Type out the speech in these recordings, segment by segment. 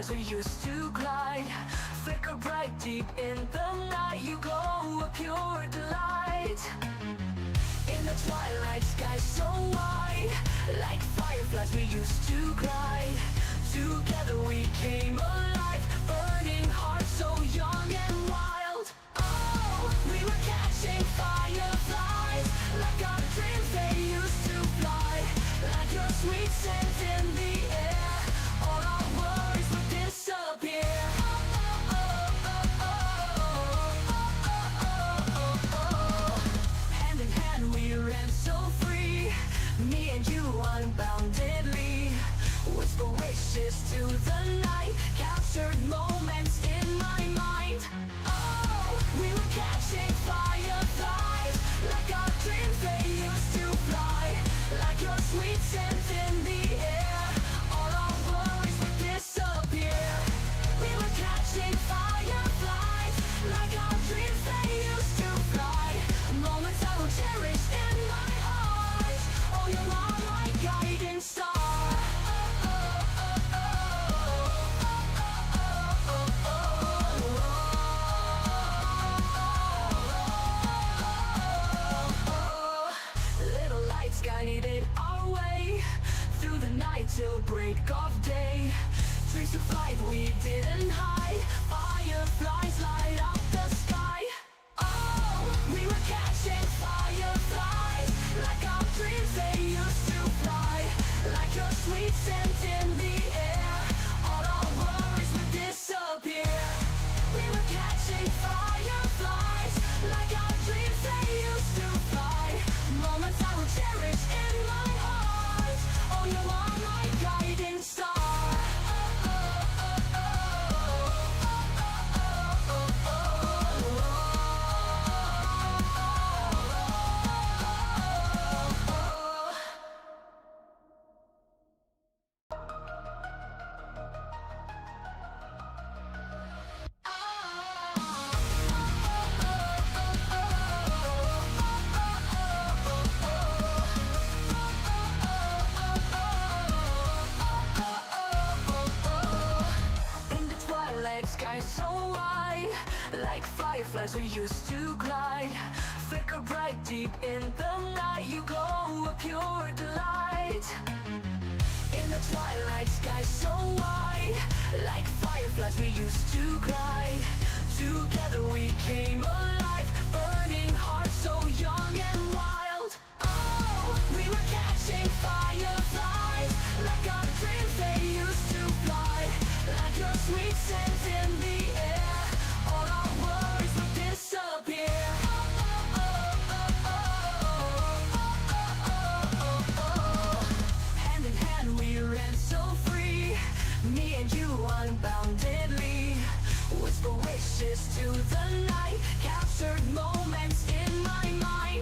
fireflies we used to glide, flicker bright deep in the night. You glow a pure delight. In the twilight sky so wide, like fireflies we used to glide. Together we came alive, burning hearts so young and wild. Oh, we were catching fireflies, like our dreams they used to fly. Like your sweet scent in the air, all our worries would disappear. Hand in hand we ran so free, me and you unboundedly. Whisper wishes to the night, captured moments in my mind. Oh, we were catching fireflies, like our dreams they used to fly. Like your sweet scent in the air, all our worries would disappear. We were catching fireflies, like our dreams they used to fly. Moments I will cherish in my heart. Oh, you are my guiding star. Little lights guided our way through the night till break of day. Dreams of flight we didn't hide, fireflies light up the sky. Oh, we were catching fireflies, like our dreams they used to fly. Like your sweet scent in the air, all our worries would disappear. We were catching fireflies, like our dreams they used to fly. Moments I will cherish in my heart. Oh, you are my guiding star. In the twilight sky so wide, like fireflies we used to glide, flicker bright deep in the night. You glow a pure delight. In the twilight sky so wide, like fireflies we used to glide. Together we came alive, burning hearts so young and wild. Oh, we were catching fireflies, like our dreams they used to fly. Like your sweet scent in the air, all our worries would disappear. Hand in hand we ran so free, me and you unboundedly. Whisper wishes to the night, captured moments in my mind.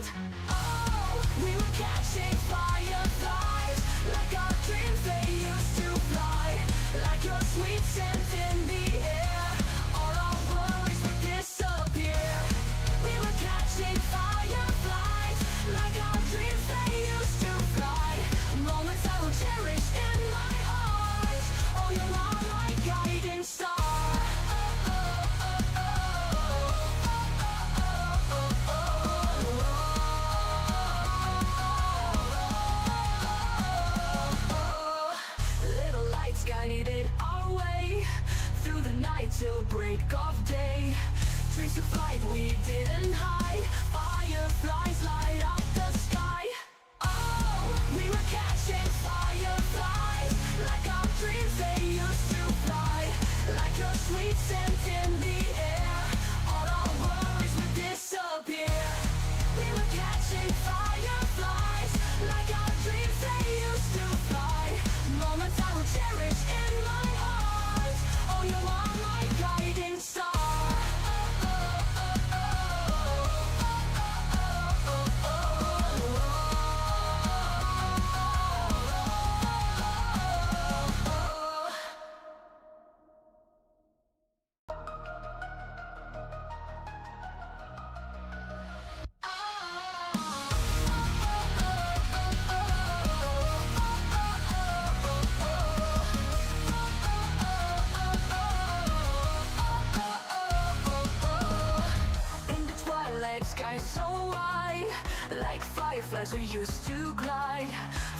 fireflies we used to glide.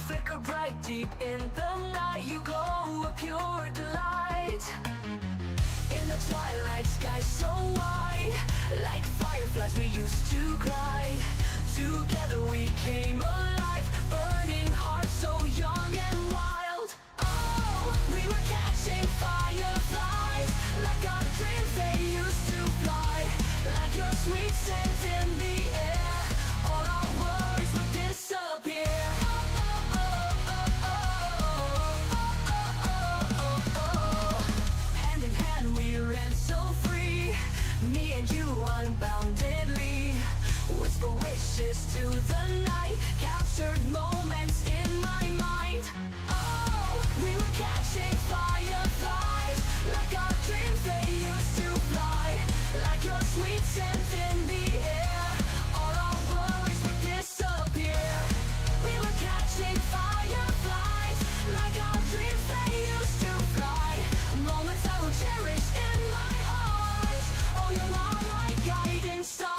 Flicker bright deep in the night, you glow a pure delight. In the twilight sky so wide, like fireflies we used to glide. Together we came alive, burning hearts so young and wild. Oh, we were catching fireflies, like our dreams they used to fly. Like your sweet scent in the air, all our worries would disappear. Hand in hand we ran so free, me and you unboundedly. Whisper wishes to the night, captured moments in my mind. Oh, we were catching fireflies, like our dreams they used to fly. Like your sweet scent in the air, all our worries would disappear. We were catching fireflies, like our dreams they used to fly. Moments I will cherish in my heart. Oh, you're my guiding star.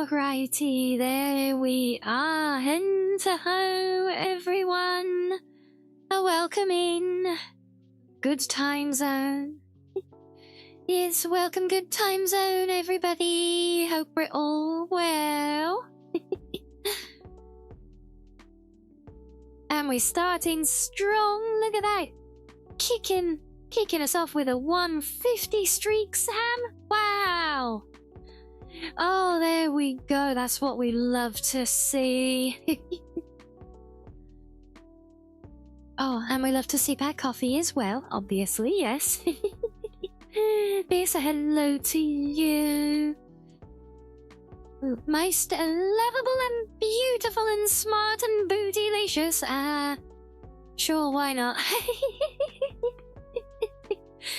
Alrighty, there we are. Hello, everyone. Welcome in. Good time zone. Yes, welcome, good time zone, everybody. Hope we're all well. And we're starting strong. Look at that. Kicking us off with a 150 streak, Sam. Wow. Oh, there we go. That's what we love to see. Oh, and we love to see that coffee as well, obviously, yes. There's a hello to you. Most lovable and beautiful and smart and bootylicious. Sure, why not?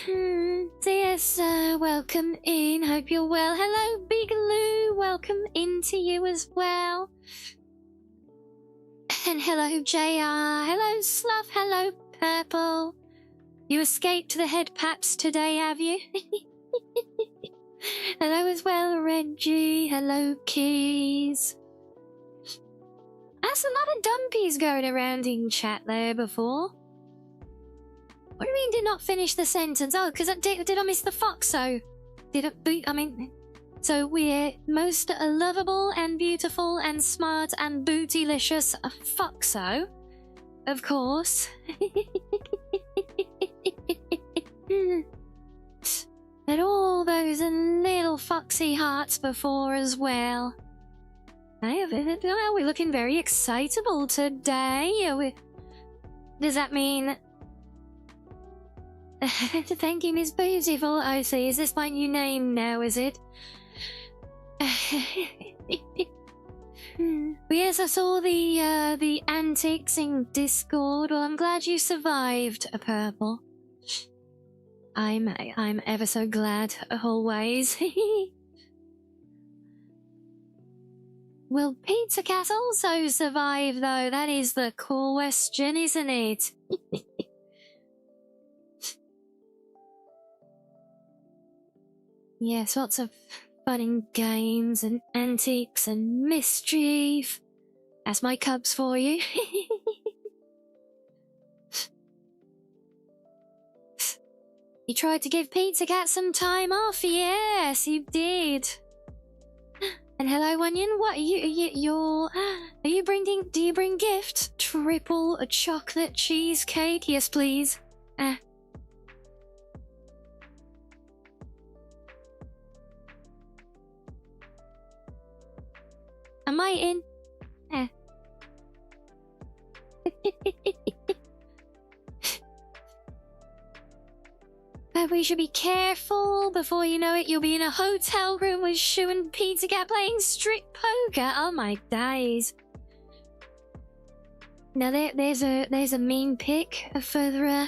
So yes, welcome in. Hope you're well. Hello, Big Lou. Welcome in to you as well. And hello, JR. Hello, Slough. Hello, Purple. You escaped the head paps today, have you? Hello as well, Reggie. Hello, Keys. That's a lot of dumpies going around in chat there before. What do you mean did not finish the sentence? Oh, because did I miss the foxo? So we're most lovable and beautiful and smart and bootylicious foxo, of course. But all those little foxy hearts before as well. We're looking very excitable today. Does that mean... Thank you, Miss Beautiful. I see. Is this my new name now, is it? Yes, I saw the antics in Discord. Well, I'm glad you survived, Purple. I'm ever so glad, always. Will Pizza Cat also survive, though? That is the question, isn't it? Yes, lots of fun and games and antics and mischief. That's my cubs for you. You tried to give Pizza Cat some time off. Yes, you did. And hello, Onion. What are you're... Are you bringing... Do you bring gifts? Triple chocolate cheesecake? Yes, please. Am I in? But we should be careful. Before you know it, you'll be in a hotel room with Shu and Pizza Cat playing strip poker. Oh my days. Now there's a mean pic for the...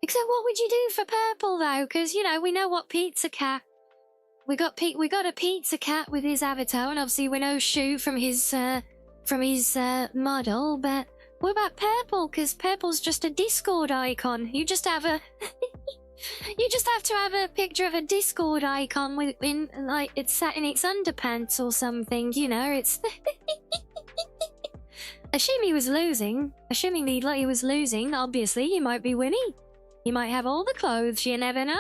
Except what would you do for Purple, though? Because, you know, we know what Pizza Cat we got a pizza cat with his avatar, and obviously we know Shu from his model. But what about Purple? Because Purple's just a Discord icon. You just have a you just have to have a picture of a Discord icon like it's sat in its underpants or something. You know, it's. Assuming he was losing, obviously he might be winning. He might have all the clothes, you never know.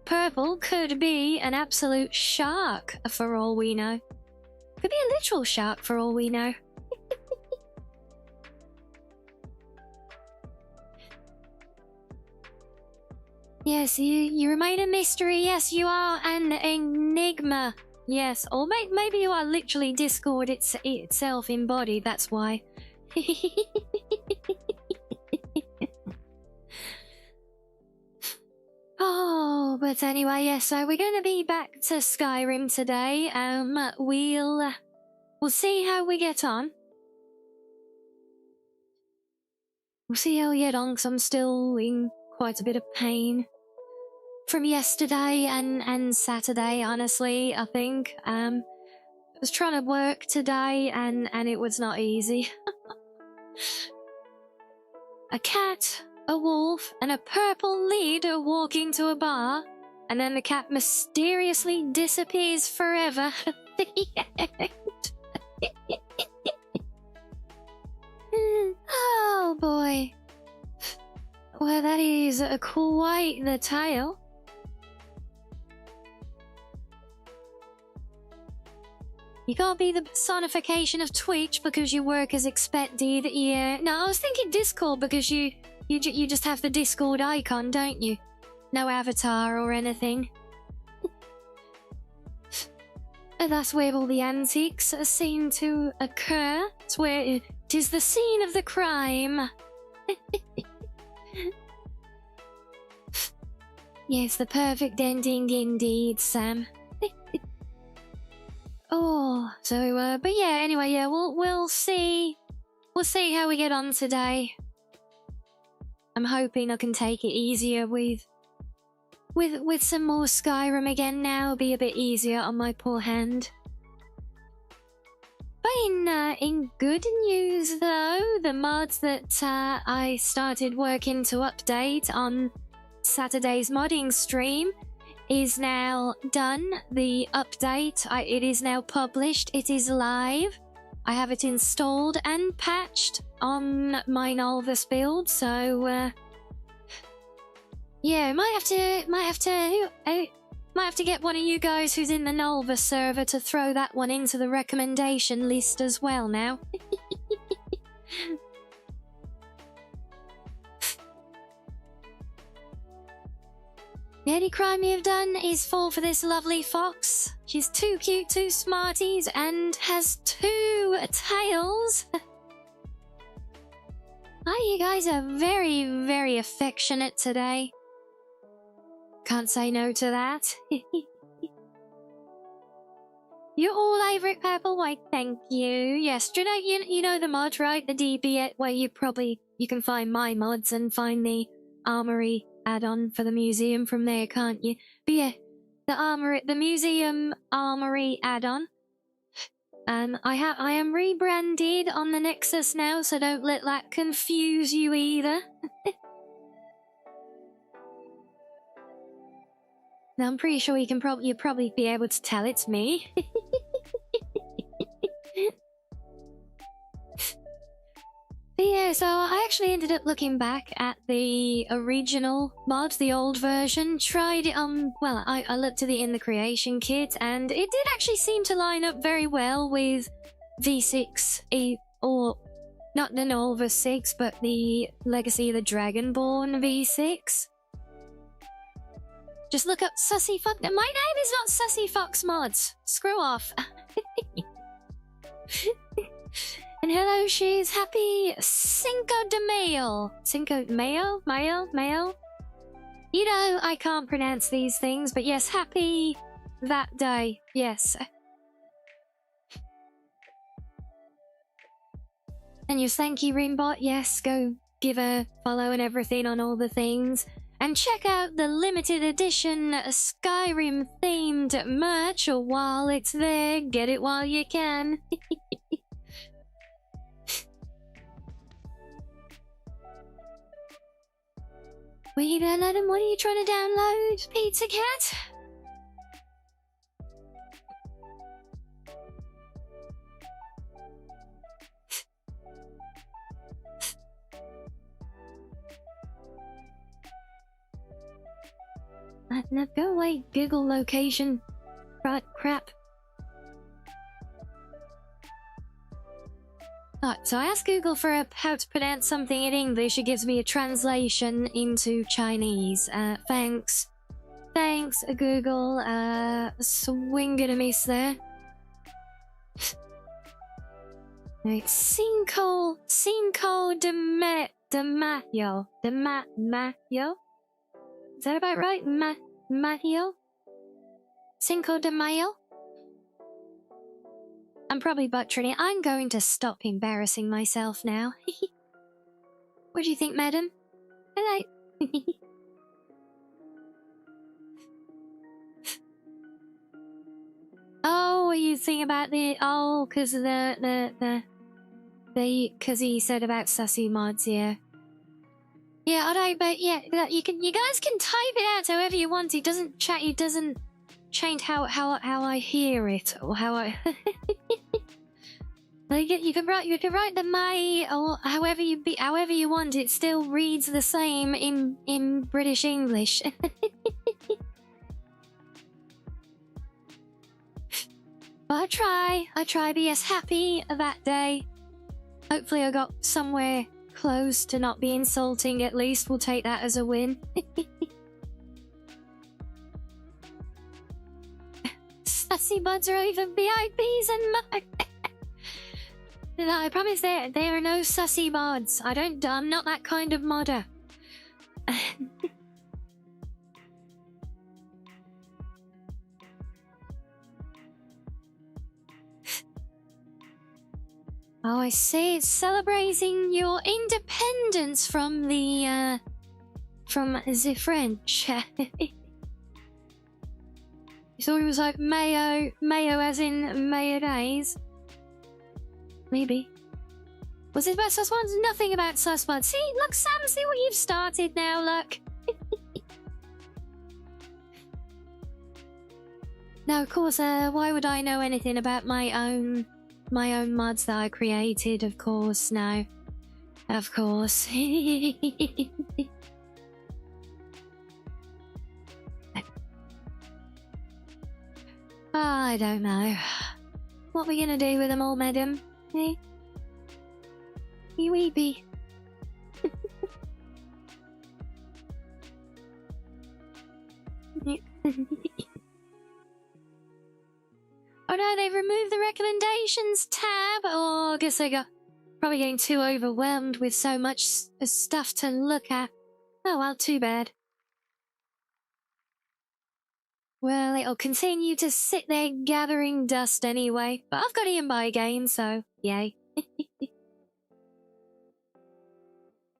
Purple could be an absolute shark for all we know. Could be a literal shark for all we know. Yes, you remain a mystery. Yes, you are an enigma. Yes, or maybe you are literally Discord itself embodied, that's why. Oh, but anyway, yes, so we're going to be back to Skyrim today. We'll see how we get on. We'll see how we get on, because I'm still in quite a bit of pain from yesterday and Saturday, honestly, I think. I was trying to work today and it was not easy. A cat, a wolf, and a purple leader walk into a bar, and then the cat mysteriously disappears forever at the end. Oh boy. Well, that is quite the tale. You can't be the personification of Twitch because you work as expected. Yeah. No, I was thinking Discord because you just have the Discord icon, don't you? No avatar or anything. And that's where all the antiques are seen to occur. It's where it is the scene of the crime. Yes, the perfect ending indeed, Sam. Oh, so, but yeah, anyway, yeah, we'll see. We'll see how we get on today. I'm hoping I can take it easier with some more Skyrim again now. Be a bit easier on my poor hand. But in good news though, the mods that I started working to update on Saturday's modding stream is now done. The update, it is now published. It is live. I have it installed and patched on my Nolvus build, so yeah, might have to get one of you guys who's in the Nolvus server to throw that one into the recommendation list as well now. The only crime you've done is fall for this lovely fox. She's too cute, too smarties, and has 2 tails. Oh, you guys are very, very affectionate today. Can't say no to that. You're all over it, Purple. Why, thank you. Yes, do you know the mod, right? The DB, where you can find my mods and find the armory add-on for the museum from there, can't you? But yeah, the museum armory add-on. I am rebranded on the Nexus now, so don't let that confuse you either. Now I'm pretty sure you'll probably be able to tell it's me. But yeah, so I actually ended up looking back at the original mod, the old version, tried it on, well, I looked at it in the creation kit, and it did actually seem to line up very well with V6, or not the Nolvus 6, but the Legacy of the Dragonborn V6. Just look up Sussy Fox. My name is not Sussy Fox Mods. Screw off. And hello, she's happy Cinco de Mayo. Cinco Mayo? Mayo? You know, I can't pronounce these things, but yes, happy that day. Yes. And yes, thank you, Rimbot. Yes, go give a follow and everything on all the things. And check out the limited edition Skyrim themed merch while it's there. Get it while you can. Wait there, Adam, what are you trying to download, Pizza Cat? No, go away, Google location. Right, crap. Alright, so I asked Google for how to pronounce something in English. It gives me a translation into Chinese. Thanks. Thanks, Google. Swing and a miss there. Right, Cinco de Mayo. Mayo? Is that about right? Mayo? Cinco de Mayo? I'm probably butchering it. I'm going to stop embarrassing myself now. What do you think, madam? Hello. Oh, are you thinking about the... Oh, because because he said about sussy mods, yeah. Yeah, I don't, but yeah, you guys can type it out however you want. It doesn't change how I hear it or how I. Like you can write the my or however you want. It still reads the same in British English. But I try be as happy that day. Hopefully I got somewhere close to not be insulting. At least we'll take that as a win. Sassy buds are even VIPs and more. No, I promise there are no sussy mods. I'm not that kind of modder. Oh, I see. It's celebrating your independence from the French. You thought it was like mayo as in mayonnaise? Maybe. Was it about sus ones? Nothing about sus buds. See, look, Sam, see what you've started now, look. No, of course, why would I know anything about my own mods that I created, of course, no. Of course. I don't know. What are we gonna do with them all, madam? Eh? You weepy. Oh no, they've removed the recommendations tab. Oh, I guess I got probably getting too overwhelmed with so much stuff to look at. Oh well, too bad. Well, it'll continue to sit there gathering dust anyway. But I've got it in my game, so yay.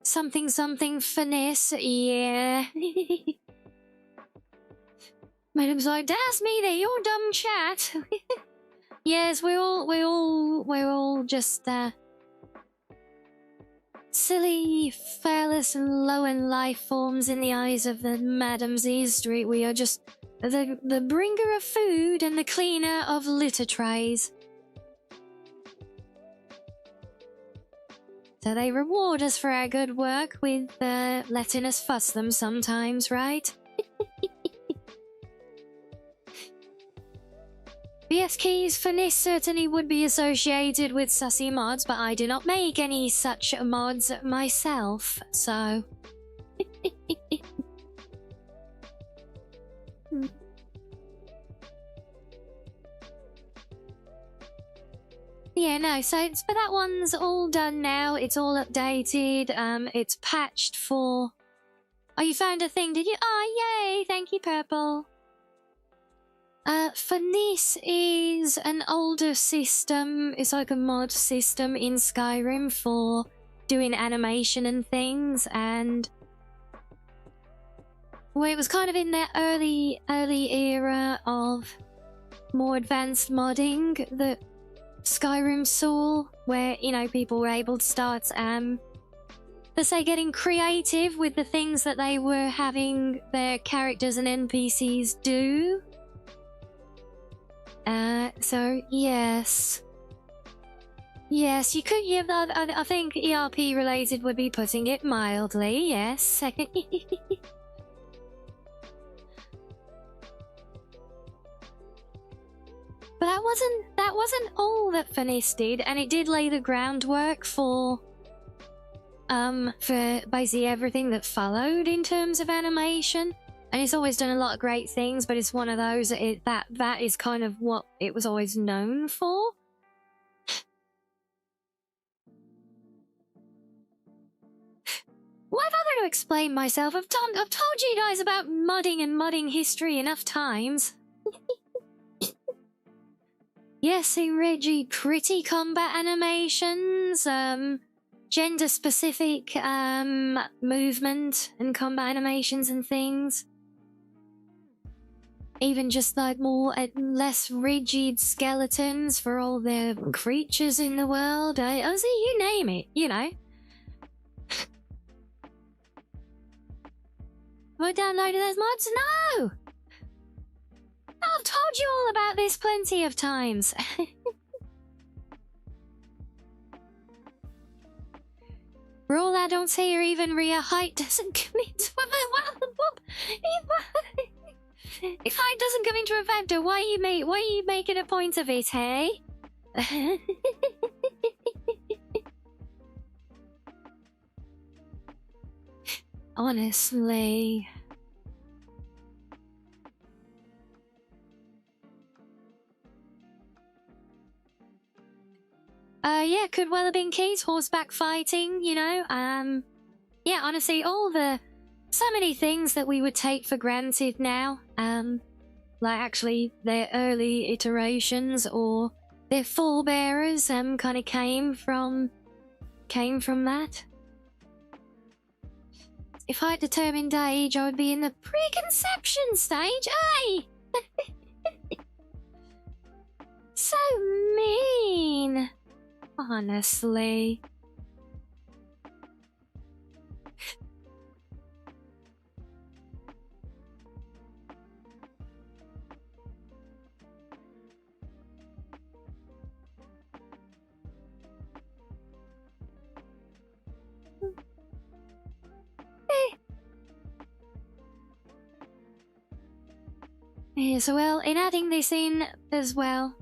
Something finesse, yeah. Madam's like, that's me there, your dumb chat. Yes, we're all just silly, fearless and low in life forms in the eyes of the Madam's E Street. We are just the bringer of food and the cleaner of litter trays. So they reward us for our good work with letting us fuss them sometimes, right? BS keys for this certainly would be associated with sussy mods, but I do not make any such mods myself, so... Yeah, no, but that one's all done now. It's all updated. It's patched for... Oh, you found a thing, did you? Oh, yay! Thank you, Purple. Furnace is an older system. It's like a mod system in Skyrim for doing animation and things, and Well, it was kind of in that early era of more advanced modding that Skyrim saw, where, you know, people were able to start, let's say, getting creative with the things that they were having their characters and NPCs do. So, yes. Yes, you could, yeah, I think ERP related would be putting it mildly, yes. But that wasn't all that Finis did, and it did lay the groundwork for basically everything that followed in terms of animation. And it's always done a lot of great things, but it's one of those that is kind of what it was always known for. Why bother to explain myself? I've told you guys about modding and modding history enough times. Yes, Reggie, pretty combat animations, gender-specific movement and combat animations and things. Even just like more, less rigid skeletons for all the creatures in the world. I see, you name it, you know. Have I downloaded those mods? No! I've told you all about this plenty of times. For all adults here, even Rhea, height doesn't come into if height doesn't come into a factor, why are you making a point of it, hey? Honestly. Yeah, could well have been keys, horseback fighting, you know, yeah, honestly, so many things that we would take for granted now, like actually their early iterations or their forebearers, kind of came from that. If I determined age, I would be in the preconception stage, aye! So mean! Honestly. Yes, well, in adding this in as well,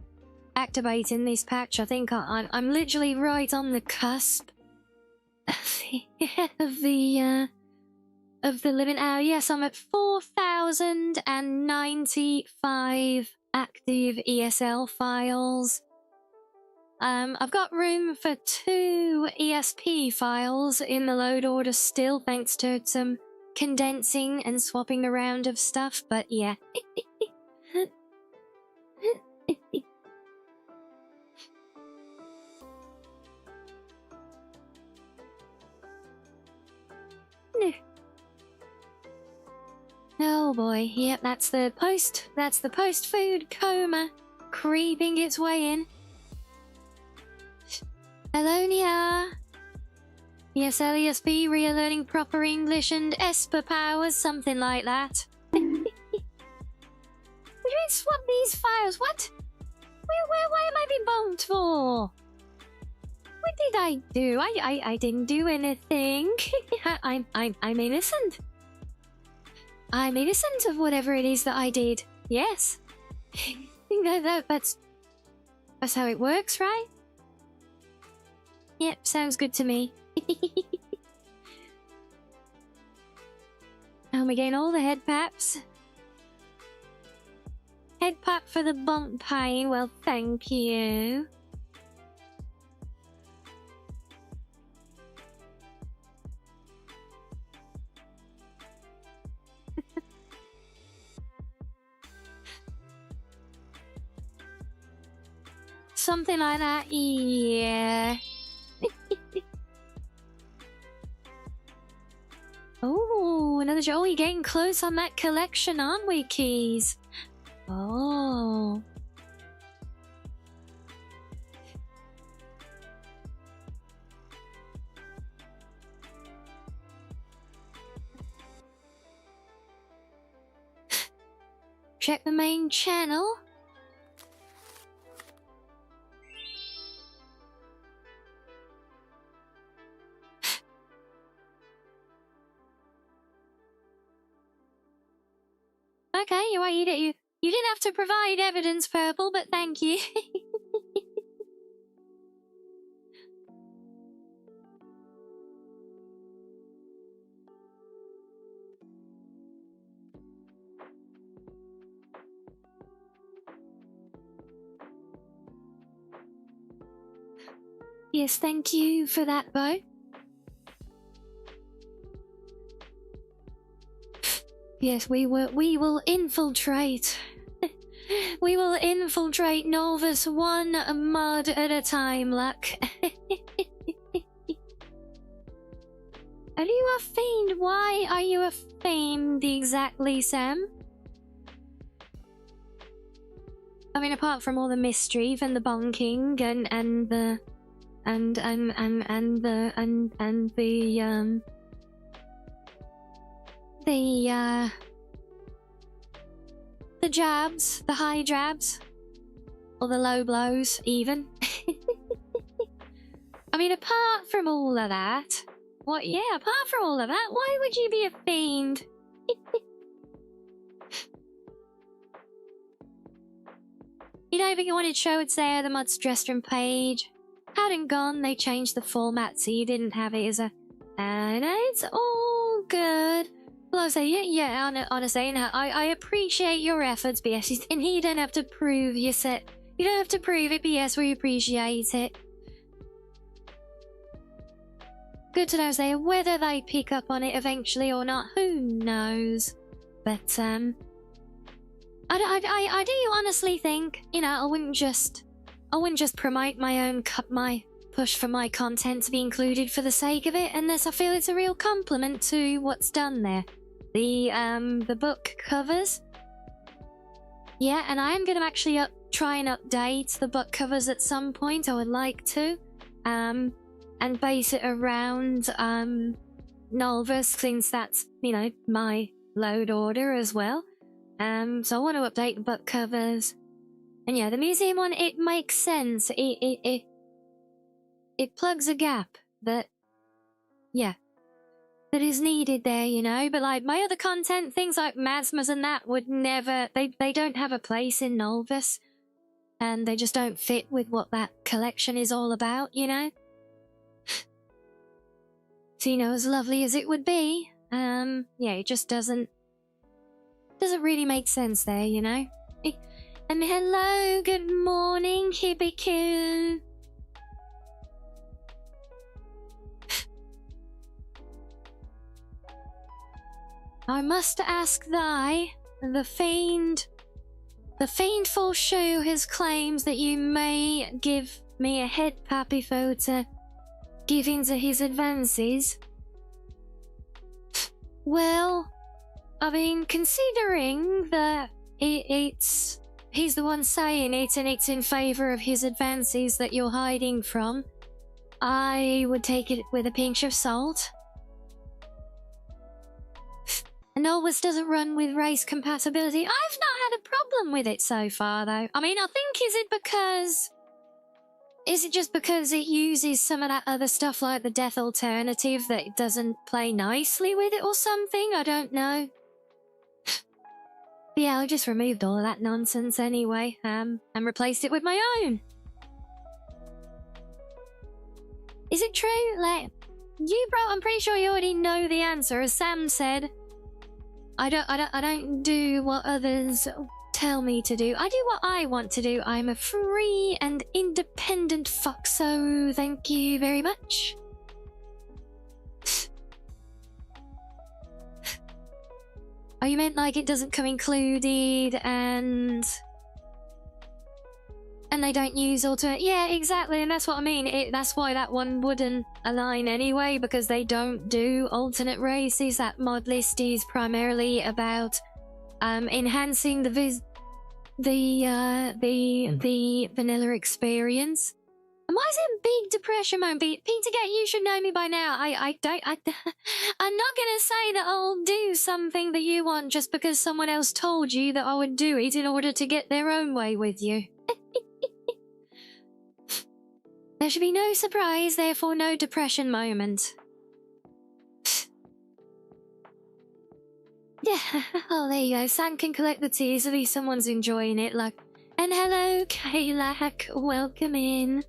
activating this patch, I think I'm literally right on the cusp of the limit hour. Yes, I'm at 4,095 active ESL files. I've got room for 2 ESP files in the load order still, thanks to some condensing and swapping around of stuff, but yeah. Oh boy, yep, that's the post-food coma creeping its way in. Hello, Nia. Yes, LESP, relearning proper English and Esper powers, something like that. What do you mean swap these files? What? Why am I being bombed for? What did I do? I didn't do anything. I'm innocent. I'm innocent of whatever it is that I did. Yes. That's how it works, right? Yep, sounds good to me. And we gain all the head paps. Head pap for the bump pain. Well, thank you. Something like that, yeah. Oh, another oh, we're getting close on that collection, aren't we, Keys? Oh. Check the main channel. Okay, you didn't have to provide evidence, Purple, but thank you. Yes, thank you for that, Bo. Yes, we will infiltrate. We will infiltrate Nolvus one mud at a time, Luck. Are you a fiend? Why are you a fiend exactly, Sam? I mean, apart from all the mischief and the bonking and the the jabs, the high jabs, or the low blows, even. I mean, apart from all of that, what? Yeah, apart from all of that, why would you be a fiend? You don't think you wanted to show it's there, the Mud's dressed room page? Hadn't gone, they changed the format so you didn't have it as a... And it's all good. Well, I say, yeah, honestly, I appreciate your efforts, BS. And you don't have to prove you said... You don't have to prove it, BS, we appreciate it. Good to know, say, whether they pick up on it eventually or not, who knows? But, I do honestly think, you know, I wouldn't just promote my own my push for my content to be included for the sake of it, unless I feel it's a real compliment to what's done there. The book covers. Yeah, and I am going to actually try and update the book covers at some point. I would like to, and base it around Nolvus, since that's, you know, my load order as well. So I want to update the book covers. And yeah, the museum one, it makes sense. It plugs a gap that, yeah, that is needed there, you know. But like my other content, things like Masmas and that would never, they don't have a place in Nolvus. And they just don't fit with what that collection is all about, you know. So, you know, as lovely as it would be, yeah, it just doesn't really make sense there, you know. And hello, good morning, Hibiko. I must ask thy, the fiendful shoe his claims that you may give me a head papifo to give into his advances. Well, I mean, considering that he's the one saying it and it's in favour of his advances that you're hiding from, I would take it with a pinch of salt. And always doesn't run with race compatibility. I've not had a problem with it so far, though. I mean, I think, is it just because it uses some of that other stuff like the death alternative that it doesn't play nicely with it or something? I don't know. But yeah, I just removed all of that nonsense anyway, and replaced it with my own. Is it true? Like, you, bro, I'm pretty sure you already know the answer. As Sam said, I don't do what others tell me to do. I do what I want to do. I'm a free and independent fuck, so thank you very much. Oh, you meant like it doesn't come included and they don't use alternate... Yeah, exactly, and that's what I mean. That's why that one wouldn't... align anyway, because they don't do alternate races. That mod list is primarily about enhancing the vanilla experience. And why is it big depression mode? Peter, you should know me by now. I'm not gonna say that I'll do something that you want just because someone else told you that I would do it in order to get their own way with you. There should be no surprise, therefore no depression moment. Yeah, oh, there you go. Sam can collect the tears. At least someone's enjoying it. Like, and hello, Kaylak. Welcome in.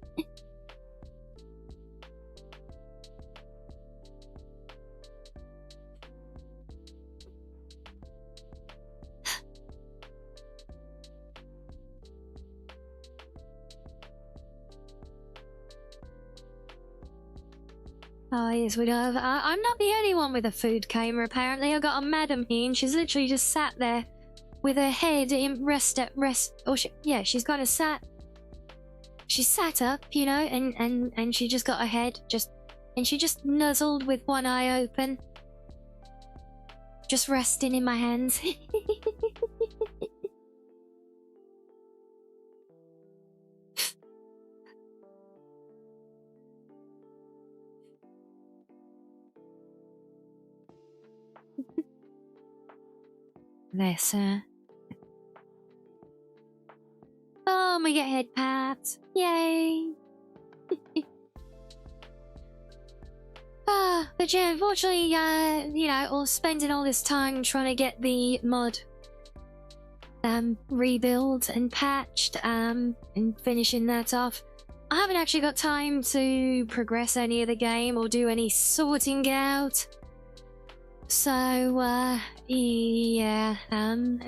Oh, yes, we have. I'm not the only one with a food camera, apparently. I got a madam here, and she's literally just sat there with her head in rest. Or she's kind of sat. She sat up, you know, and she just got her head and she just nuzzled with one eye open, just resting in my hands. Bless her. Oh, we get head pats. Yay! But yeah, unfortunately, you know, or spending all this time trying to get the mod rebuilt and patched, and finishing that off, I haven't actually got time to progress any of the game or do any sorting out. So, yeah,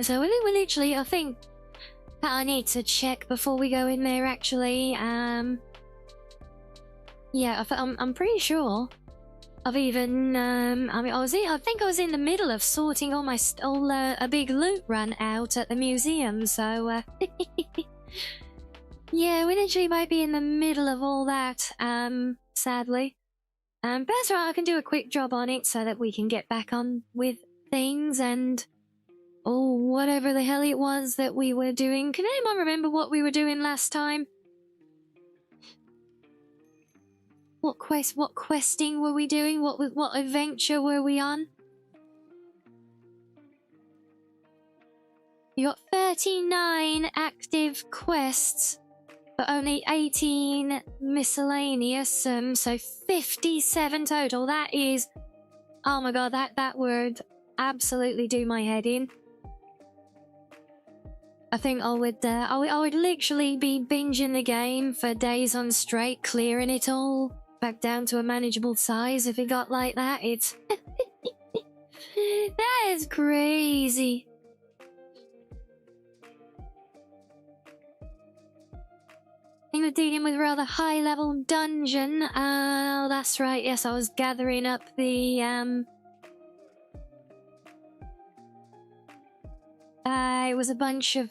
so we literally, I think that I need to check before we go in there, actually. Yeah, I'm pretty sure I've even, I mean, I think I was in the middle of sorting all my, a big loot run out at the museum, so, yeah, we literally might be in the middle of all that, sadly. But that's right, I can do a quick job on it so that we can get back on with things and... Oh, whatever the hell it was that we were doing. Can anyone remember what we were doing last time? What questing were we doing? What adventure were we on? You got 39 active quests, but only 18 miscellaneous, so 57 total. That is, oh my god, that would absolutely do my head in. I think I would literally be binging the game for days on straight, clearing it all back down to a manageable size if it got like that. It's that is crazy. We're dealing with a rather high-level dungeon. Oh, that's right. Yes, I was gathering up the it was a bunch of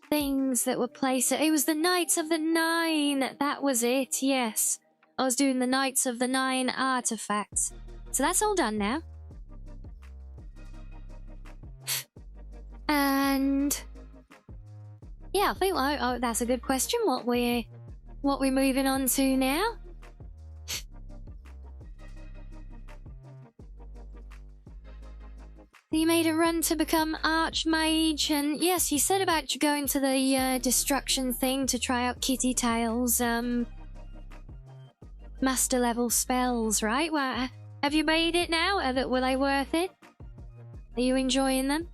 things that were placed. It was the Knights of the Nine. That was it. Yes, I was doing the Knights of the Nine artifacts. So that's all done now. And yeah, I think that's a good question. What we're moving on to now? You made a run to become Archmage, and yes, you said about you going to the destruction thing to try out Kitty Tail's master level spells, right? Well, have you made it now? Were they worth it? Are you enjoying them?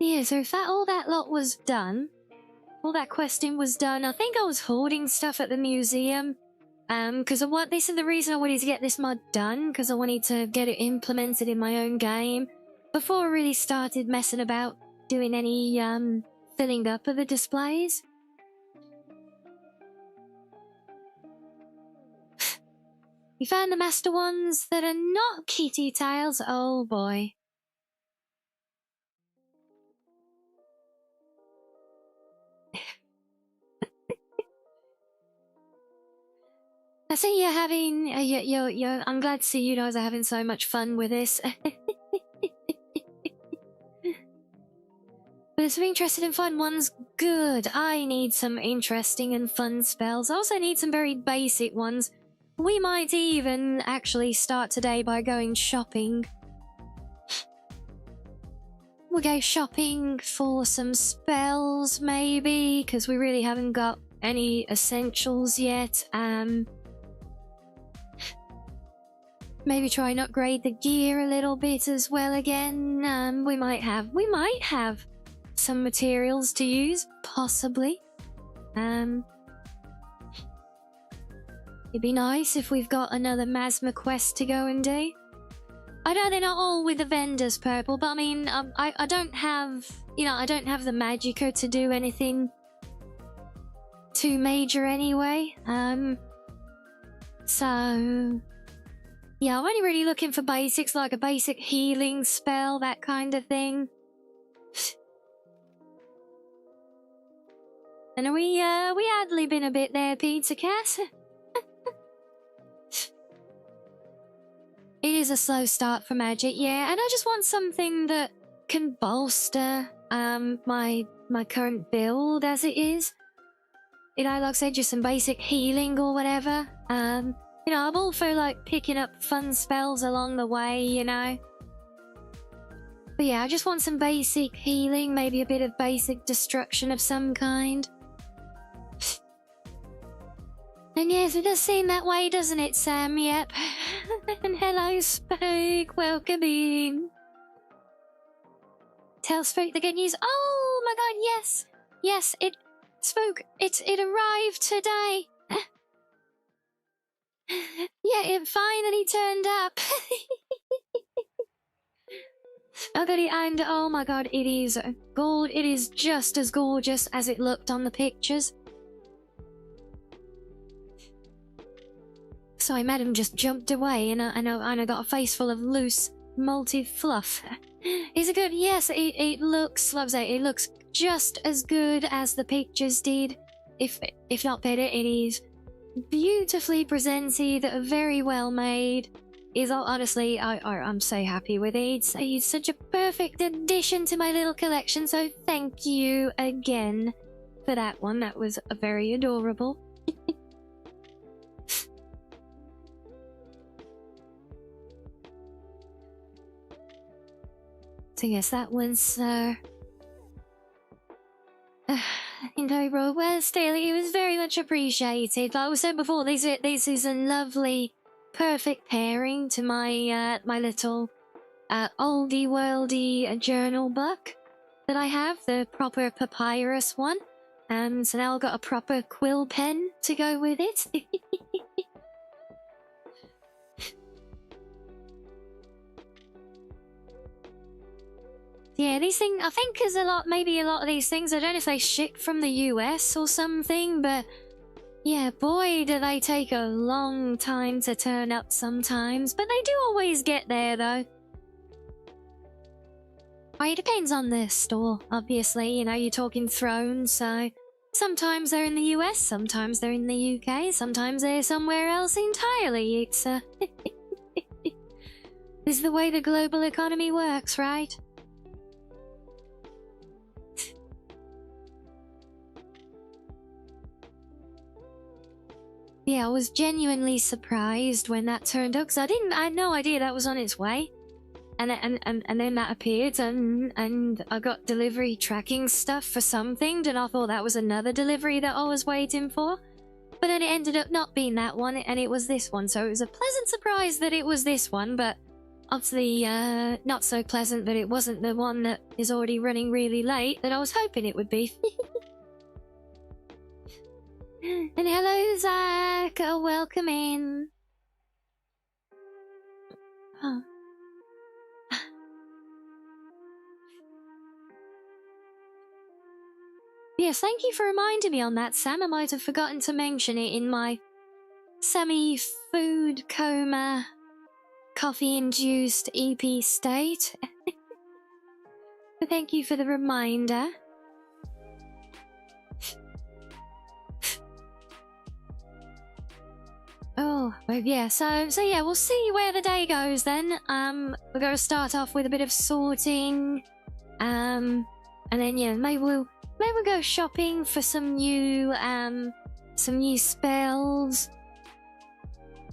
Yeah, so if all that lot was done, all that questing was done, I think I was hoarding stuff at the museum. Because this is the reason I wanted to get this mod done, because I wanted to get it implemented in my own game before I really started messing about doing any, filling up of the displays. We found the master ones that are not kitty tails. Oh boy. I see you're having. I'm glad to see you guys are having so much fun with this. But if you're interested in fun ones, good. I need some interesting and fun spells. I also need some very basic ones. We might even actually start today by going shopping. We'll go shopping for some spells, maybe, because we really haven't got any essentials yet. Maybe try and upgrade the gear a little bit as well again. We might have some materials to use, possibly. It'd be nice if we've got another Masma quest to go and do. I know they're not all with the vendors, Purple, but I mean, I don't have, I don't have the magicka to do anything too major anyway. So yeah, I'm only really looking for basics, like a basic healing spell, that kind of thing. And are we hardly been a bit there, Pizza Cat? It is a slow start for magic, yeah, and I just want something that can bolster my current build as it is. Like I said, just some basic healing or whatever. I'm all for like picking up fun spells along the way, But yeah, I just want some basic healing, maybe a bit of basic destruction of some kind. And yes, it does seem that way, doesn't it, Sam? Yep. And hello, Spook. Welcome in. Tell Spook the good news. Oh my god, yes. Yes, Spook, it arrived today. Yeah, it finally turned up. I got it, and oh my god, it is gold. It is just as gorgeous as it looked on the pictures. Sorry, madam just jumped away, and I got a face full of loose, moldy fluff. Is it good? Yes, it looks, it looks just as good as the pictures did, if not better. It is beautifully presented, very well made. Honestly, I'm so happy with it. It's such a perfect addition to my little collection, so thank you again for that one. That was very adorable. So yes, that was well, still, it was very much appreciated. Like I said before, this is a lovely, perfect pairing to my my little oldie worldy journal book that I have, the proper papyrus one. So now I've got a proper quill pen to go with it. Yeah, these things, I think maybe a lot of these things, I don't know if they ship from the US or something, but yeah, boy, do they take a long time to turn up sometimes, but they do always get there, though. Right, it depends on the store, obviously, you're talking Thrones, so sometimes they're in the US, sometimes they're in the UK, sometimes they're somewhere else entirely. It's, this is the way the global economy works, right? Yeah, I was genuinely surprised when that turned up, because I had no idea that was on its way. And then that appeared, and I got delivery tracking stuff for something, and I thought that was another delivery that I was waiting for. But then it ended up not being that one, and it was this one, so it was a pleasant surprise that it was this one, but obviously not so pleasant that it wasn't the one that is already running really late that I was hoping it would be. And hello, Zach. Welcome in. Oh. Yes, thank you for reminding me on that, Sam. I might have forgotten to mention it in my semi-food coma, coffee-induced EP state. But thank you for the reminder. Oh, well, yeah, so yeah, we'll see where the day goes then. We're gonna start off with a bit of sorting. And then yeah, maybe we'll go shopping for some new spells.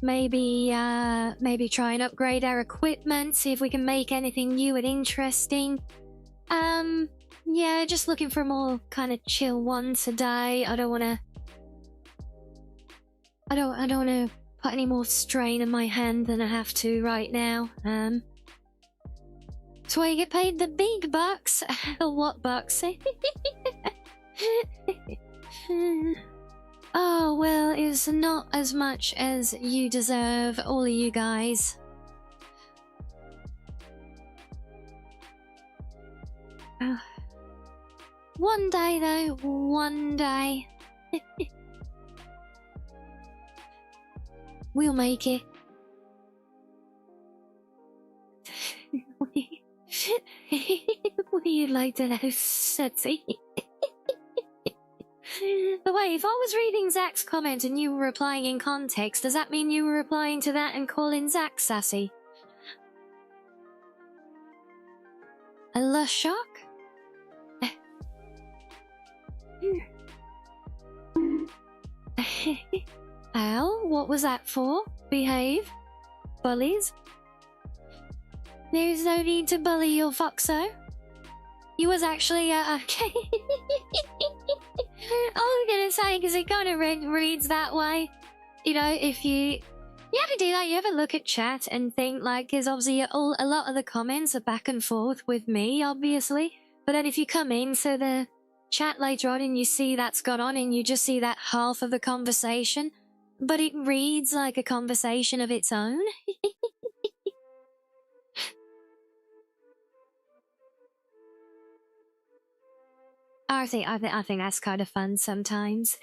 Maybe try and upgrade our equipment, see if we can make anything new and interesting. Yeah, just looking for a more kind of chill one today. I don't wanna put any more strain in my hand than I have to right now. That's why you get paid the big bucks. What bucks? Oh, well, it's not as much as you deserve, all of you guys. One day, though, one day. We'll make it. Would you like to know, Sutsy? But wait, if I was reading Zach's comment and you were replying in context, does that mean you were replying to that and calling Zach sassy? A lush shock? Al, what was that for? Behave? Bullies? There's no need to bully your Foxo. He was actually, okay. I was gonna say, because it kind of reads that way. You know, if you ever do that, you ever look at chat and think, like, because obviously a lot of the comments are back and forth with me, obviously. But then if you come into the chat later on and you see that's gone on and you just see that half of the conversation, but it reads like a conversation of its own. I think that's kind of fun sometimes.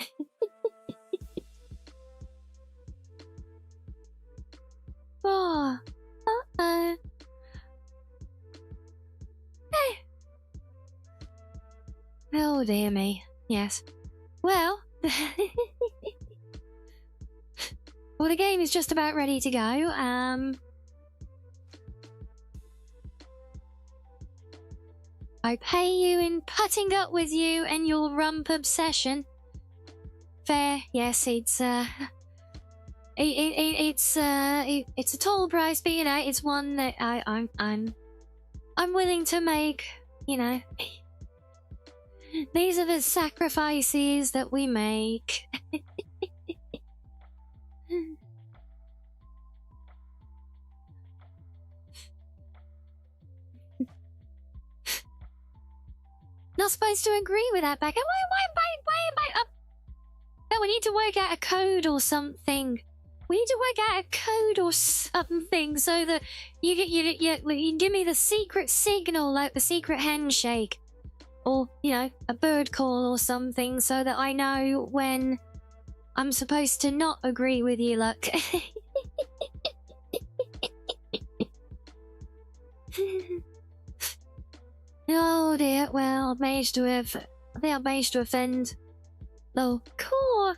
Oh, hey. Oh dear me. Yes. Well, well, the game is just about ready to go. I pay you in putting up with you and your rump obsession. Fair, yes, it's a tall price, but you know, it's one that I'm willing to make. You know, these are the sacrifices that we make. Not supposed to agree with that, Becca. Why am I up? No, we need to work out a code or something. We need to work out a code or something so that you give me the secret signal, like the secret handshake, or you know, a bird call or something, so that I know when I'm supposed to not agree with you. Look. Oh dear, well, I think I managed to offend. Oh, cool.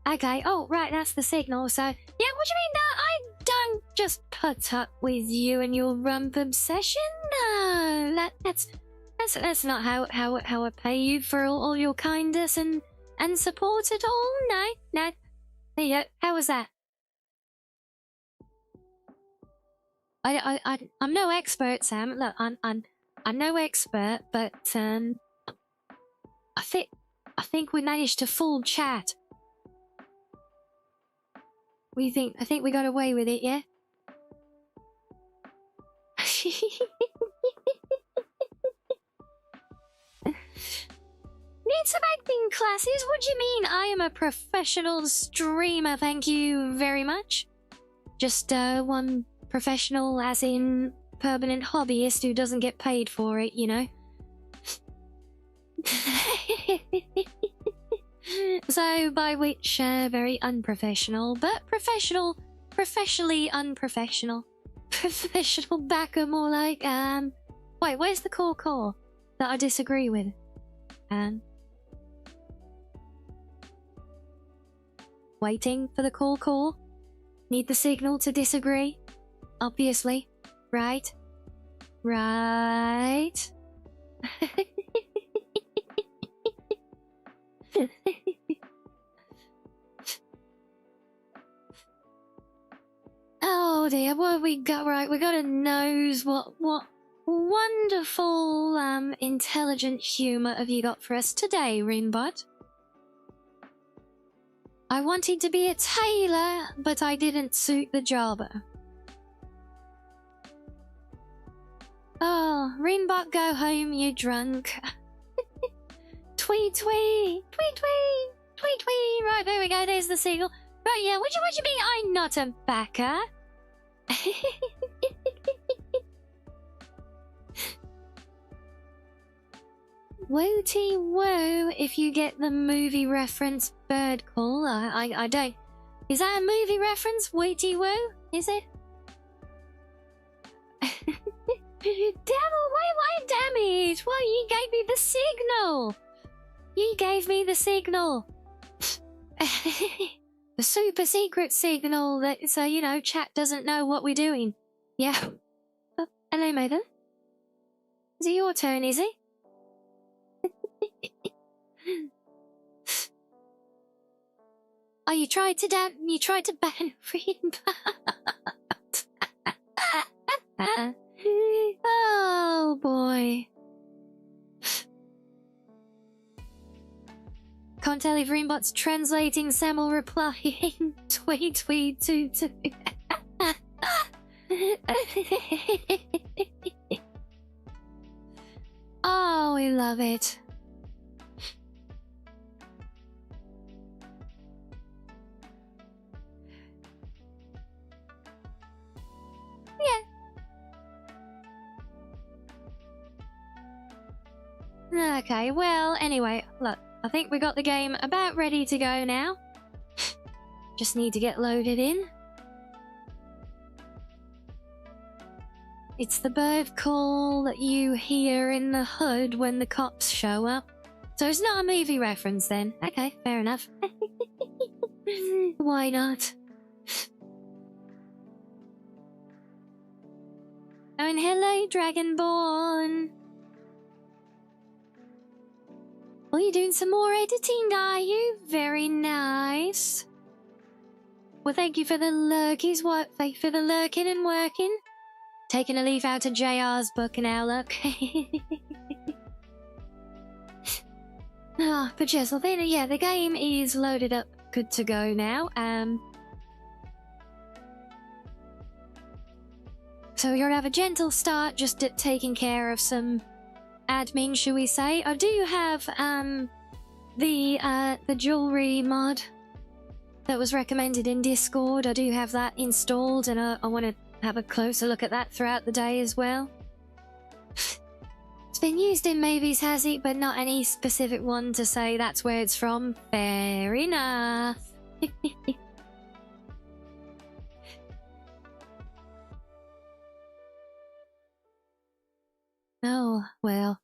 Okay, oh, right, that's the signal, so... Yeah, what do you mean that I don't just put up with you and your rump obsession? No, that's not how I pay you for all your kindness and support at all. No. There you go, how was that? I'm no expert, Sam. Look, I'm no expert, but I think we managed to fool chat. I think we got away with it, yeah? Need some acting classes? What do you mean? I am a professional streamer, thank you very much. Just one professional as in permanent hobbyist who doesn't get paid for it, you know? So So, by which, very unprofessional, but professionally unprofessional. Professional backer, more like, wait, where's the core that I disagree with? Waiting for the core? Need the signal to disagree? Obviously. Right? Right? Oh dear, what have we got? Right, we got a nose. What wonderful, intelligent humour have you got for us today, Rinbot? I wanted to be a tailor, but I didn't suit the job. Oh, Rinbot, go home, you drunk. Tweet, tweet, tweet, tweet, tweet, tweet. Right, there we go, there's the seagull. Right, yeah, what you mean I'm not a backer? Wooty woo if you get the movie reference bird call. I don't. Is that a movie reference? Wooty woo? Is it? Devil, why damage? Well, you gave me the signal. You gave me the signal. The super secret signal that, so, you know, chat doesn't know what we're doing. Yeah. Oh, hello, Maven. Is it your turn, is it? Oh, you tried to ban Rinbot. Oh, boy. Can't tell if Rinbot's translating, Sam will reply in tweet to. Oh, we love it. Yeah. Okay, well, anyway, look. I think we got the game about ready to go now. Just need to get loaded in. It's the bird call that you hear in the hood when the cops show up. So it's not a movie reference then. Okay, fair enough. Why not? Oh, and hello, Dragonborn. Oh, you're doing some more editing, are you? Very nice. Well, thank you for the lurkies. What? Thank you for the lurking and working. Taking a leaf out of JR's book now, look. Ah, but yes, well then, yeah, the game is loaded up, good to go now. So you'll have a gentle start, just at taking care of some admin, shall we say. I do have the jewelry mod that was recommended in Discord. I do have that installed, and I want to have a closer look at that throughout the day as well. It's been used in movies, has it? But not any specific one to say that's where it's from. Fair enough. Oh, well.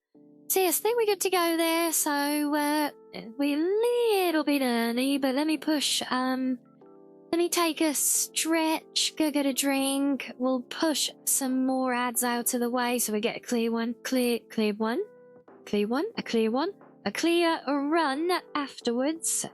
So yes, I think we're good to go there. So, we're a little bit early, but let me push, let me take a stretch, go get a drink. We'll push some more ads out of the way so we get a clear one. Clear one. A clear run afterwards.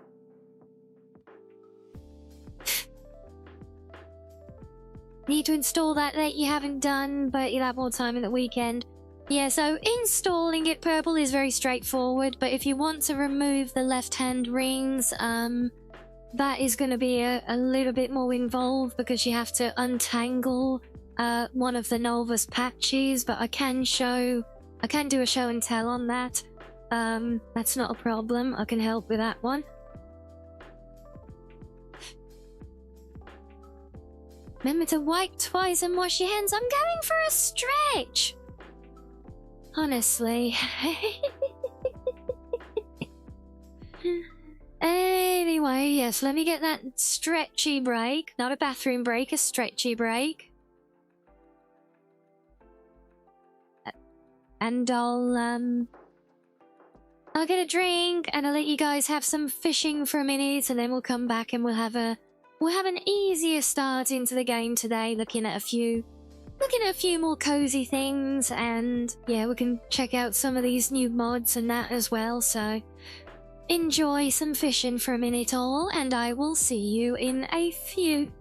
Need to install that you haven't done, but you'll have more time in the weekend. Yeah, so installing it purple is very straightforward, but if you want to remove the left-hand rings, that is going to be a little bit more involved because you have to untangle one of the Nolvus patches, but I can do a show and tell on that. That's not a problem. I can help with that one. Remember to wipe twice and wash your hands. I'm going for a stretch. Honestly. Hey. yes, let me get that stretchy break. Not a bathroom break, a stretchy break. And I'll get a drink and I'll let you guys have some fishing for a minute, and then we'll come back and we'll have an easier start into the game today, looking at a few more cozy things, and yeah, we can check out some of these new mods and that as well. So enjoy some fishing for a minute all, and I will see you in a few.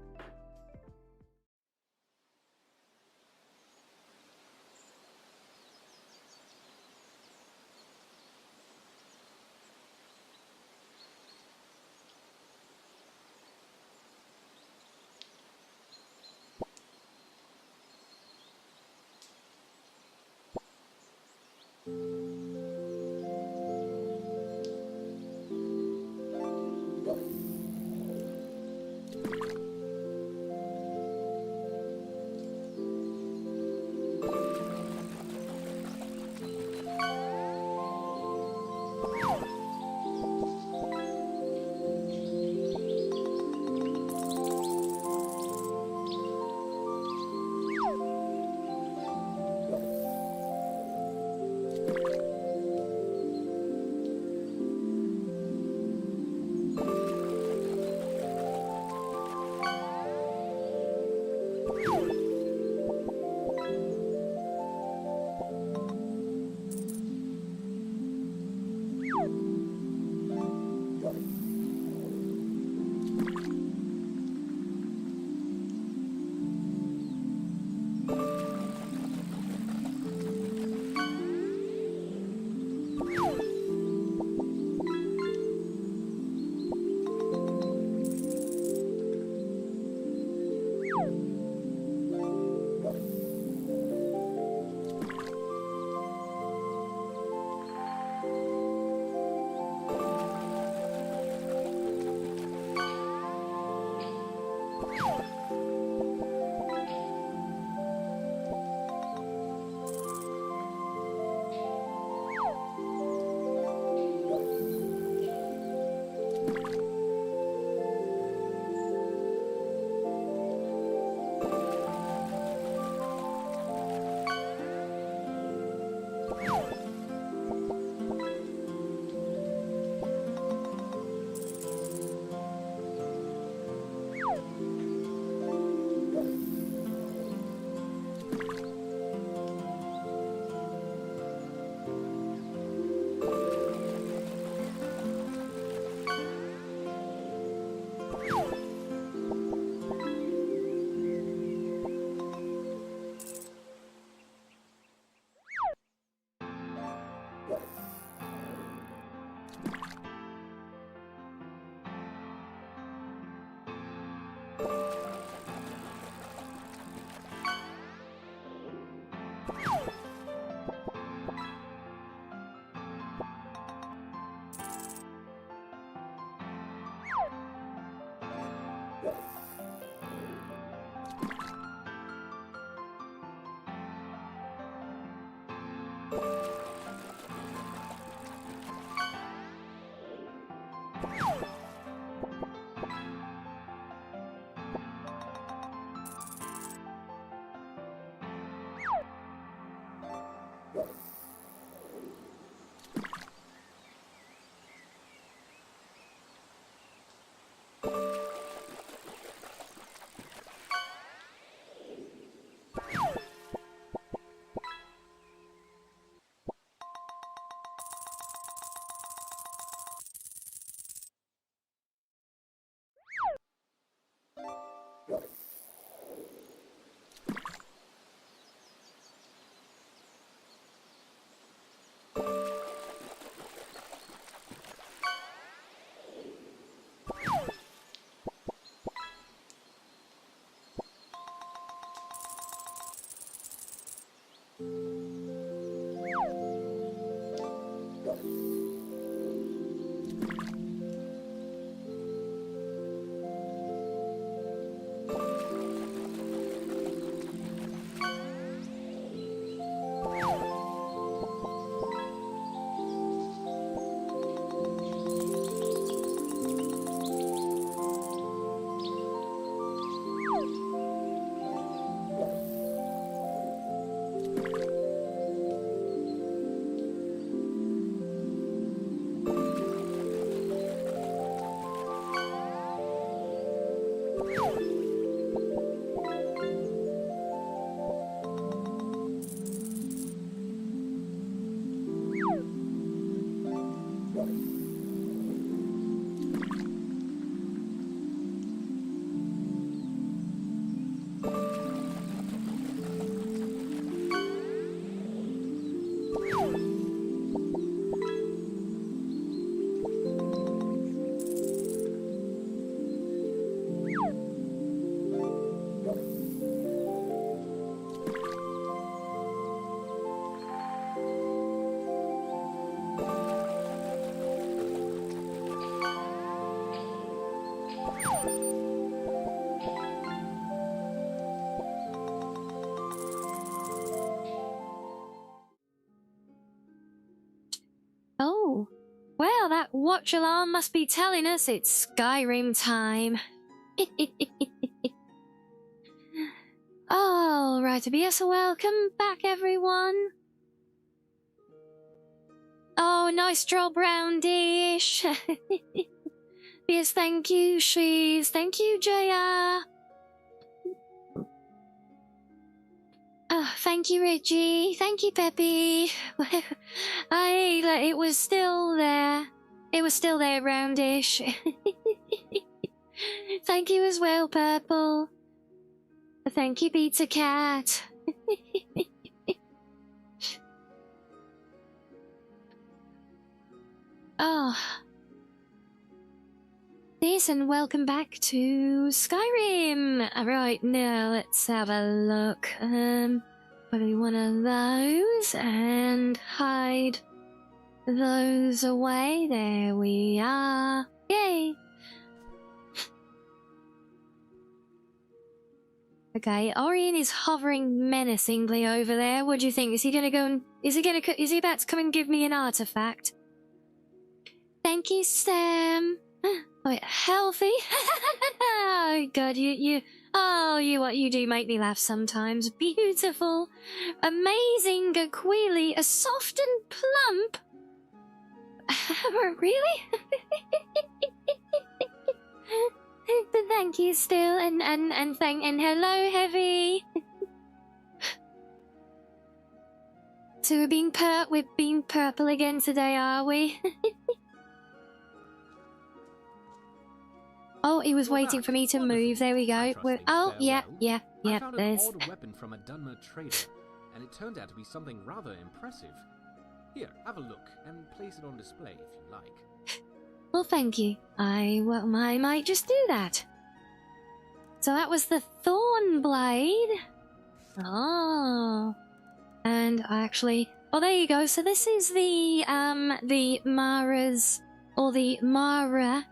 Well, that watch alarm must be telling us it's Skyrim time. All right, yes, welcome back, everyone. Oh, nice job, Roundish. Yes, thank you, Sheaves. Thank you, JR. Oh, thank you, Reggie. Thank you, Peppy. It was still there. It was still there, Roundish. Thank you as well, Purple. Thank you, Pizza Cat. Oh. Yes, and welcome back to Skyrim. Alright, now let's have a look. Probably one of those, and hide those away. There we are. Yay! Okay, Orion is hovering menacingly over there. What do you think? Is he gonna go and... Is he about to come and give me an artifact? Thank you, Sam. Wait, healthy? Oh, God, what you do make me laugh sometimes. Beautiful. Amazing, Aquili, a soft and plump. Really? But thank you still, and hello, Heavy. So we're being purple again today, are we? Oh, he was waiting for me to move. There we go. Oh, yeah. I found an There's... old weapon from a Dunmer trader, and it turned out to be something rather impressive. Here, have a look, and place it on display if you like. Well, thank you. I might just do that. So that was the Thorn Blade. Oh. And I actually... Oh, there you go. So this is the Mara's... Or the Mara...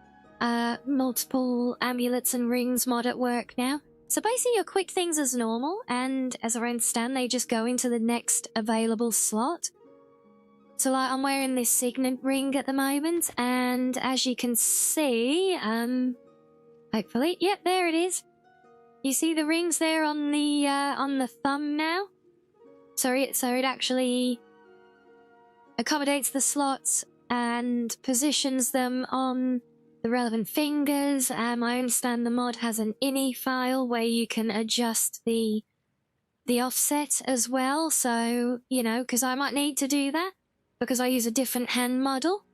multiple amulets and rings mod at work now. So basically you equip things as normal, and as I understand, they just go into the next available slot. So like, I'm wearing this signet ring at the moment, and as you can see, hopefully, yep, there it is. You see the rings there on the thumb now? So it actually accommodates the slots and positions them on the relevant fingers. I understand the mod has an ini file where you can adjust the offset as well, so, you know, because I might need to do that, because I use a different hand model.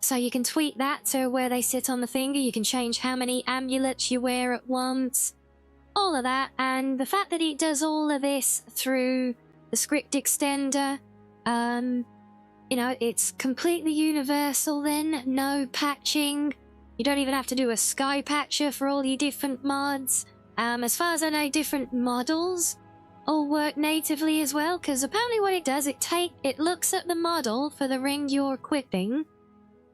So you can tweak that to where they sit on the finger, you can change how many amulets you wear at once, all of that, and the fact that it does all of this through the script extender, you know, it's completely universal then, no patching. You don't even have to do a sky patcher for all your different mods. As far as I know, different models all work natively as well, because apparently what it does, it looks at the model for the ring you're equipping,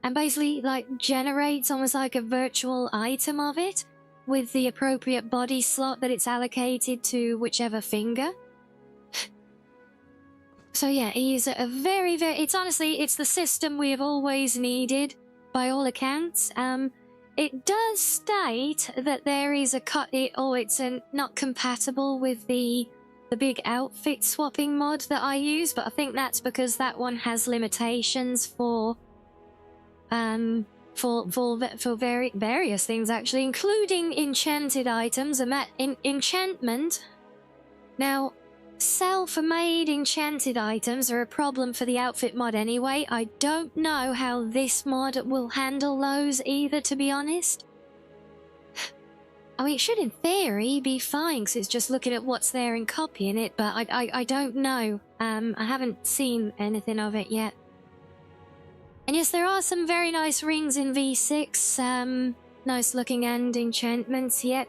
and basically, like, generates almost like a virtual item of it, with the appropriate body slot that it's allocated to whichever finger. So yeah, he's a very, it's honestly, it's the system we have always needed, by all accounts. It does state that there is it's not compatible with the big outfit swapping mod that I use, but I think that's because that one has limitations for various things actually, including enchanted items, and enchantment. Now, self-made enchanted items are a problem for the outfit mod anyway. I don't know how this mod will handle those either, to be honest. I mean, it should in theory be fine, because it's just looking at what's there and copying it, but I don't know. I haven't seen anything of it yet. And yes, there are some very nice rings in V6, nice looking and enchantments yet.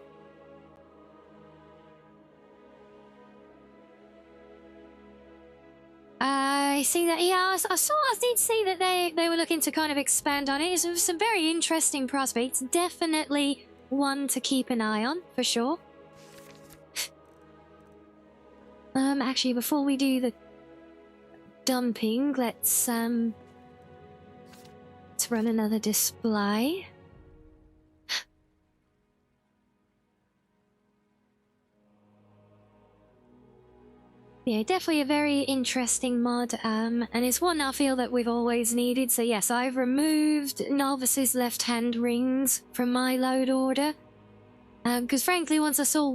I see that, yeah, I did see that they were looking to kind of expand on it. It's some very interesting prospects. Definitely one to keep an eye on, for sure. Actually, before we do the dumping, let's run another display. Yeah, definitely a very interesting mod, and it's one I feel that we've always needed. So yes, I've removed Nolvus's left-hand rings from my load order. Because frankly, once I saw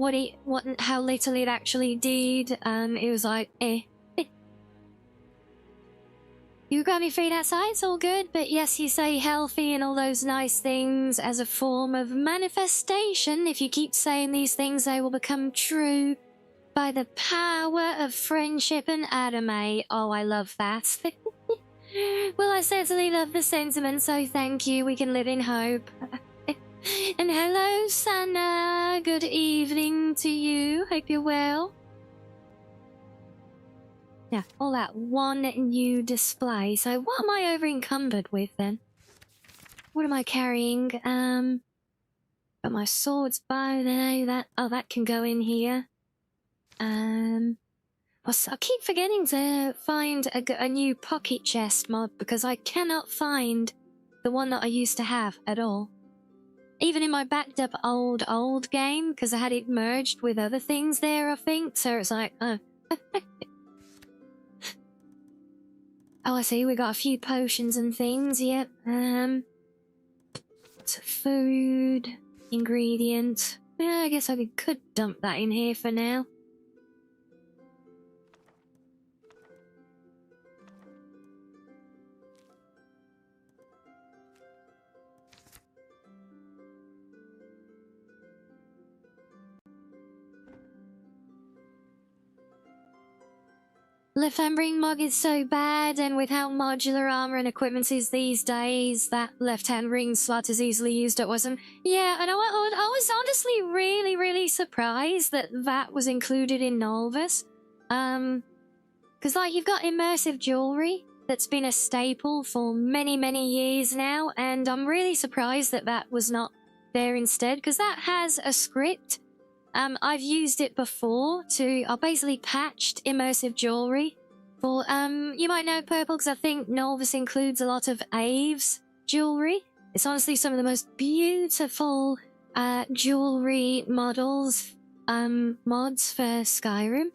how little it actually did, it was like, eh. You got me feet outside, it's all good, but yes, you say healthy and all those nice things as a form of manifestation. If you keep saying these things, they will become true. By the power of friendship and anime. Oh, I love that. Well, I certainly love the sentiment, so thank you. We can live in hope. And hello, Sana. Good evening to you. Hope you're well. Yeah, all that one new display. So what am I over encumbered with then? What am I carrying? Got my swords, bow, that can go in here. I keep forgetting to find a new pocket chest mod because I cannot find the one that I used to have at all. Even in my backed up old game, because I had it merged with other things there, I think. So it's like, oh. Oh, I see, we got a few potions and things, yep. Lots of food, ingredients. Yeah, I guess I could dump that in here for now. Left-hand ring mod is so bad, and with how modular armor and equipment is these days, that left-hand ring slot is easily used at wasn't. Yeah, and I was honestly really surprised that that was included in Nolvus. Because like you've got immersive jewelry that's been a staple for many years now, and I'm really surprised that that was not there instead, because that has a script. I've used it before I basically patched immersive jewelry for, you might know Purple, because I think Nolvus includes a lot of Aves jewelry. It's honestly some of the most beautiful, jewelry models, mods for Skyrim.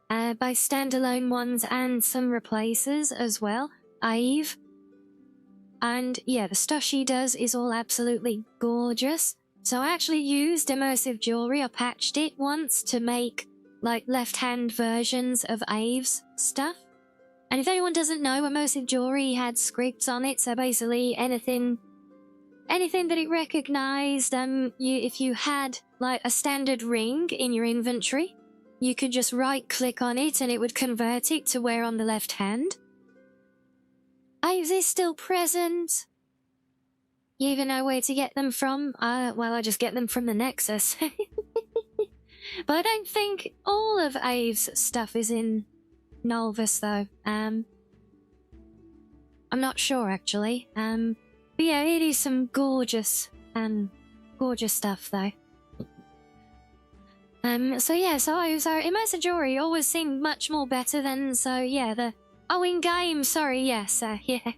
By standalone ones and some replacers as well, Ave. And yeah, the stuff she does is all absolutely gorgeous. So I actually used immersive jewelry. I patched it once to make like left-hand versions of Ave's stuff. And if anyone doesn't know, immersive jewelry had scripts on it, so basically anything that it recognized, if you had like a standard ring in your inventory, you could just right-click on it and it would convert it to where on the left hand. Aves is still present. You even know where to get them from? Well, I just get them from the Nexus. But I don't think all of Ave's stuff is in Nolvus, though. I'm not sure, actually. But yeah, it is some gorgeous stuff, though. So yeah, so immersive jewelry always seemed much more better than, so yeah, in-game, sorry, yes, yeah.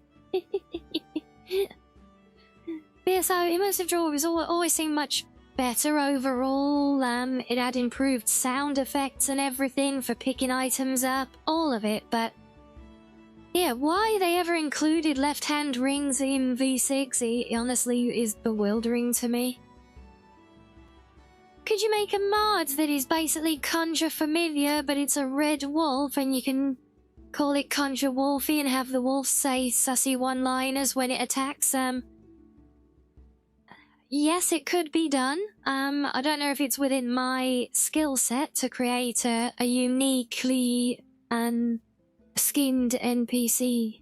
But yeah, so immersive jewelry was always seemed much better overall. It had improved sound effects and everything for picking items up, all of it, but yeah, why they ever included left-hand rings in V6, it honestly is bewildering to me. Could you make a mod that is basically Conjure Familiar, but it's a red wolf, and you can call it Conjure Wolfie and have the wolf say sussy one-liners when it attacks? Yes, it could be done. I don't know if it's within my skill set to create a uniquely skinned NPC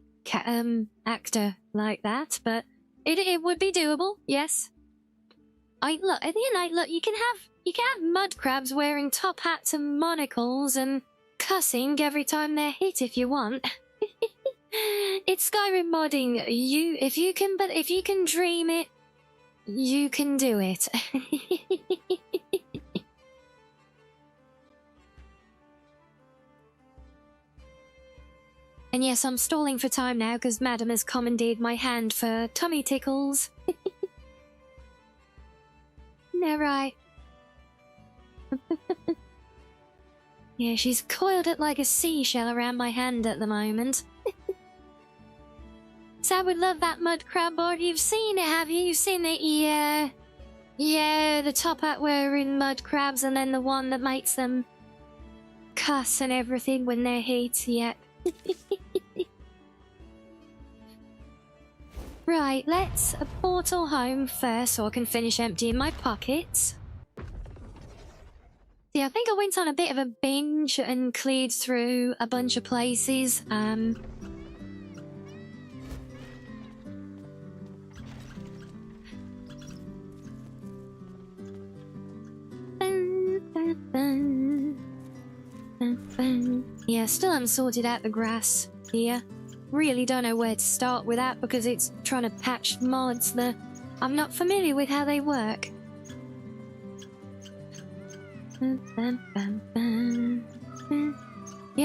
actor like that, but it would be doable, yes. Look, at the end, look, you can have mud crabs wearing top hats and monocles and cussing every time they're hit if you want. It's Skyrim modding. If you can dream it, you can do it. And yes, I'm stalling for time now because Madam has commandeered my hand for tummy tickles. No, right. Yeah, she's coiled it like a seashell around my hand at the moment. So I would love that mud crab board. You've seen it, have you? You've seen it, yeah. Yeah, the top hat wearing mud crabs and then the one that makes them cuss and everything when they're heat, yeah. Right, let's portal home first so I can finish emptying my pockets. See, I think I went on a bit of a binge and cleared through a bunch of places. Yeah, still haven't sorted out the grass here. Really don't know where to start with that because it's trying to patch mods that I'm not familiar with how they work. You're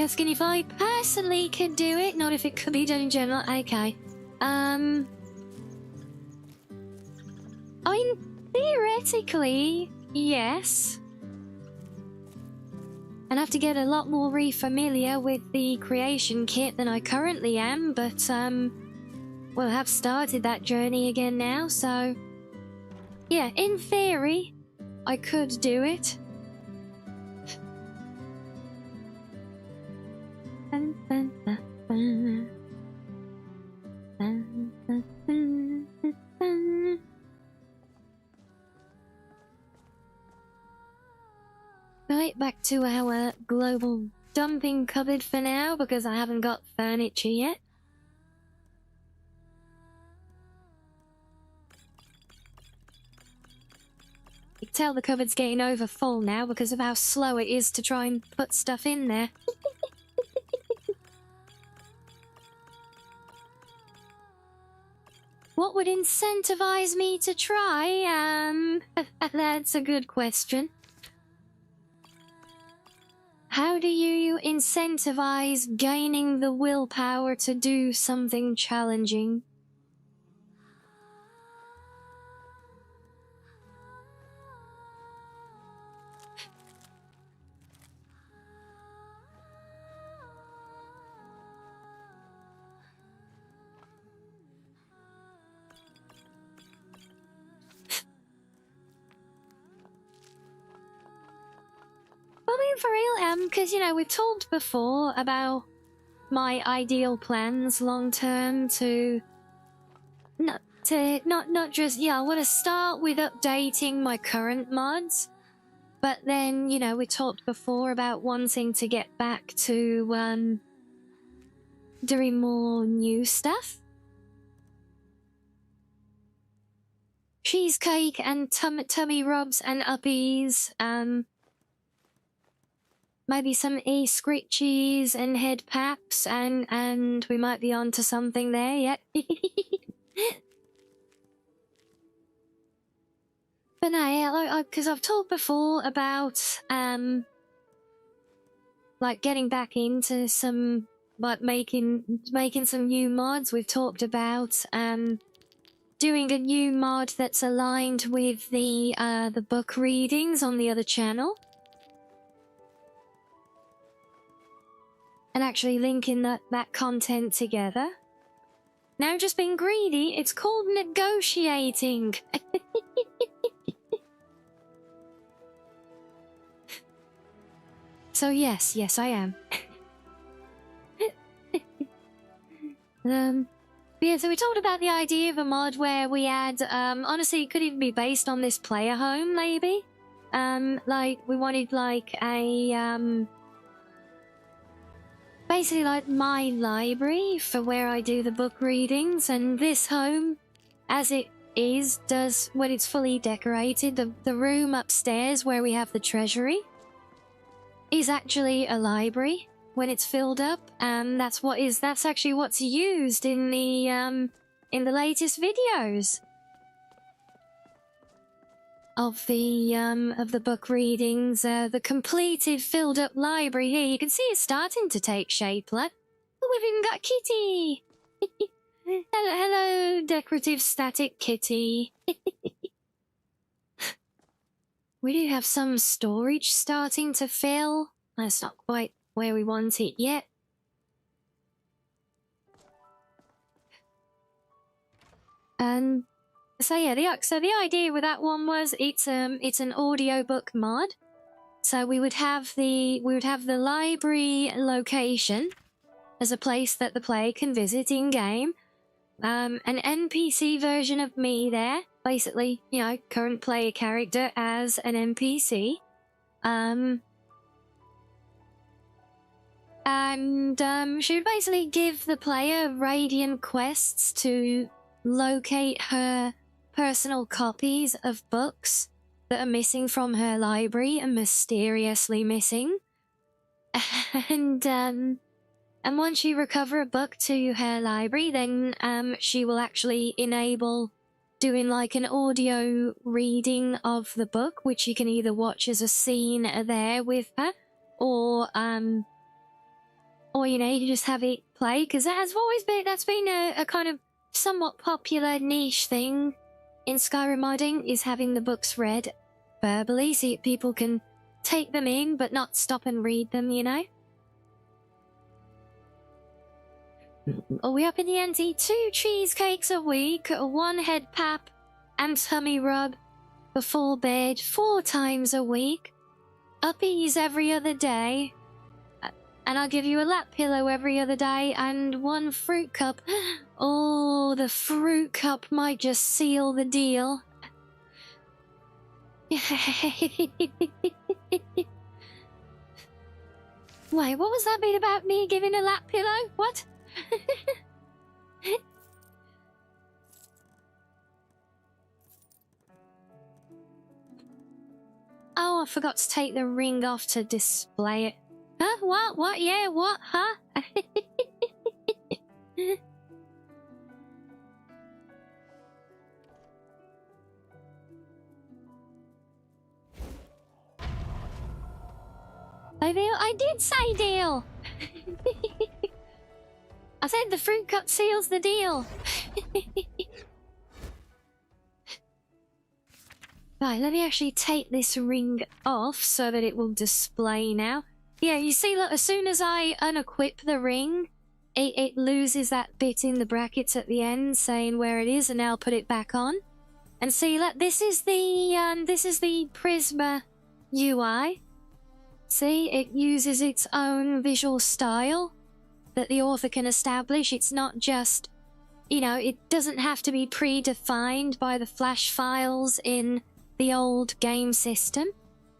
asking if I personally could do it, not if it could be done in general. Okay. I mean, theoretically, yes. I'd have to get a lot more familiar with the creation kit than I currently am, but, well, I have started that journey again now, so... Yeah, in theory, I could do it. Right, back to our global dumping cupboard for now, because I haven't got furniture yet. You can tell the cupboard's getting over full now because of how slow it is to try and put stuff in there. What would incentivize me to try? That's a good question. How do you incentivize gaining the willpower to do something challenging? I mean, for real, because, you know, we've talked before about my ideal plans long term to not just, yeah, I want to start with updating my current mods, but then, you know, we talked before about wanting to get back to doing more new stuff. Cheesecake and tummy rubs and uppies, maybe some scritchies and head paps, and we might be on to something there yet. But no, yeah, because I've talked before about, like getting back into some, like making some new mods. We've talked about, doing a new mod that's aligned with the book readings on the other channel. And actually linking that content together. Now just being greedy, it's called negotiating. So yes, I am. Yeah, so we talked about the idea of a mod where we add, honestly, it could even be based on this player home, maybe. Like, we wanted, like, a, basically like my library for where I do the book readings, and this home, as it is, does, when it's fully decorated, the room upstairs where we have the treasury is actually a library when it's filled up, and that's actually what's used in the latest videos of the book readings. The completed filled up library here, you can see it's starting to take shape, lad. we've even got Kitty! Hello, decorative static kitty. We do have some storage starting to fill. That's not quite where we want it yet. So yeah, the idea with that one was it's an audiobook mod. So we would have the library location as a place that the player can visit in game. An NPC version of me there, basically, you know, current player character as an NPC. She would basically give the player radiant quests to locate her personal copies of books that are missing from her library and mysteriously missing. And once you recover a book to her library, then she will actually enable doing like an audio reading of the book, which you can either watch as a scene there with her, or you know, you can just have it play, because that's been a kind of somewhat popular niche thing in Skyrim modding, is having the books read verbally so people can take them in but not stop and read them, you know. Are we up in the ante? 2 cheesecakes a week, 1 head pap and tummy rub before bed 4 times a week, uppies every other day, and I'll give you a lap pillow every other day and 1 fruit cup. Oh, the fruit cup might just seal the deal. Wait, what was that bit about me giving a lap pillow? What? Oh, I forgot to take the ring off to display it. Huh? What? What? Yeah, what? Huh? I did say deal! I said the fruit cup seals the deal! Right, let me actually take this ring off so that it will display now. Yeah, you see, look, as soon as I unequip the ring, it loses that bit in the brackets at the end saying where it is, and now I'll put it back on. And see, look, this is the Prisma UI. See, it uses its own visual style that the author can establish. It's not just, you know, it doesn't have to be predefined by the flash files in the old game system.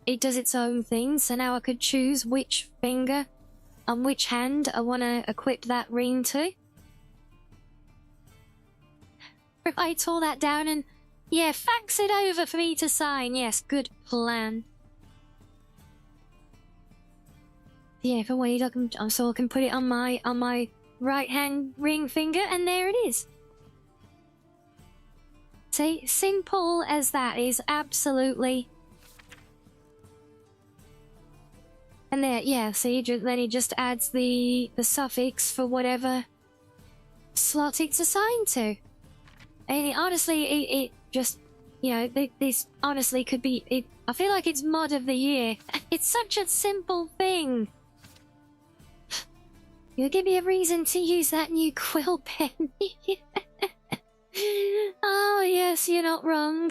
It does its own thing, so now I could choose which finger on which hand I want to equip that ring to. Write all that down and, yeah, fax it over for me to sign. Yes, good plan. Yeah, if I wanted, so I can put it on my right hand ring finger, and there it is. See, simple as that is, absolutely. And there, yeah, see, then it just adds the suffix for whatever slot it's assigned to. And honestly, it just, you know, this honestly could be, I feel like it's mod of the year. It's such a simple thing. You'll give me a reason to use that new quill pen. Oh, yes, you're not wrong.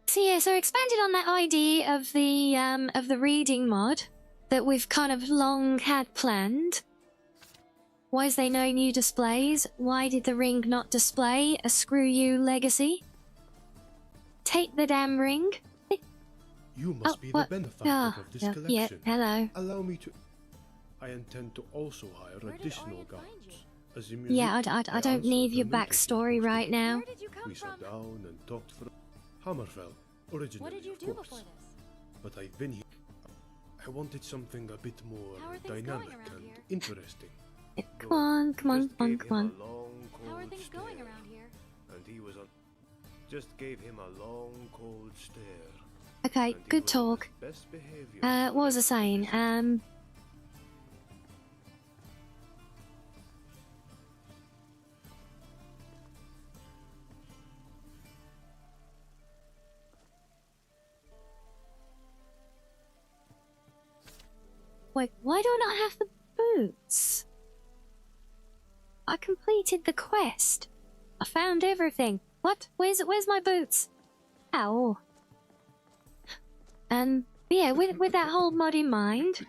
So yeah, so expanded on that idea of the reading mod that we've kind of long had planned. Why is there no new displays? Why did the ring not display a screw you legacy? Take the damn ring. You must be the benefactor of this collection. Yeah, hello. Allow me to... I intend to also hire additional guards. As yeah, I don't need your backstory right now. Where did you come we from? sat down and talked for... Hammerfell, originally, What did you do before this? But I've been here. I wanted something a bit more How are things dynamic going around and here? interesting. Come on. How are things going around here? And he was on... Just gave him a long, cold stare. Okay, and he good was on talk. his best behavior. What was I saying? Wait, why don't I have the boots? I completed the quest. I found everything. What? Where's my boots? Ow. Yeah, with that whole mod in mind,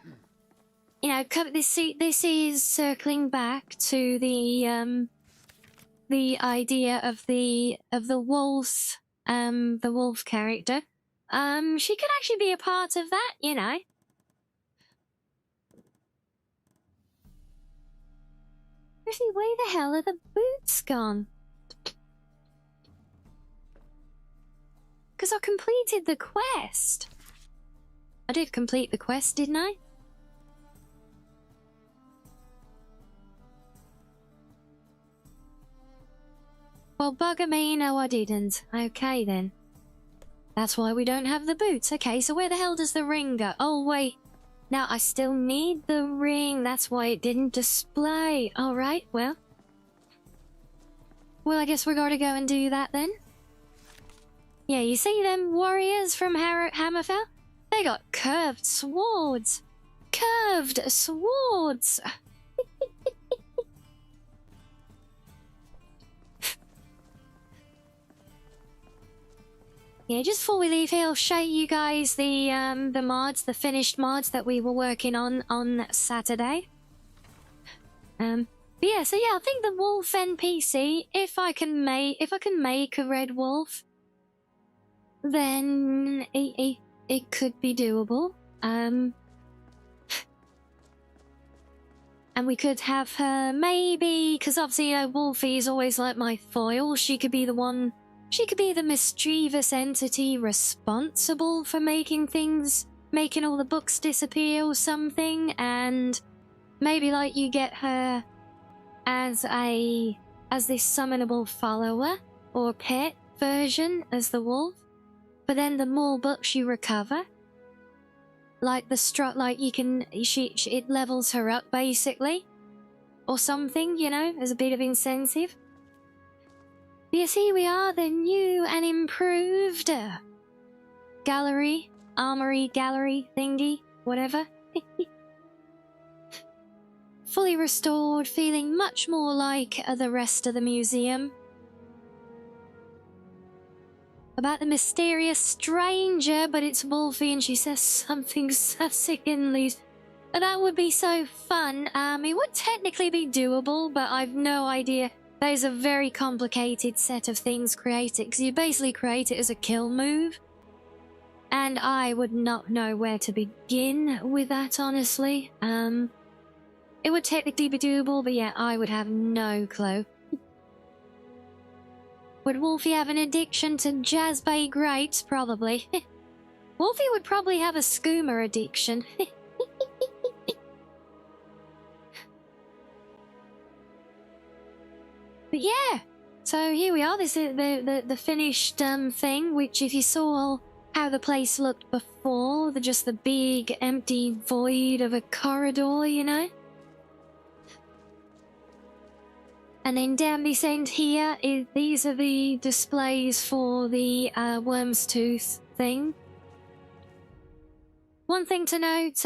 you know, this is circling back to the idea of the wolf, the wolf character. She could actually be a part of that, you know. Really, where the hell are the boots gone? Because I completed the quest. I did complete the quest, didn't I? Well, bugger me, no I didn't. Okay then. That's why we don't have the boots. Okay, so where the hell does the ring go? Oh wait. Now I still need the ring. That's why it didn't display. Alright, well. Well, I guess we gotta go and do that then. Yeah, you see them warriors from Hammerfell? They got curved swords. Curved swords! Yeah, just before we leave here, I'll show you guys the mods, the finished mods that we were working on Saturday. But yeah, so yeah, I think the wolf NPC, if I can make a red wolf, then it could be doable. And we could have her maybe, because obviously, you know, Wolfie is always like my foil. She could be the one. She could be the mischievous entity responsible for making all the books disappear or something, and maybe like you get her as this summonable follower or pet version as the wolf, but then the more books you recover, like it levels her up basically, or something, you know, as a bit of incentive. Yes, here we are, the new and improved armory gallery thingy, whatever. Fully restored, feeling much more like the rest of the museum. About the mysterious stranger, but it's Wolfie and she says something sickeningly. That would be so fun. It would technically be doable, but I've no idea. There's a very complicated set of things created, because you basically create it as a kill move. And I would not know where to begin with that, honestly. It would technically be doable, but yeah, I would have no clue. Would Wolfie have an addiction to Jazzbay grapes? Probably. Wolfie would probably have a skooma addiction. But yeah, so here we are. This is the finished thing, which if you saw how the place looked before, just the big empty void of a corridor, you know? And then down this end here, these are the displays for the Worm's Tooth thing. One thing to note,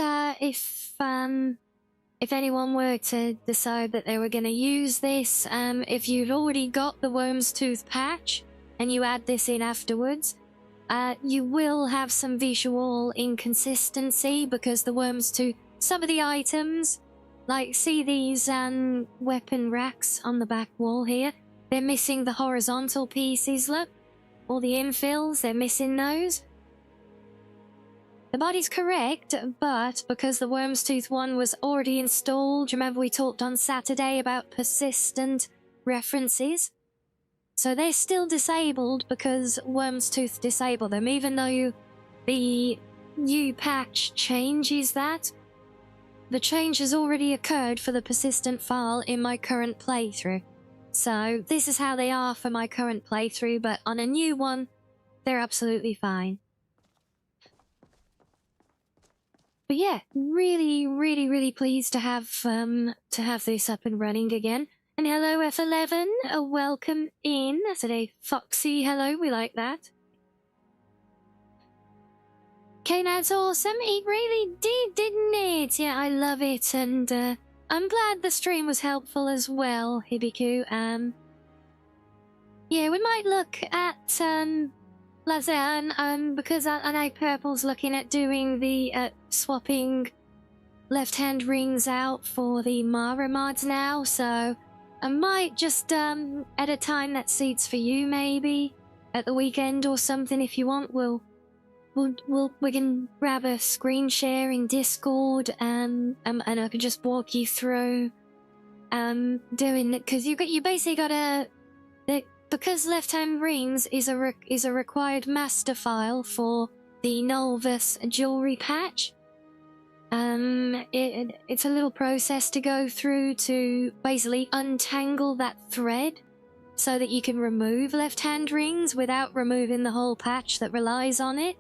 if anyone were to decide that they were going to use this, if you've already got the Worm's Tooth patch and you add this in afterwards, you will have some visual inconsistency because the Worm's Tooth, some of the items, like see these weapon racks on the back wall here, they're missing the horizontal pieces, look, all the infills, they're missing those. The body's correct, but because the Worm's Tooth one was already installed, remember we talked on Saturday about persistent references? So they're still disabled because Worm's Tooth disabled them, even though the new patch changes that. The change has already occurred for the persistent file in my current playthrough. So this is how they are for my current playthrough, but on a new one, they're absolutely fine. But yeah, really pleased to have this up and running again. And hello F11, welcome in. That's a foxy hello, we like that. Okay, that's awesome. It really did, didn't it? Yeah, I love it, and I'm glad the stream was helpful as well, Hibiku. Yeah, we might look at Lazan, because I know Purple's looking at doing the swapping left-hand rings out for the Mara mods now, so I might just at a time that suits for you, maybe at the weekend or something. If you want, we can grab a screen share in Discord, and I can just walk you through doing it, because you basically got because left-hand rings is a required master file for the Nolvus jewelry patch. It's a little process to go through to basically untangle that thread so that you can remove left-hand rings without removing the whole patch that relies on it.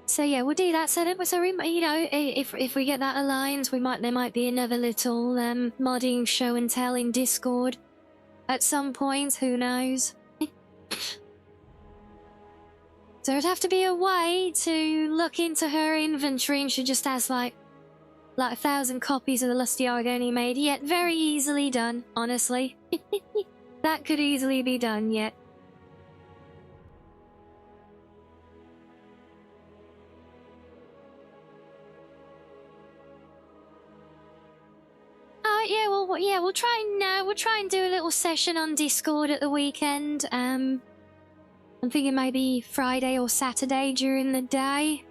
So yeah, we'll do that setup. So we, you know, if we get that aligned, there might be another little modding show and tell in Discord at some point. Who knows? So it'd have to be a way to look into her inventory, and she just has like 1,000 copies of the Lusty Argoni made. Yet very easily done, honestly. That could easily be done yet. Yeah, we'll try and do a little session on Discord at the weekend. I'm thinking maybe Friday or Saturday during the day.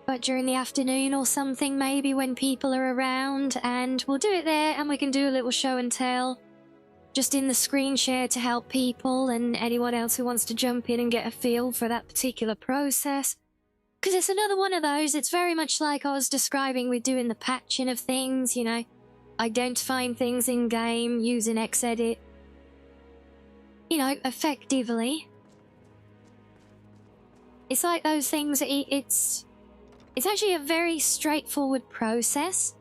But during the afternoon or something, maybe when people are around, and we'll do it there, and we can do a little show and tell just in the screen share to help people and anyone else who wants to jump in and get a feel for that particular process. Because it's another one of those, it's very much like I was describing with doing the patching of things, you know, identifying things in game, using Xedit, you know, effectively. It's like those things, it's actually a very straightforward process,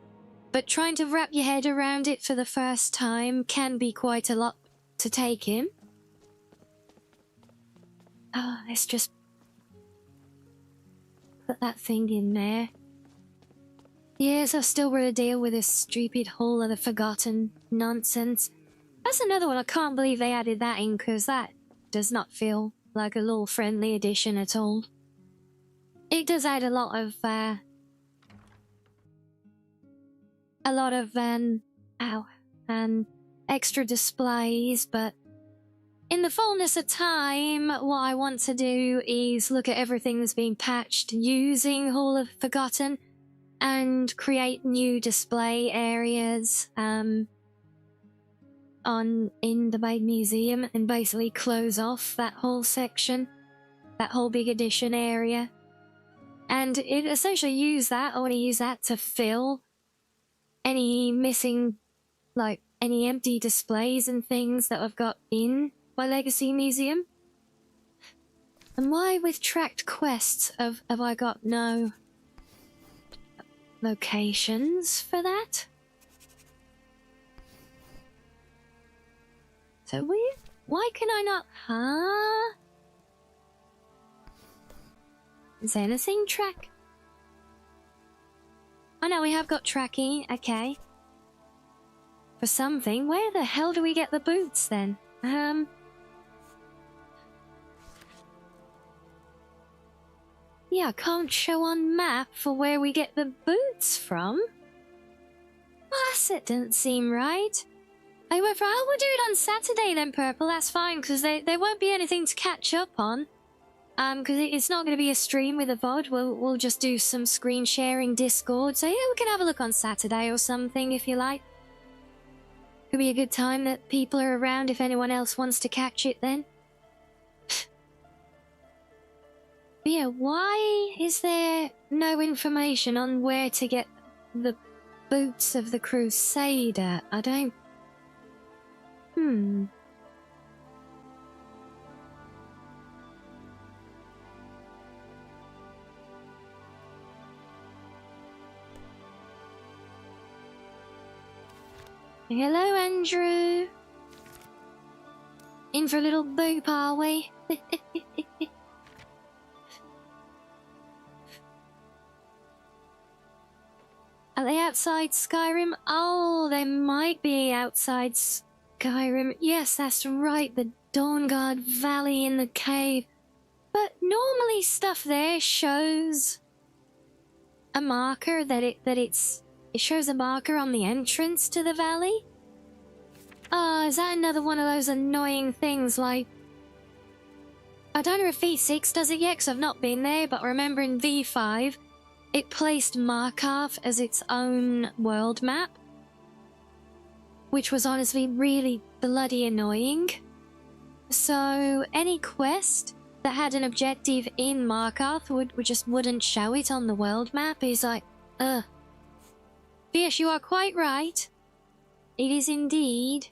but trying to wrap your head around it for the first time can be quite a lot to take in. Oh, let's just put that thing in there. Yes, I've still got to deal with this stupid whole of the forgotten nonsense. That's another one, I can't believe they added that in, because that does not feel like a little friendly addition at all. It does add a lot of extra displays, but in the fullness of time, what I want to do is look at everything that's been patched using Hall of Forgotten and create new display areas in the main museum, and basically close off that whole section, that whole big addition area. And it essentially I want to use that to fill any missing, like any empty displays and things that I've got in my Legacy Museum. And why with tracked quests have I got no locations for that? So weird. Why can I not? Huh? Is anything track? Oh no, we have got tracking. Okay. For something. Where the hell do we get the boots then? Yeah, I can't show on map for where we get the boots from. Well, that doesn't seem right. I went for, we'll do it on Saturday then, Purple, that's fine, because there won't be anything to catch up on. Because it's not going to be a stream with a VOD, we'll just do some screen sharing Discord, so yeah, we can have a look on Saturday or something if you like. Could be a good time that people are around if anyone else wants to catch it then. But yeah, why is there no information on where to get the boots of the Crusader. I don't... Hello, Andrew. In for a little boop, are we? Are they outside Skyrim? Oh, they might be outside Skyrim. Yes, that's right, the Dawnguard Valley in the cave. But normally stuff there shows a marker it shows a marker on the entrance to the valley. Oh, is that another one of those annoying things like... I don't know if V6 does it yet because I've not been there, but I remember in V5 it placed Markarth as its own world map, which was honestly really bloody annoying. So any quest that had an objective in Markarth wouldn't show it on the world map. It's like, ugh. But yes, you are quite right. It is indeed.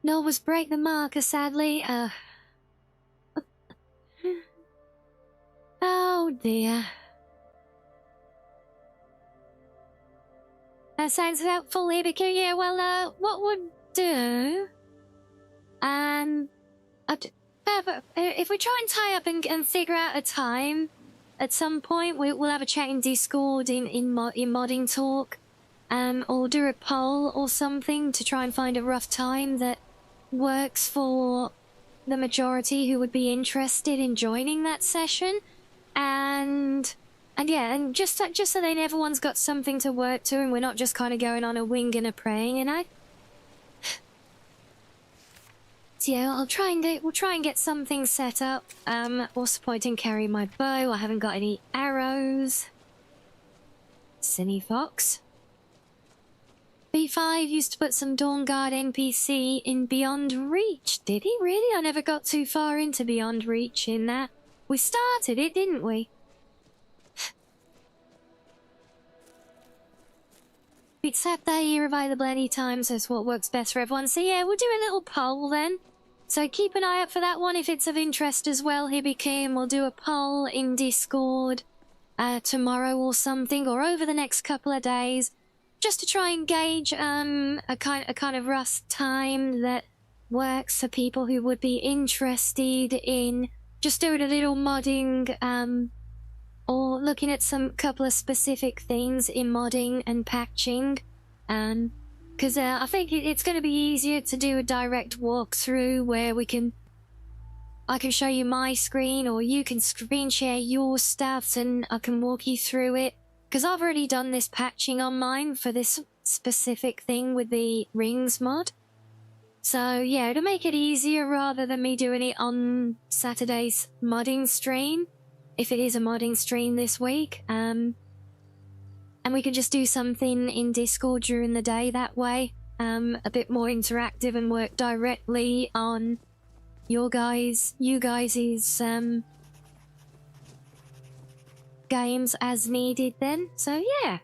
Nolvus break the marker, sadly. Oh dear. That sounds helpful, Ibiku. Yeah, well, what would do? If we try and tie up and figure out a time, at some point we'll have a chat in Discord in modding talk, or do a poll or something to try and find a rough time that works for the majority who would be interested in joining that session, and just so then everyone's got something to work to, and we're not just kind of going on a wing and a praying, you know. So yeah, we'll try and get something set up. What's the point in carrying my bow? I haven't got any arrows. Silly fox. B5 used to put some Dawnguard NPC in Beyond Reach. Did he really? I never got too far into Beyond Reach in that. We started it, didn't we? It's that day are available anytime, so it's what works best for everyone. So yeah, we'll do a little poll then. So keep an eye out for that one if it's of interest as well, Hibiki, and we'll do a poll in Discord tomorrow or something, or over the next couple of days, just to try and gauge a kind of rough time that works for people who would be interested in just doing a little modding, or looking at some couple of specific things in modding and patching, because I think it's going to be easier to do a direct walkthrough where I can show you my screen, or you can screen share your stuff and I can walk you through it, because I've already done this patching on mine for this specific thing with the rings mod. So yeah, it'll make it easier rather than me doing it on Saturday's modding stream, if it is a modding stream this week. And we can just do something in Discord during the day that way, a bit more interactive and work directly on you guys' games as needed then. So yeah.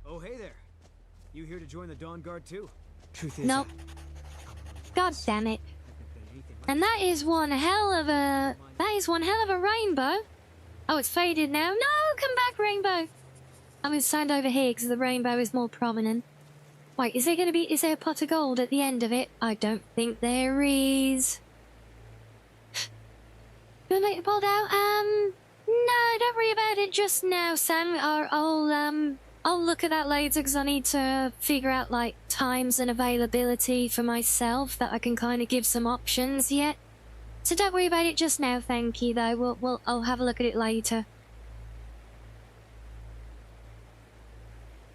Oh, hey there. You here to join the Dawnguard too? Truth is, Nope. God damn it. And that is one hell of a rainbow. Oh, it's faded now. No, come back, rainbow. I'm going to stand over here because the rainbow is more prominent. Wait, is there a pot of gold at the end of it? I don't think there is. You want to make the pulled out? No, don't worry about it just now, Sam. I'll look at that later because I need to figure out, like, times and availability for myself that I can kind of give some options yet. So don't worry about it just now, thank you, though. I'll have a look at it later.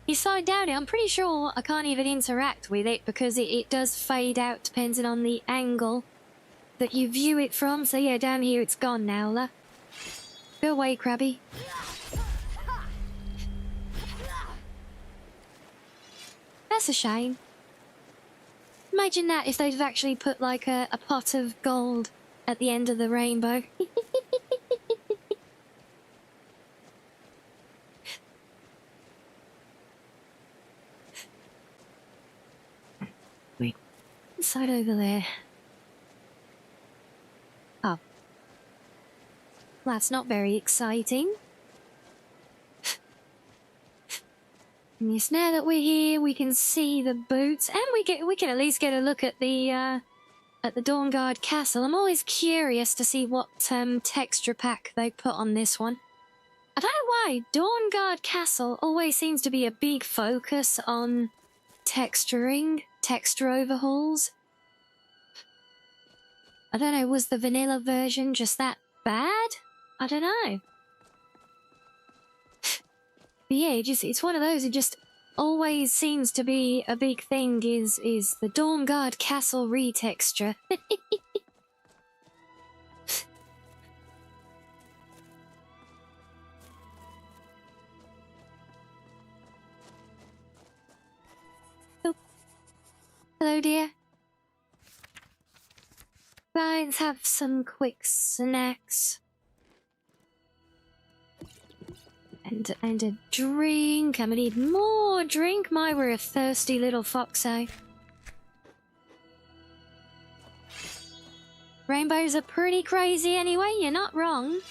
You slide down it, I'm pretty sure I can't even interact with it because it does fade out depending on the angle that you view it from. So yeah, down here it's gone now, la. Go away, Krabby. That's a shame. Imagine that if they'd have actually put like a pot of gold at the end of the rainbow. Wait, inside over there. Oh. That's not very exciting. Yes, now that we're here, we can see the boots, and we can at least get a look at the Dawnguard Castle. I'm always curious to see what texture pack they put on this one. I don't know why Dawnguard Castle always seems to be a big focus on texture overhauls. I don't know, was the vanilla version just that bad? I don't know. But yeah, it's one of those, it just always seems to be a big thing is the Dawnguard Castle retexture. Oh. Hello, dear. Right, let's have some quick snacks. And a drink. I'm gonna need more drink. My, we're a thirsty little foxo. Rainbows are pretty crazy anyway, you're not wrong.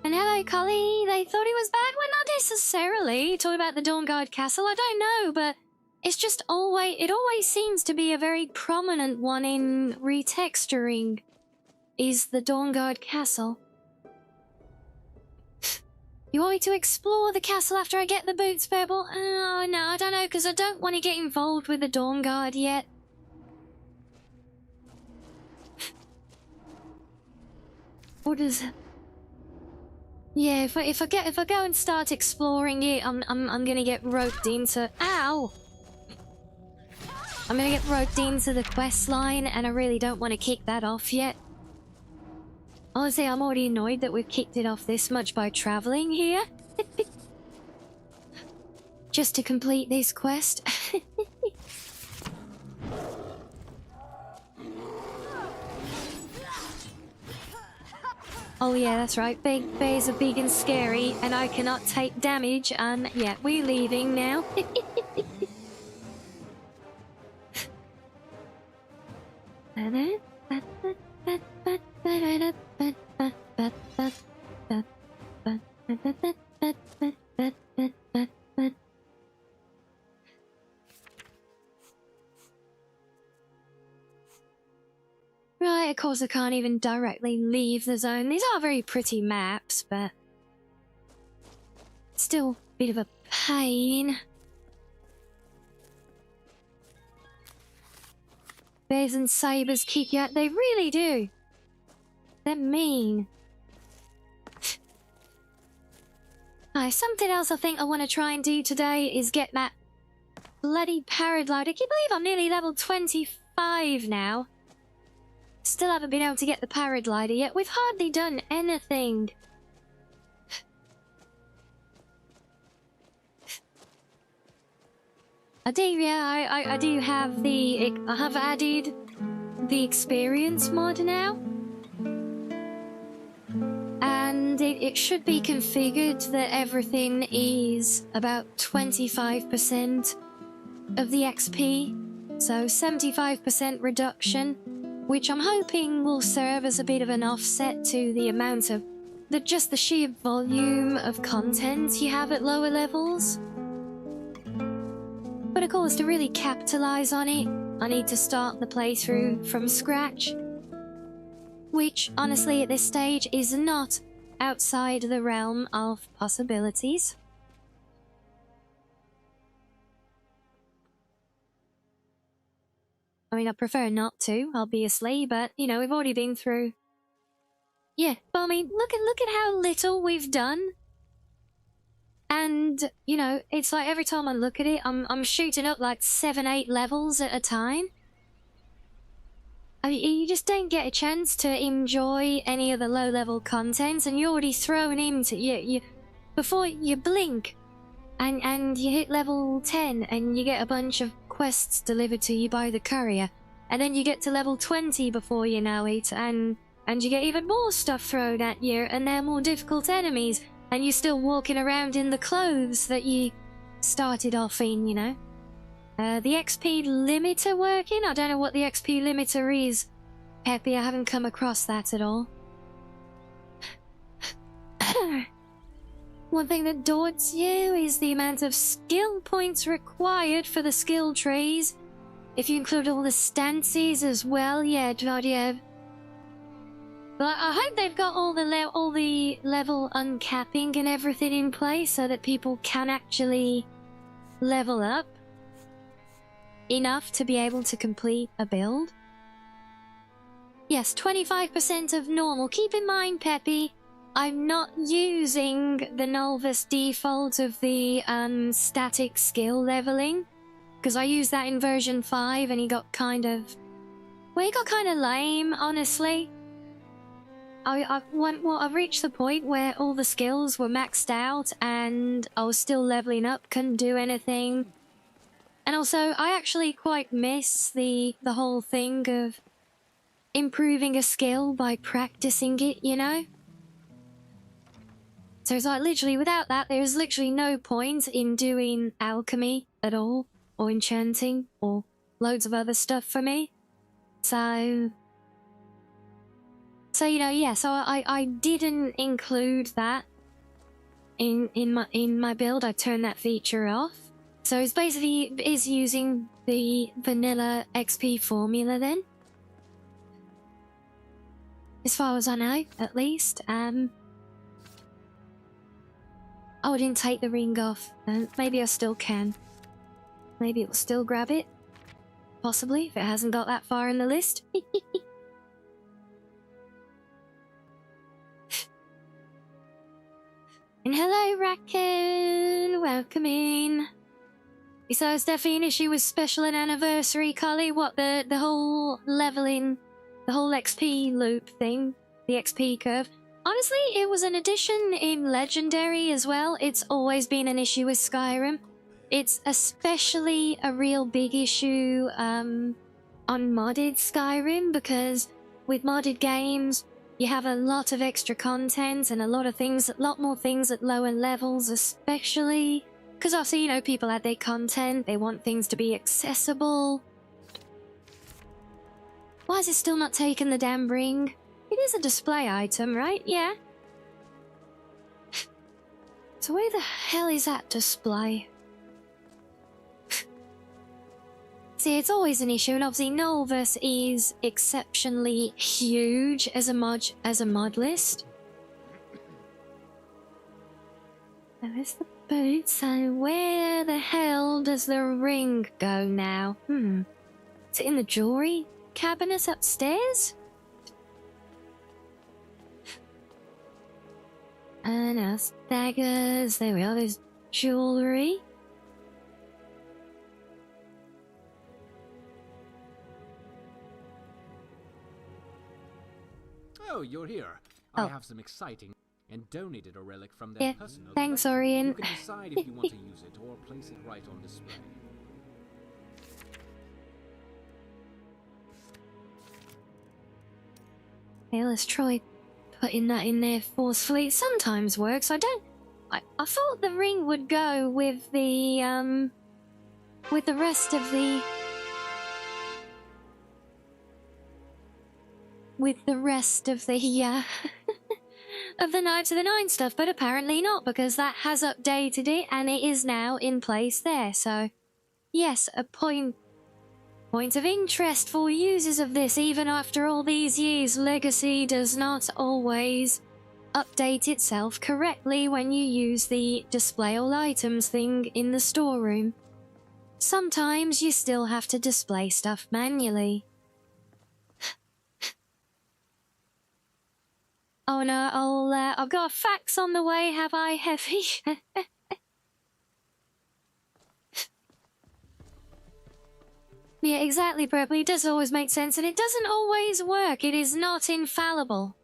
And hello, Collie. They thought it was bad? Well, not necessarily. Talking about the Dawnguard Castle, I don't know, but it's just it always seems to be a very prominent one in retexturing, is the Dawnguard Castle. You want me to explore the castle after I get the boots, Pebble? Oh, no, I don't know, because I don't want to get involved with the Dawnguard yet. What is... Yeah, if I go and start exploring it, I'm gonna get roped into... Ow! I'm gonna get roped into the quest line, and I really don't want to kick that off yet. Honestly, I'm already annoyed that we've kicked it off this much by traveling here. Just to complete this quest. Oh yeah, that's right. Big bears are big and scary, and I cannot take damage, and yeah, we're leaving now. Right, of course I can't even directly leave the zone. These are very pretty maps, but still a bit of a pain. Bears and sabers kick you out. They really do. They're mean. Something else I think I want to try and do today is get that bloody paraglider. Can you believe I'm nearly level 25 now? Still haven't been able to get the paraglider yet. We've hardly done anything. I do have I have added the experience mod now. And it should be configured that everything is about 25% of the XP. So 75% reduction, which I'm hoping will serve as a bit of an offset to the amount of just the sheer volume of content you have at lower levels. But of course, to really capitalize on it, I need to start the playthrough from scratch. Which, honestly, at this stage is not outside the realm of possibilities. I mean, I prefer not to, obviously, but, you know, we've already been through... Yeah, but I mean, look at how little we've done. And, you know, it's like every time I look at it, I'm shooting up like 7-8 levels at a time. I mean, you just don't get a chance to enjoy any of the low-level content, and you're already thrown into... before you blink, and you hit level 10 and you get a bunch of quests delivered to you by the courier, and then you get to level 20 before you know it, and you get even more stuff thrown at you, and they're more difficult enemies, and you're still walking around in the clothes that you started off in, you know. The XP limiter working? I don't know what the XP limiter is, Peppy. I haven't come across that at all. One thing that daunts you is the amount of skill points required for the skill trees. If you include all the stances as well, yeah, yeah. But I hope they've got all the level uncapping and everything in place so that people can actually level up enough to be able to complete a build. Yes, 25% of normal. Keep in mind, Peppy, I'm not using the Nolvus default of the static skill leveling, because I used that in version 5 and he got kind of lame, honestly. I've reached the point where all the skills were maxed out and I was still leveling up, couldn't do anything. And also, I actually quite miss the whole thing of improving a skill by practicing it, you know? So it's like, literally, without that, there's literally no point in doing alchemy at all, or enchanting, or loads of other stuff for me. So you know, yeah, so I didn't include that in my build. I turned that feature off. So it's basically using the vanilla XP formula then. As far as I know, at least. Oh, I didn't take the ring off. Maybe I still can. Maybe it will still grab it. Possibly, if it hasn't got that far in the list. And hello, Raccoon! Welcome in. So it's definitely an issue with special and anniversary, Collie. What, the whole leveling, the whole XP loop thing, the XP curve. Honestly, it was an addition in Legendary as well. It's always been an issue with Skyrim. It's especially a real big issue on modded Skyrim, because with modded games, you have a lot of extra content and a lot more things at lower levels, especially because also, you know, people add their content, they want things to be accessible. Why is it still not taking the damn ring? It is a display item, right? Yeah. So where the hell is that display? See, it's always an issue, and obviously Nolvus is exceptionally huge as a mod list. There's the boot, so where the hell does the ring go now? Is it in the jewelry cabinet upstairs? And us daggers, there we are, there's jewelry. Oh, you're here. Oh. I have some exciting and donated a relic from their Yeah, personal thanks, collection. Orion. You can decide if you want to use it or place it right on display. Okay, let's try putting that in there forcefully. It sometimes works. I thought the ring would go with the rest of the of the Knights of the Nine stuff, but apparently not, because that has updated it and it is now in place there. So yes, a point of interest for users of this. Even after all these years, Legacy does not always update itself correctly when you use the display all items thing in the storeroom. Sometimes you still have to display stuff manually. Oh no, I've got a fax on the way, have I, Heavy? Yeah, exactly, Purple. It does always make sense, and it doesn't always work. It is not infallible.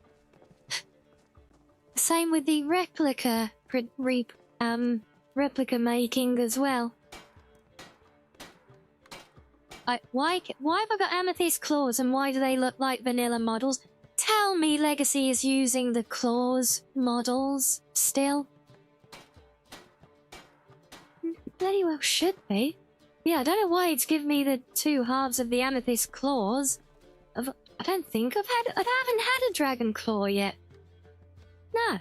Same with the replica replica making as well. Why have I got amethyst claws and why do they look like vanilla models? Tell me Legacy is using the claws models still. Bloody well should be. Yeah, I don't know why it's given me the two halves of the amethyst claws. I haven't had a dragon claw yet. No.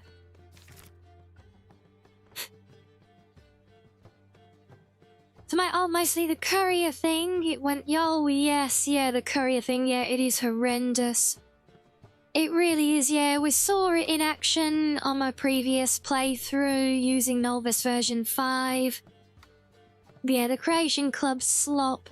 So mostly the courier thing, it went, oh yes, yeah, the courier thing, yeah, it is horrendous. It really is, yeah, we saw it in action on my previous playthrough using Nolvus version 5. Yeah, the Creation Club slop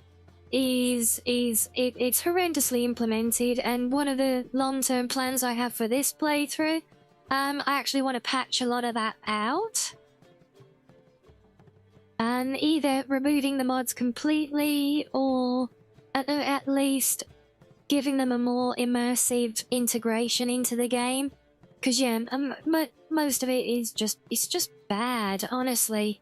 it's horrendously implemented, and one of the long-term plans I have for this playthrough, I actually want to patch a lot of that out. And either removing the mods completely, or at least giving them a more immersive integration into the game. Because yeah, most of it is just bad, honestly.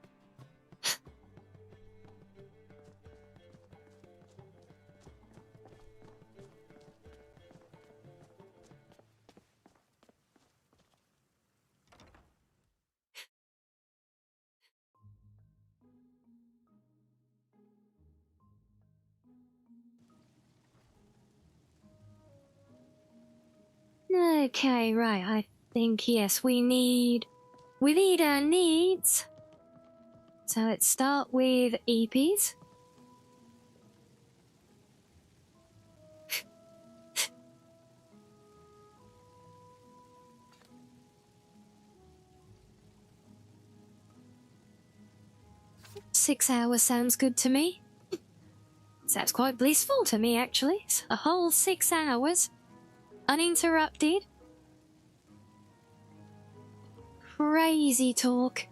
Okay, right, I think, yes, we need our needs. So let's start with EPs. Six hours sounds good to me. Sounds quite blissful to me, actually. It's a whole 6 hours. Uninterrupted. Crazy talk.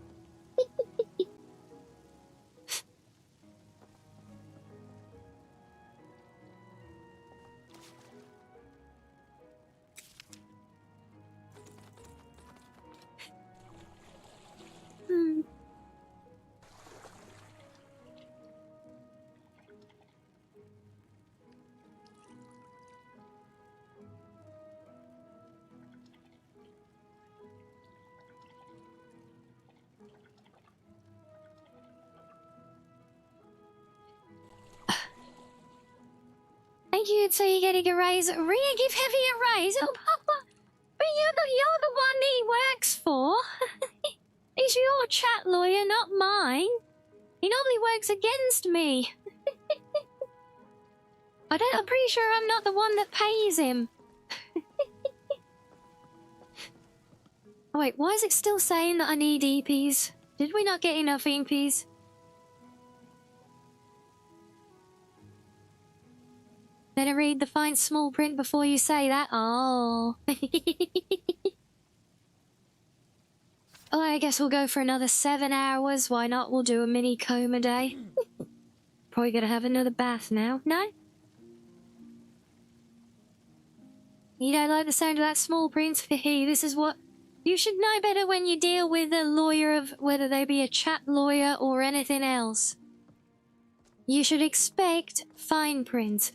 Thank you, so you're getting a raise. Ria, give Heavy a raise. Oh, Papa. But you're the one he works for. He's your chat lawyer, not mine. He normally works against me. I'm pretty sure I'm not the one that pays him. Oh wait, why is it still saying that I need EPs? Did we not get enough EPs? Better read the fine small print before you say that. Oh. Oh, I guess we'll go for another 7 hours. Why not? We'll do a mini coma day. Probably gonna have another bath now. No? You don't like the sound of that small print? This is what... You should know better when you deal with a lawyer, of whether they be a chat lawyer or anything else. You should expect fine print.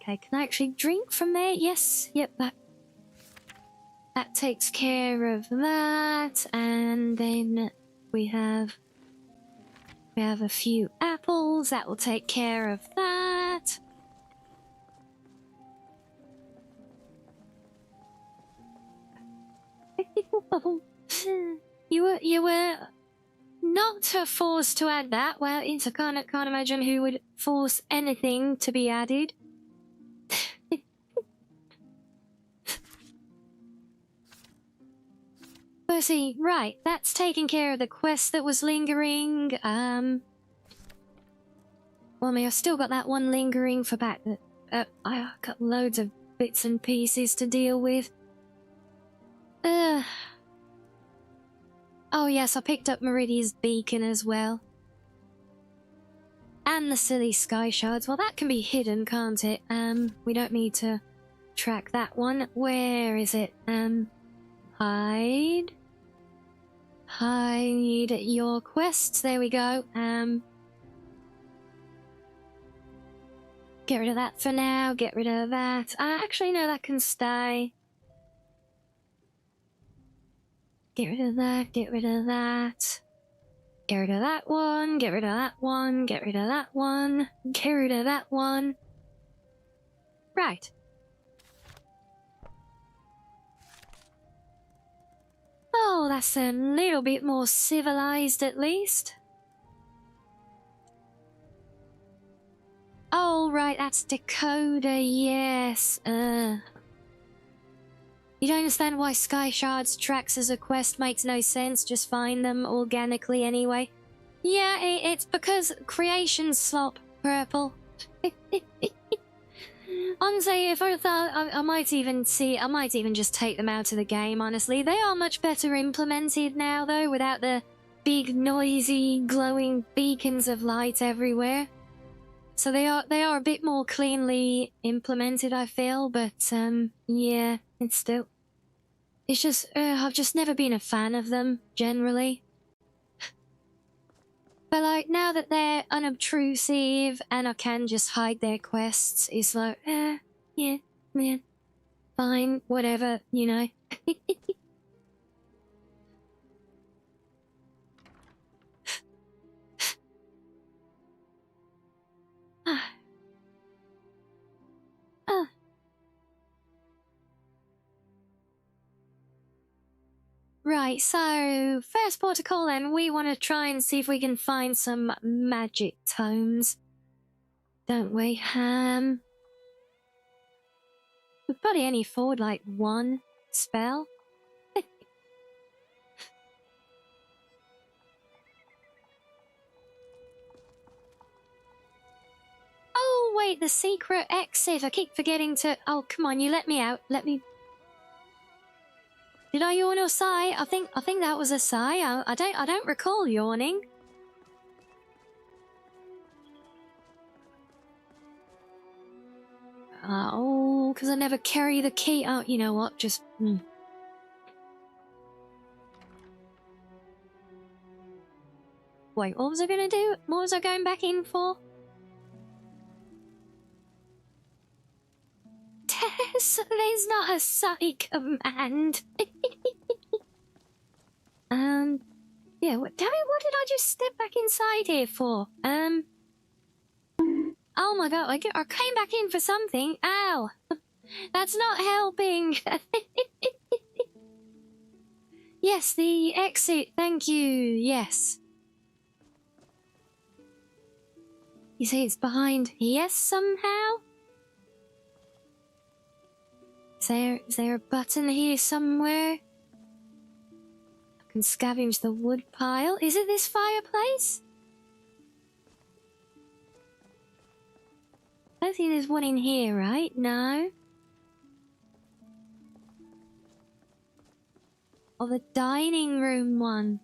Okay, can I actually drink from there? Yes, yep, that takes care of that, and then we have a few apples, that will take care of that. You were not forced to add that. Well, I can't imagine who would force anything to be added. Percy, right, that's taking care of the quest that was lingering. Well, I mean, I've still got that one lingering for back. I got loads of bits and pieces to deal with. Oh yes, I picked up Meridia's beacon as well. And the silly sky shards. Well, that can be hidden, can't it? We don't need to track that one. Where is it? Hide. Hide your quests. There we go. Get rid of that for now. Get rid of that. Actually, no, that can stay. Get rid of that. Get rid of that. Get rid of that one. Get rid of that one. Get rid of that one. Get rid of that one. Right. Oh, that's a little bit more civilized at least. Oh, right, that's Dakota, yes. You don't understand why Sky Shards tracks as a quest makes no sense, just find them organically anyway. Yeah, it's because creation slop, Purple. Honestly, if I thought I might even just take them out of the game, honestly. They are much better implemented now, though, without the big, noisy, glowing beacons of light everywhere. So they are a bit more cleanly implemented, I feel, but yeah, it's just I've just never been a fan of them generally. But like now that they're unobtrusive and I can just hide their quests, it's like yeah, fine, whatever, you know. Right, so first port of call then, we want to try and see if we can find some magic tomes. Don't we? We've probably only afford like one spell. Oh wait, the secret exit. I keep forgetting to. Oh come on, you let me out. Let me. Did I yawn or sigh? I think that was a sigh. I don't recall yawning. Oh, because I never carry the key. Oh, you know what? Just. Wait, what was I gonna do? What was I going back in for? Tess, there's not a sigh command. Yeah, what did I just step back inside here for? Oh my god, I came back in for something. Ow! That's not helping. Yes, the exit, thank you, yes. You say it's behind yes somehow? Is there a button here somewhere? I can scavenge the wood pile. Is it this fireplace? I don't think there's one in here, right? No. Oh, the dining room one.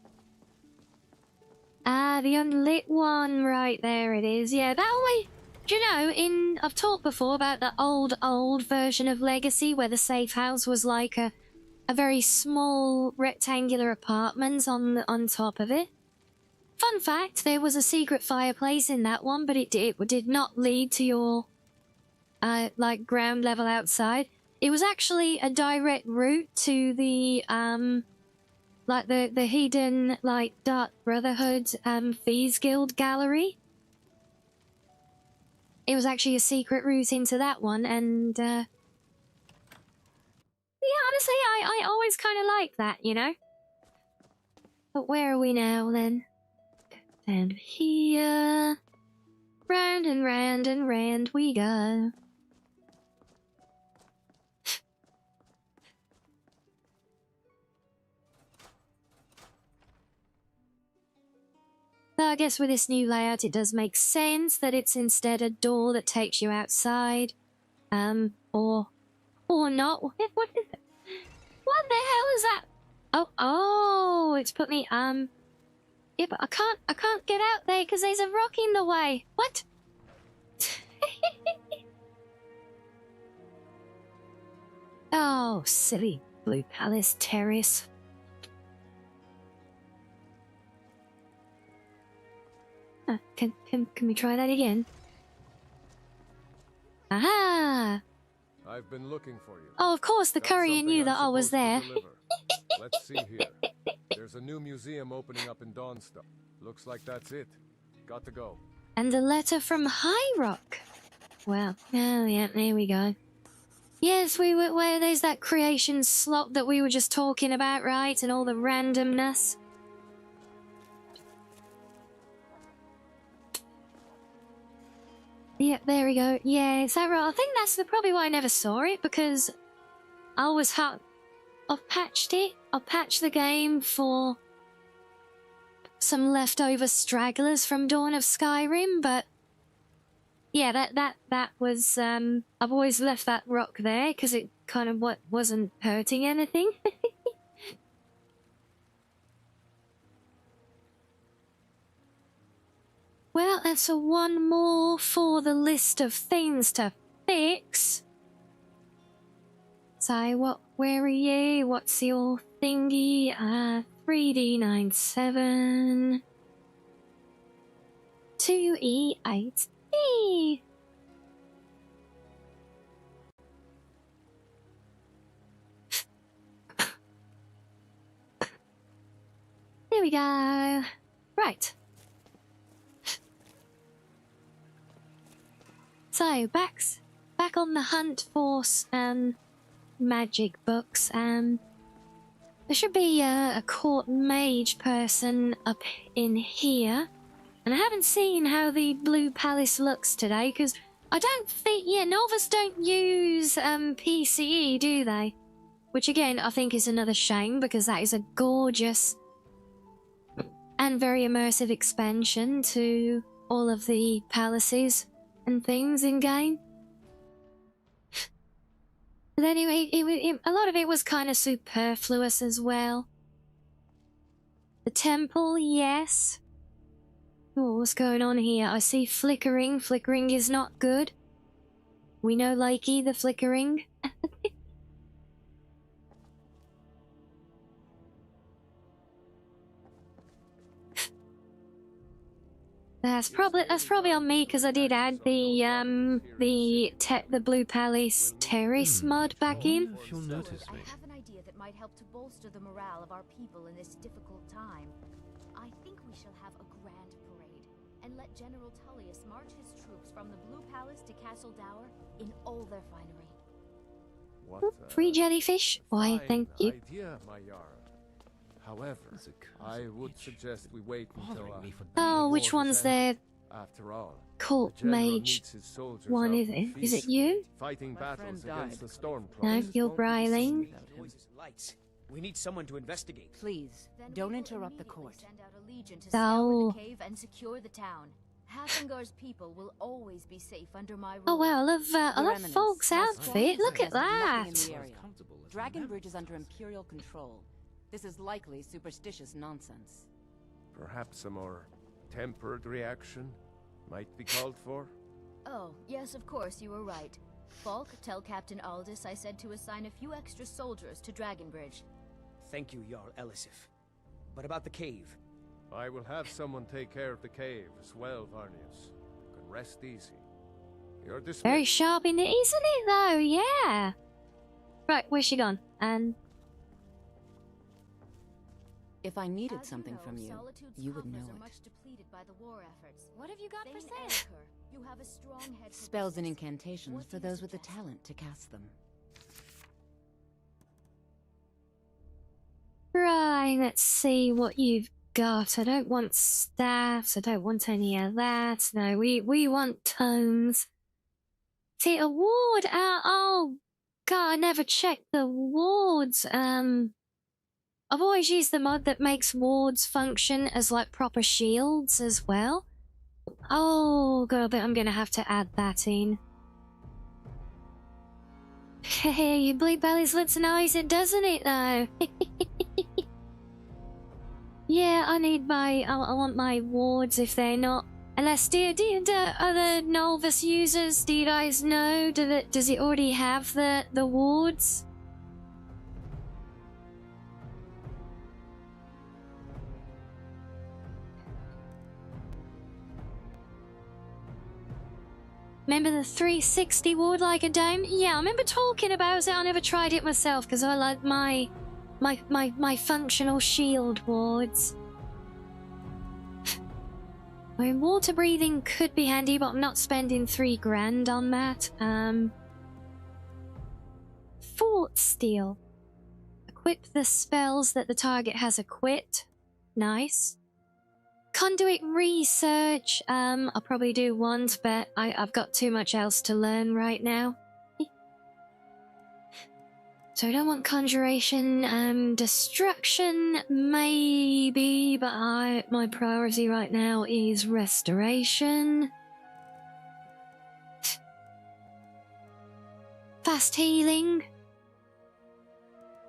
Ah, the unlit one. Right, there it is. Yeah, that way. Do you know, I've talked before about the old version of Legacy where the safe house was like a very small rectangular apartment on top of it. Fun fact, there was a secret fireplace in that one, but it did not lead to your like ground level outside. It was actually a direct route to the like the hidden like Dark Brotherhood Thieves Guild gallery. It was actually a secret route into that one, and yeah, honestly, I always kind of like that, you know. But where are we now then? Down here, round and round and round we go. So I guess with this new layout, it does make sense that it's instead a door that takes you outside, or not. What is it? What the hell is that? Oh, it's put me, Yeah, but I can't get out there because there's a rock in the way. What? Oh, silly Blue Palace Terrace. Can we try that again? Aha! I've been looking for you. Oh, of course, the Got courier something knew I'm that I was supposed to there. deliver. Let's see here. There's a new museum opening up in Dawnstone. Looks like that's it. Got to go. And a letter from High Rock. Well, oh yeah, there we go. Yes, we were where there's that creation slot that we were just talking about, right? And all the randomness. Yeah, there we go. Yeah, is that right? I think that's probably why I never saw it, because I was I've patched it. I patched the game for some leftover stragglers from Dawn of Skyrim, but yeah, that was I've always left that rock there because it kind of wasn't hurting anything. Well, that's one more for the list of things to fix. So where are you? What's your thingy? 3D97 2E8E. There we go. Right. So back on the hunt for magic books. There should be a court mage person up in here, and I haven't seen how the Blue Palace looks today because I don't think Nolvus don't use PCE, do they? Which again I think is another shame because that is a gorgeous and very immersive expansion to all of the palaces and things in game. But anyway, a lot of it was kind of superfluous as well. The temple, yes. Oh, what's going on here? I see flickering. Flickering is not good. We know Likey the flickering. That's probably on me because I did add the Blue Palace Terrace mod back in. If you'll notice me. I have an idea that might help to bolster the morale of our people in this difficult time. I think we shall have a grand parade and let General Tullius march his troops from the Blue Palace to Castle Dower in all their finery. What Free jellyfish? Why, thank you. idea, my Jarl. However, I would suggest we wait until Oh, which one's the After all, court the general mage needs his soldiers one, out is in it? the Is it field, you? fighting battles friend against the died. storm No, provinces you're won't be Bryling. Without his lights. We need someone to investigate. Please, Then don't we will interrupt the immediately court. Send out a legion to Oh. scour the cave and secure the town. Hafingar's people will always be safe under my rule. Oh wow, I love Your Eminence, Falk's my outfit. strong Look at sense has that. nothing in the area. Dragonbridge is under Imperial control. This is likely superstitious nonsense. Perhaps a more tempered reaction might be called for. Oh, yes, of course, you were right. Falk, tell Captain Aldous I said to assign a few extra soldiers to Dragonbridge. Thank you, Jarl Elisif. But about the cave. I will have someone take care of the cave as well, Varnius. You can rest easy. You're dismissed. Very sharp in it, isn't it though? Yeah. Right, where's she gone? And If I needed As something from you, Solitude's you would know coffers are it. much depleted by the war efforts. what have you got Thane for sale? Eriker, you have a strong head for Spells and business. incantations What for do you those with the suggest? talent to cast them. Right, let's see what you've got. I don't want staffs. I don't want any of that. No, we want tomes. See, a ward. Oh, God, I never checked the wards. I've always used the mod that makes wards function as like proper shields as well. Oh, God, I bet I'm gonna have to add that in. Hey, your Blue Bellies looks nice, it doesn't it though? Yeah, I need my... I want my wards if they're not... Unless, do other Nolvus users, do you guys know? Does it already have the wards? Remember the 360 ward like a dome? Yeah, I remember talking about it. I never tried it myself because I like my functional shield wards. I mean, water breathing could be handy, but I'm not spending $3 grand on that. Fort Steel. Equip the spells that the target has equipped. Nice. Conduit research. I'll probably do once, but I've got too much else to learn right now. So I don't want conjuration. Destruction, maybe, but my priority right now is restoration. Fast healing.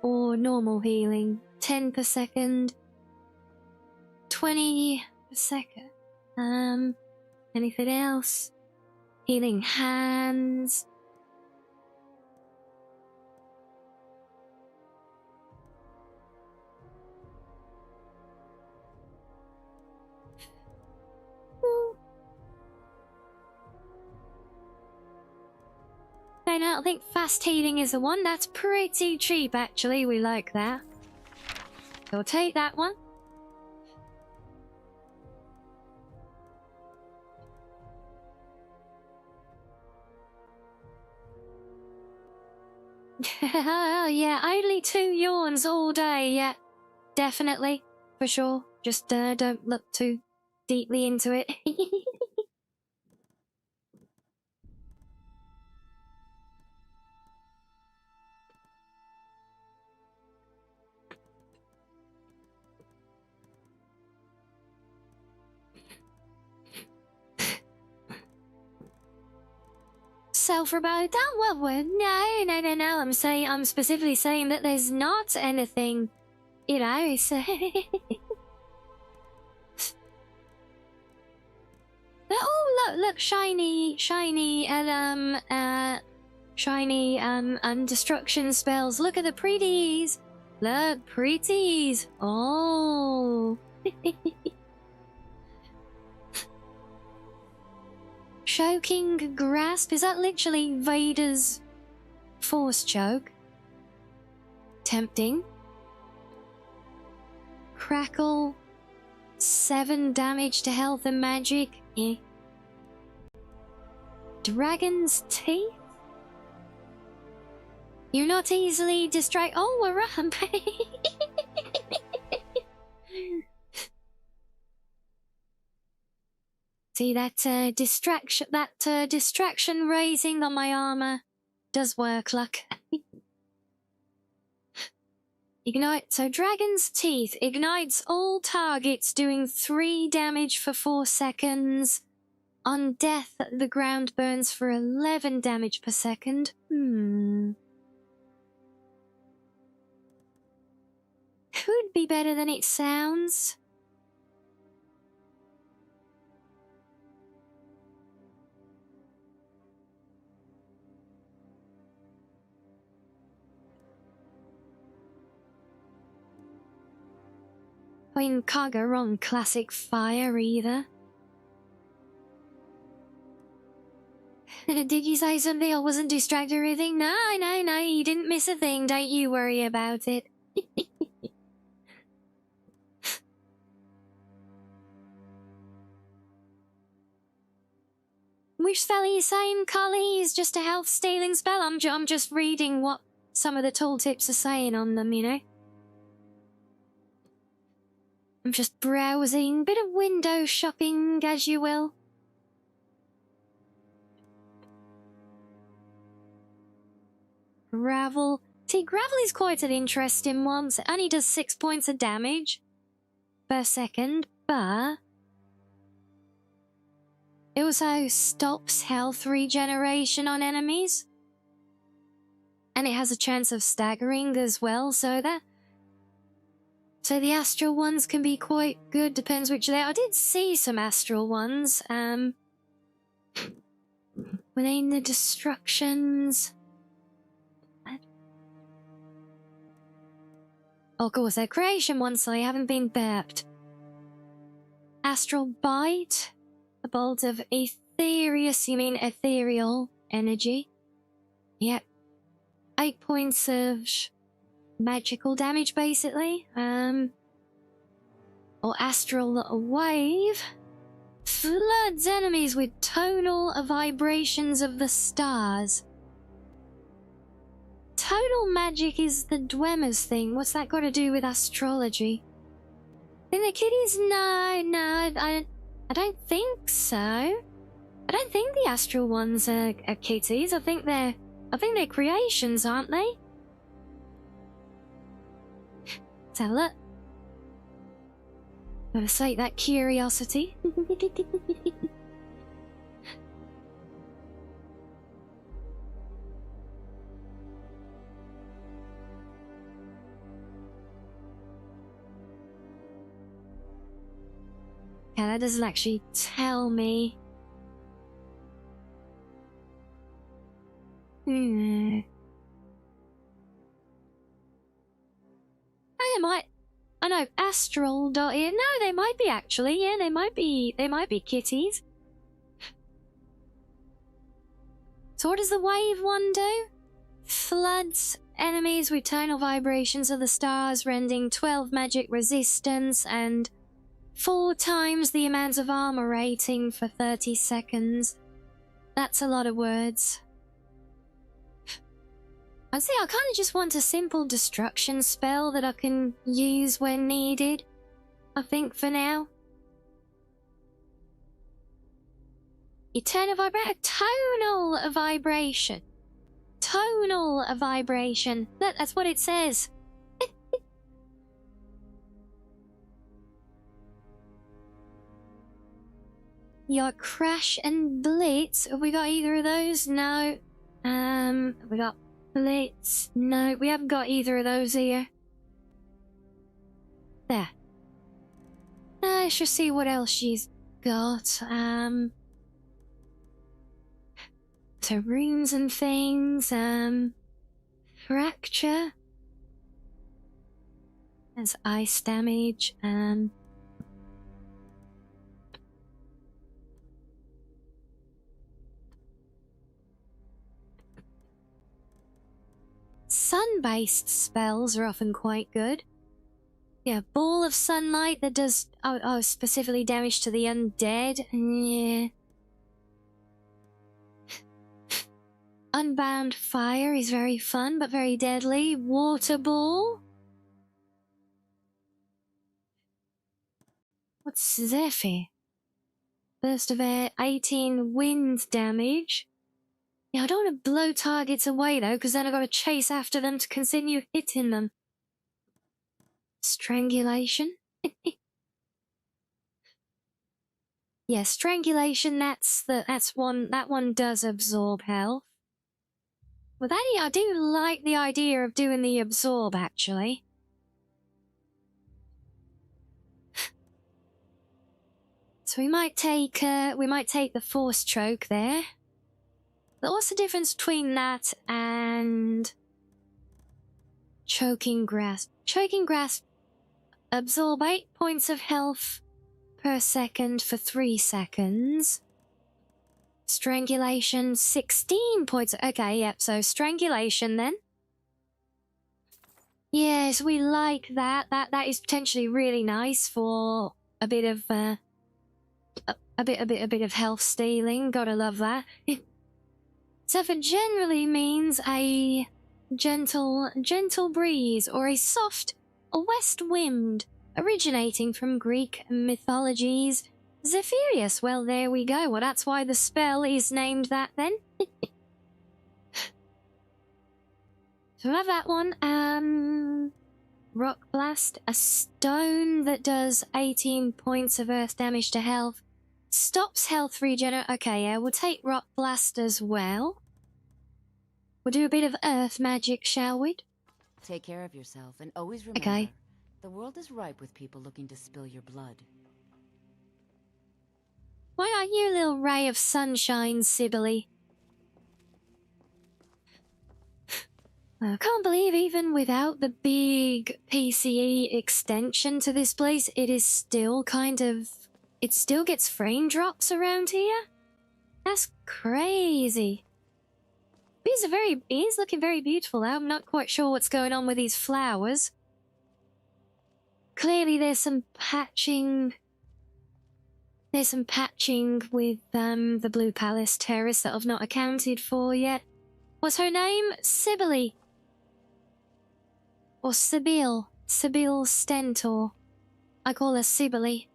Or normal healing. 10 per second. 20 per second. Anything else? Healing hands. I don't think fast healing is the one. That's pretty cheap, actually. We like that. So we'll take that one. Oh, yeah, only 2 yawns all day. Yeah, definitely. For sure. Just don't look too deeply into it. Self-rebellion? Oh, well, no. I'm specifically saying that there's not anything, you know, it's... Oh, look, shiny, destruction spells. Look at the pretties. Look, pretties. Oh. Choking grasp? Is that literally Vader's force choke? Tempting. Crackle. 7 damage to health and magic. Eh. Dragon's teeth? You're not easily distracted. Oh, we're up. See that distraction raising on my armor does work, luck. Ignite. So Dragon's Teeth ignites all targets, doing 3 damage for 4 seconds. On death, the ground burns for 11 damage per second. Could be better than it sounds. I mean, can't go wrong classic fire either. Did you say something? I wasn't distracted or anything? No, you didn't miss a thing. Don't you worry about it. Which spell are you saying, Collie? Is just a health stealing spell? I'm just reading what some of the tooltips are saying on them, you know? I'm just browsing, bit of window shopping, as you will. Gravel. See, gravel is quite an interesting one. It only does 6 points of damage per second, but it also stops health regeneration on enemies. And it has a chance of staggering as well, so So the astral ones can be quite good, depends which they are. I did see some astral ones. Were they in the destructions? Oh, of course, they're creation ones, so they haven't been burped. Astral bite. A bolt of ethereal energy. Yep. 8 points of magical damage, basically. Or astral wave. Floods enemies with tonal vibrations of the stars. Tonal magic is the Dwemer's thing. What's that got to do with astrology? In the kitties? No, I don't think so. I don't think the astral ones are kitties. I think they're creations, aren't they? Let's have a look. Gotta sate that curiosity. Yeah, that doesn't actually tell me. Oh, they might. I know, astral dot here. No, they might be actually. Yeah, they might be kitties. So what does the wave one do? Floods enemies with tonal vibrations of the stars, rendering 12 magic resistance and 4 times the amount of armor rating for 30 seconds. That's a lot of words. I see, I kind of just want a simple destruction spell that I can use when needed. I think for now. Eternal vibration. Tonal vibration. Tonal vibration. That's what it says. Your crash and blitz. Have we got either of those? No. We got blitz. No, we haven't got either of those here. There. Let's just see what else she's got. So runes and things. Fracture. There's ice damage. Sun-based spells are often quite good. Yeah, ball of sunlight that does specifically damage to the undead. Yeah. Unbound fire is very fun but very deadly. Water ball. What's Zephyr? Burst of air, 18 wind damage. Yeah, I don't want to blow targets away though, because then I've got to chase after them to continue hitting them. Strangulation. Yeah, strangulation. That one does absorb health. Well, I do like the idea of doing the absorb actually. So we might take the force choke there. But what's the difference between that and choking grasp? Choking grasp absorb 8 points of health per second for 3 seconds. Strangulation 16 points. Okay, yep. So strangulation then. Yes, we like that. That is potentially really nice for a bit of a bit of health stealing. Gotta love that. Zephyr generally means a gentle breeze or a soft west wind originating from Greek mythologies. Zephyrus, well there we go. Well, that's why the spell is named that then. So we'll have that one. Rock Blast, a stone that does 18 points of earth damage to health. Stops health regen. Okay, yeah, we'll take Rock Blast as well. We'll do a bit of earth magic, shall we? Take care of yourself and always remember, Okay. The world is ripe with people looking to spill your blood. Why aren't you a little ray of sunshine, Sibylle? I can't believe even without the big PCE extension to this place, it is still kind of... It still gets frame drops around here? That's crazy. It is looking very beautiful. I'm not quite sure what's going on with these flowers. Clearly there's some patching... There's some patching with the Blue Palace Terrace that I've not accounted for yet. What's her name? Sibylle. Or Sibylle. Sibylle Stentor. I call her Sibylle.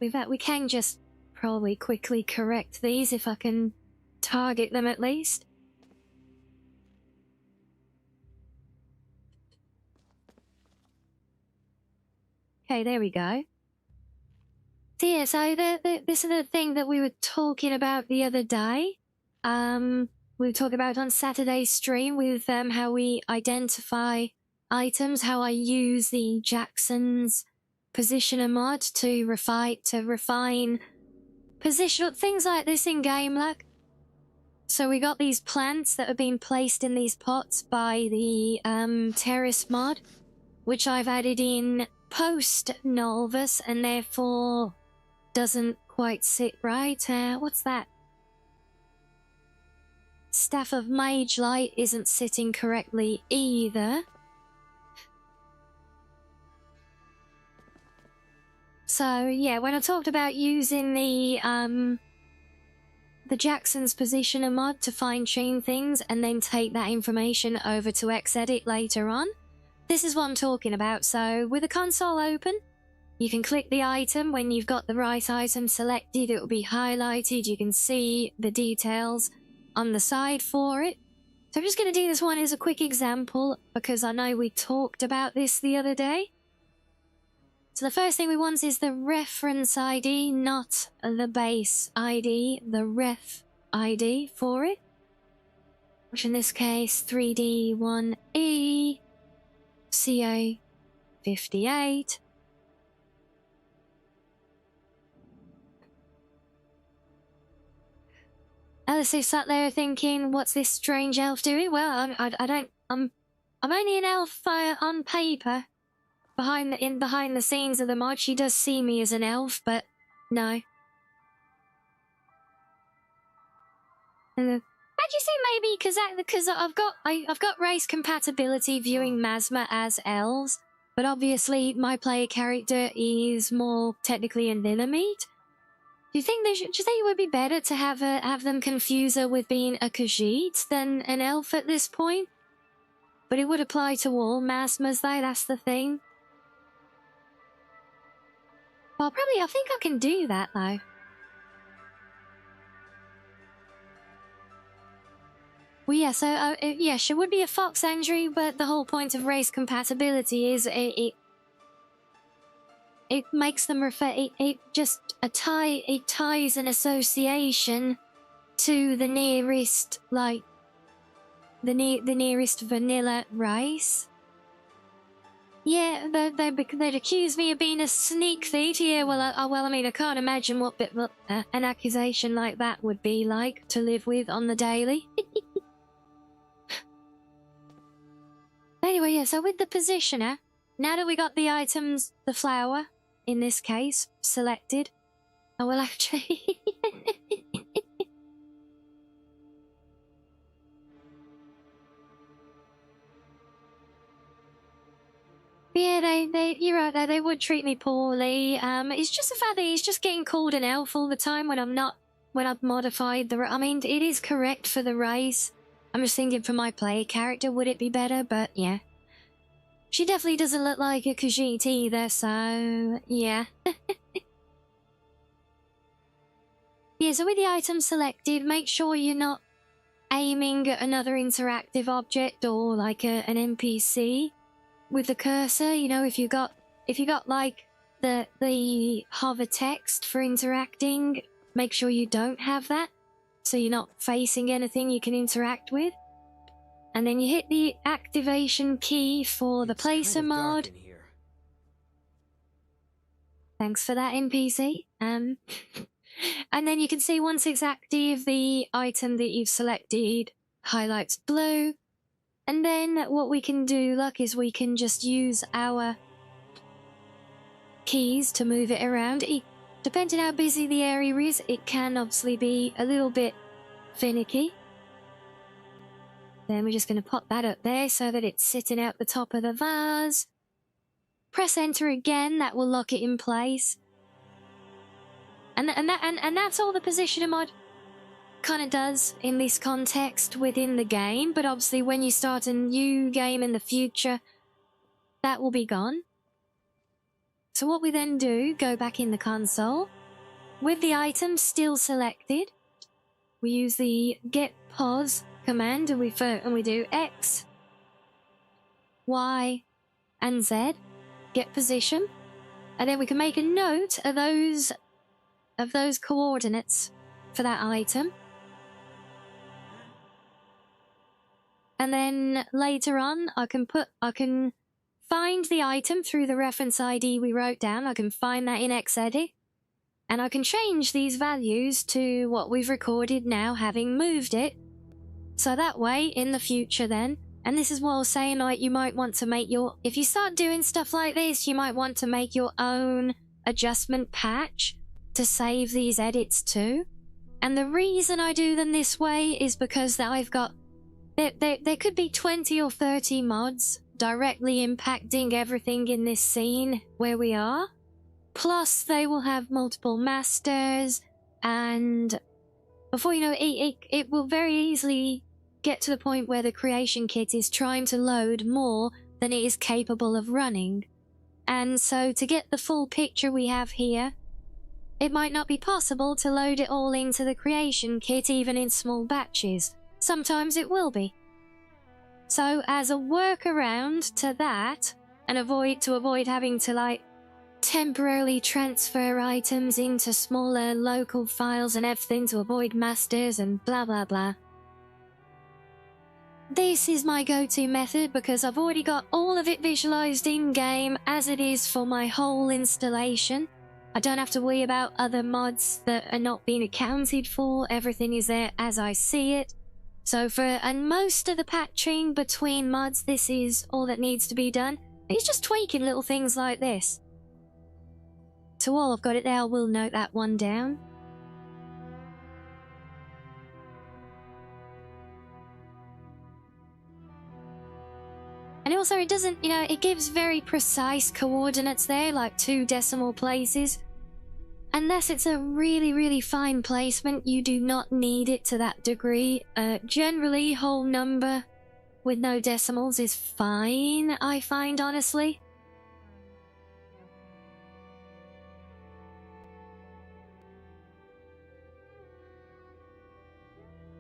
We can just probably quickly correct these if I can target them at least. Okay, there we go. So yeah, so this is the thing that we were talking about the other day. We were talking about on Saturday's stream with how we identify items, how I use the Jackson's positioner mod to refine position things like this in game, like. So we got these plants that have been placed in these pots by the terrace mod, which I've added in post Nolvus and therefore doesn't quite sit right. What's that? Staff of Mage Light isn't sitting correctly either. So yeah, when I talked about using the Jackson's positioner mod to fine-tune things and then take that information over to Xedit later on, this is what I'm talking about. So with the console open, you can click the item. When you've got the right item selected, it will be highlighted. You can see the details on the side for it. So I'm just going to do this one as a quick example because I know we talked about this the other day. So the first thing we want is the reference ID, not the base ID, the ref ID for it. Which in this case, 3D1E, CA58. Alice is sat there thinking, what's this strange elf doing? Well, I'm only an elf on paper. Behind the scenes of the mod, she does see me as an elf, but no. And how'd you say maybe because I've got race compatibility viewing Masma as elves, but obviously my player character is more technically a Nillamite. Do you think it would be better to have them confuse her with being a Khajiit than an elf at this point? But it would apply to all Masmas though, that's the thing. Well, I think I can do that, though. Well, yeah, so, yeah, she would be a fox Andrew, but the whole point of race compatibility is it makes them it ties an association to the nearest, like, the nearest vanilla race. Yeah, they'd accuse me of being a sneak thief. Yeah, well, I mean, I can't imagine what an accusation like that would be like to live with on the daily. Anyway, yeah, so with the positioner, now that we got the items, the flower, in this case, selected, I will actually... Yeah, you're right there, they would treat me poorly. It's just the fact that he's just getting called an elf all the time when I've modified I mean, it is correct for the race. I'm just thinking for my player character, would it be better? But yeah. She definitely doesn't look like a Khajiit either, so yeah. Yeah, so with the item selected, make sure you're not aiming at another interactive object or like an NPC. With the cursor, you know, if you got like the hover text for interacting make sure you don't have that, so you're not facing anything you can interact with. And then you hit the activation key for the It's placer kind of dark mod. in here. Thanks for that, NPC. And then you can see once it's active, the item that you've selected highlights blue. And then what we can do, look, is we can just use our keys to move it around. Depending how busy the area is, it can obviously be a little bit finicky. Then we're just going to pop that up there so that it's sitting out the top of the vase. Press enter again, that will lock it in place. And that's all the positioner mod kind of does in this context within the game, but obviously when you start a new game in the future, that will be gone. So what we then do, go back in the console, with the item still selected, we use the get pause command and we do X, Y, and Z, get position, and then we can make a note of those coordinates for that item. And then later on, I can find the item through the reference ID we wrote down. I can find that in Xedit, and I can change these values to what we've recorded now, having moved it. So that way, in the future then, and this is what I was saying, like, you might want to make if you start doing stuff like this, you might want to make your own adjustment patch to save these edits to. And the reason I do them this way is because that I've got, there could be 20 or 30 mods directly impacting everything in this scene where we are. Plus, they will have multiple masters, and before you know it, it will very easily get to the point where the creation kit is trying to load more than it is capable of running. And so to get the full picture we have here, it might not be possible to load it all into the creation kit even in small batches. Sometimes it will be. So as a workaround to that, and to avoid having to like temporarily transfer items into smaller local files and everything to avoid masters and blah blah blah, this is my go-to method because I've already got all of it visualized in-game as it is for my whole installation. I don't have to worry about other mods that are not being accounted for. Everything is there as I see it. So and most of the patching between mods, this is all that needs to be done. It's just tweaking little things like this. So while I've got it there, I will note that one down. And also it doesn't, it gives very precise coordinates there, like 2 decimal places. Unless it's a really, really fine placement, you do not need it to that degree. Generally, whole number with no decimals is fine, I find, honestly.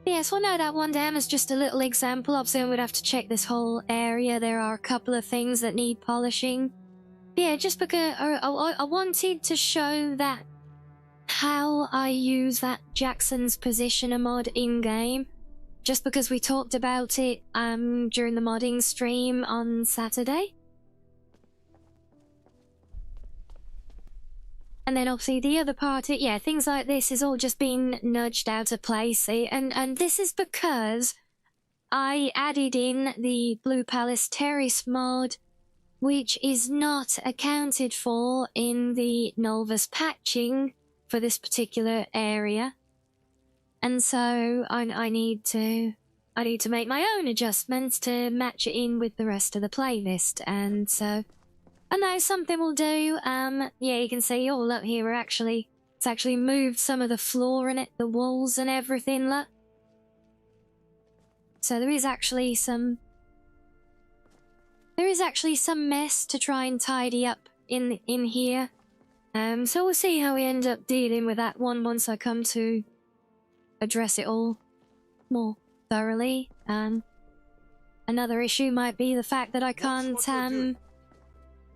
Yes, we'll note that one down as just a little example. Obviously, I would have to check this whole area. There are a couple of things that need polishing. Yeah, just because I wanted to show that how I use that Jackson's Positioner mod in-game. Just because we talked about it during the modding stream on Saturday. And then obviously the other part, yeah, things like this is all just being nudged out of place. And this is because I added in the Blue Palace Terrace mod, which is not accounted for in the Nolvus patching for this particular area. And so I need to make my own adjustments to match it in with the rest of the playlist. And so, and that is something we'll do. Yeah, you can see all up here, it's actually moved some of the floor in it, the walls and everything, look. So there is actually some mess to try and tidy up in here. So we'll see how we end up dealing with that one once I come to address it all more thoroughly. Another issue might be the fact that I can't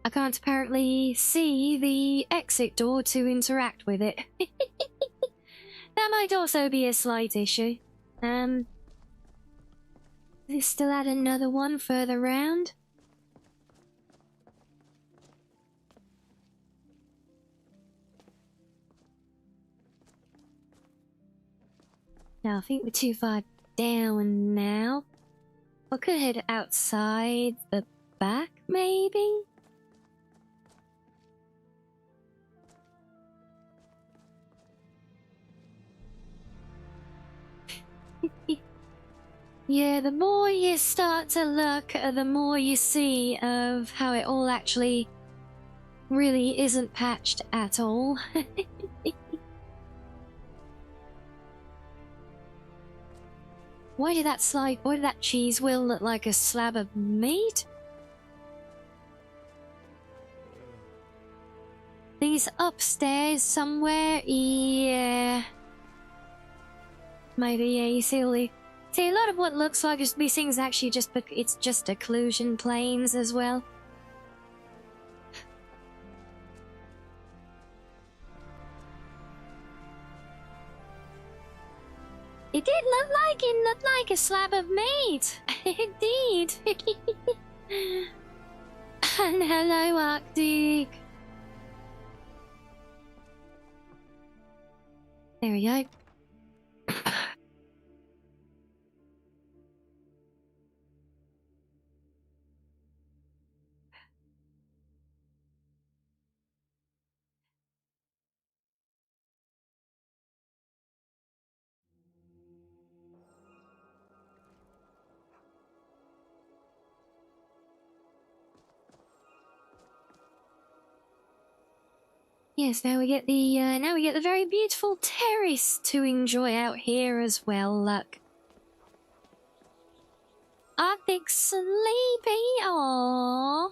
apparently see the exit door to interact with it. That might also be a slight issue. They still had another one further round. Now, I think we're too far down now. I could head outside the back, maybe? Yeah, the more you start to look, the more you see of how it all actually really isn't patched at all. Why did that cheese wheel look like a slab of meat? These upstairs somewhere, yeah. Maybe, yeah, you see all the... See, a lot of what looks like these things actually it's just occlusion planes as well. It did look like a slab of meat. It did. And hello, Arctic. There we go. Yes, now we get the very beautiful terrace to enjoy out here as well. Look, Arctic sleepy. Aww.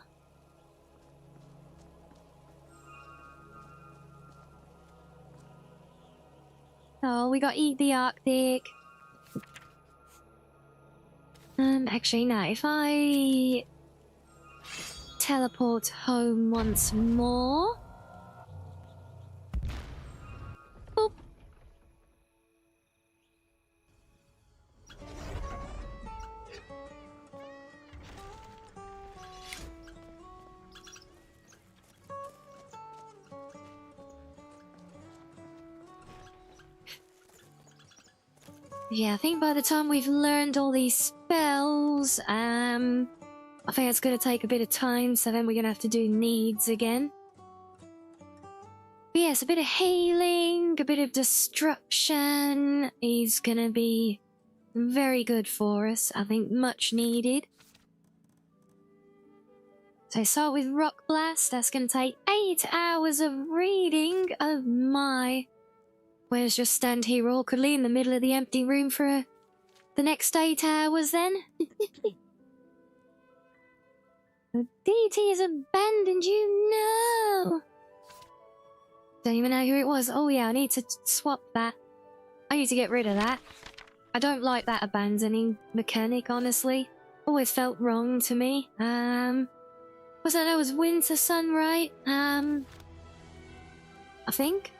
Oh, we got to eat the Arctic. Actually, no. If I teleport home once more. Boop. Yeah, I think by the time we've learned all these spells, I think it's going to take a bit of time, so then we're going to have to do needs again. But yes, a bit of healing, a bit of destruction is going to be very good for us. I think much needed. So I start with Rock Blast. That's going to take 8 hours of reading. Oh my. Where's just stand here awkwardly in the middle of the empty room for the next 8 hours then? DT has abandoned you, no! Don't even know who it was. Oh yeah, I need to swap that. I need to get rid of that. I don't like that abandoning mechanic, honestly. Always felt wrong to me. Was that was Winter Sun, right? I think.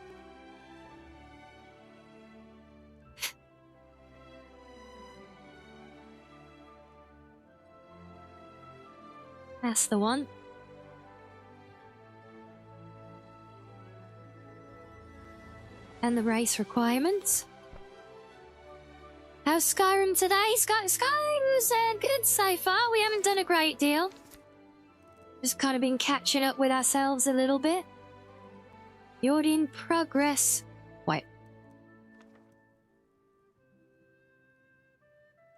That's the one. And the race requirements. How's Skyrim today? Skyrim's good so far. We haven't done a great deal. Just kind of been catching up with ourselves a little bit. You're in progress. Wait.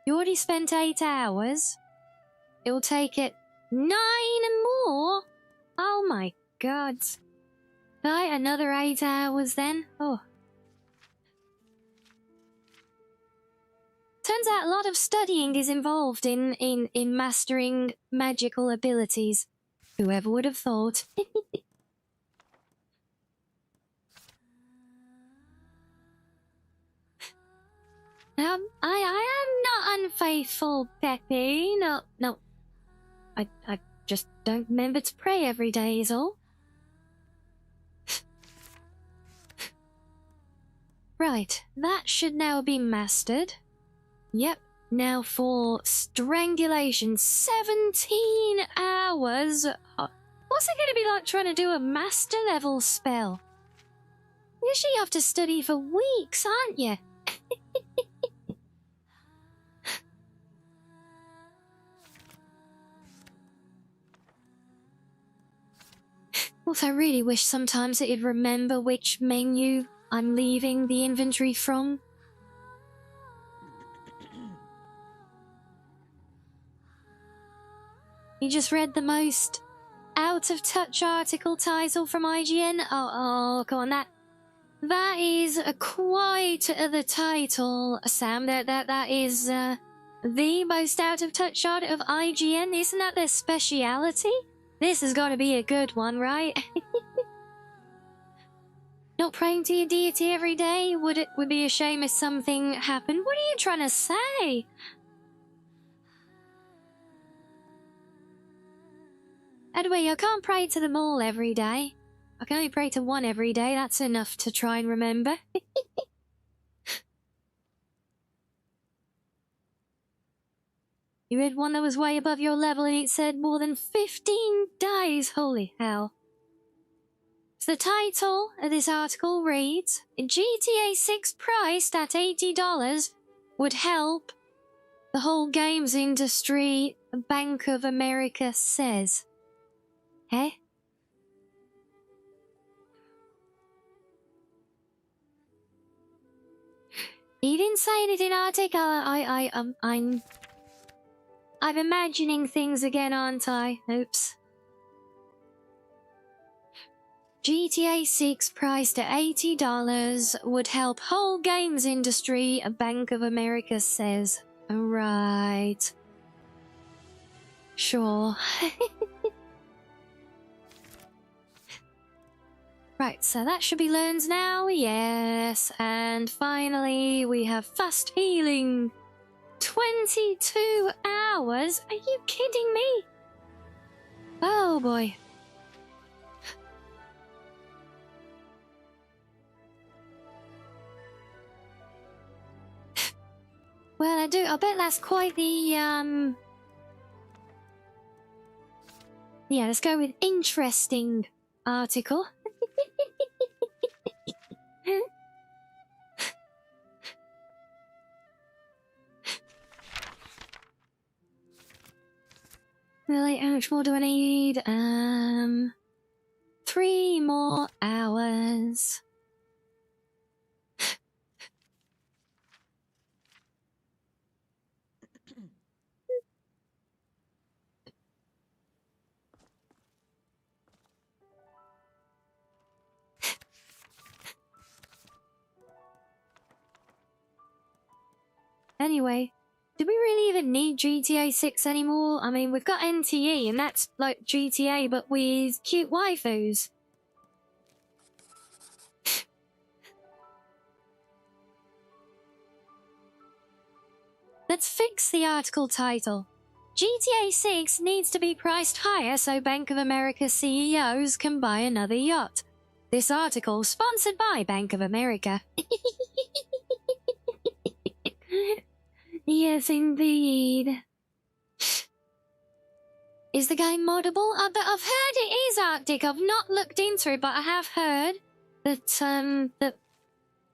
You already spent 8 hours. It will take it 9 more. Oh my god. Right, another 8 hours then. Oh. Turns out a lot of studying is involved in mastering magical abilities. Whoever would have thought? I am not unfaithful, Peppy. No. I just don't remember to pray every day is all. Right, that should now be mastered. Yep, now for strangulation. 17 hours. What's it going to be like trying to do a master level spell? Usually you have to study for weeks, aren't you? Also, I really wish sometimes it'd remember which menu I'm leaving the inventory from. You just read the most out-of-touch article title from IGN? Oh, come on, that is quite the title, Sam. That is the most out-of-touch article of IGN. Isn't that their speciality? This has got to be a good one, right? Not praying to your deity every day? Would be a shame if something happened. What are you trying to say? Anyway, I can't pray to them all every day. I can only pray to one every day. That's enough to try and remember. You read one that was way above your level and it said more than 15 days. Holy hell. So the title of this article reads, GTA 6 priced at $80 would help the whole games industry, Bank of America says. Eh? He didn't say anything, article. I'm imagining things again, aren't I? Oops. GTA 6 priced at $80 would help whole games industry, Bank of America says. Right. Sure. Right, so that should be learned now, yes. And finally, we have fast healing. 22 hours? Are you kidding me? Oh boy. Well, I bet that's quite the, yeah, let's go with interesting article. Really, how much more do I need? 3 more hours. Anyway, do we really even need GTA 6 anymore? I mean, we've got NTE, and that's like GTA, but with cute waifus. Let's fix the article title. GTA 6 needs to be priced higher so Bank of America CEOs can buy another yacht. This article sponsored by Bank of America. Yes, indeed. Is the game moddable? I've heard it is, Arctic. I've not looked into it, but I have heard that that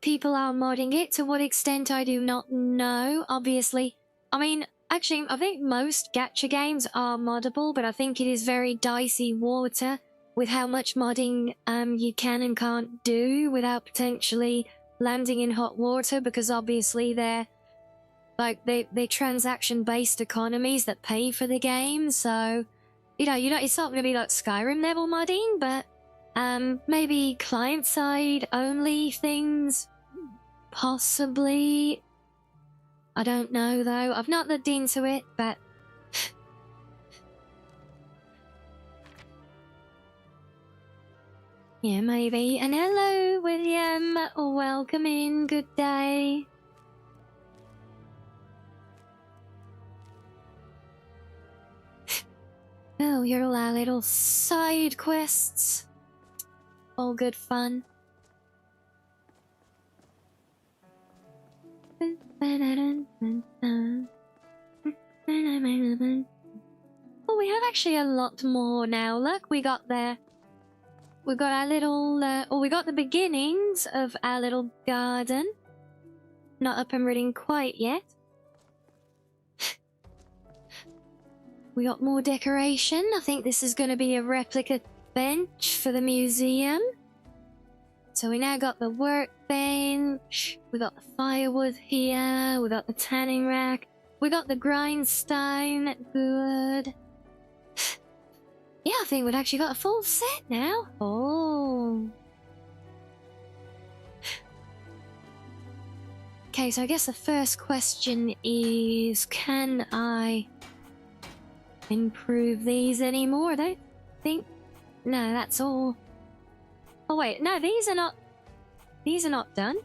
people are modding it. To what extent, I do not know. Obviously, I mean, actually, I think most gacha games are moddable, but I think it is very dicey water with how much modding you can and can't do without potentially landing in hot water, because obviously they're transaction-based economies that pay for the game, so you know, it's not going to be like Skyrim level modding, but maybe client-side only things, possibly. I don't know though. I've not looked into it, but yeah, maybe. And hello, William. Welcome in. Good day. Oh, you're all our little side quests. All good fun. Oh, we have actually a lot more now. Look, we got our little, we got the beginnings of our little garden. Not up and running quite yet. We got more decoration. I think this is going to be a replica bench for the museum. So we now got the workbench. We got the firewood here. We got the tanning rack. We got the grindstone. Good. Yeah, I think we've actually got a full set now. Oh. Okay, so I guess the first question is, can I improve these anymore? I don't think. No, that's all. Oh wait, no, these are not done.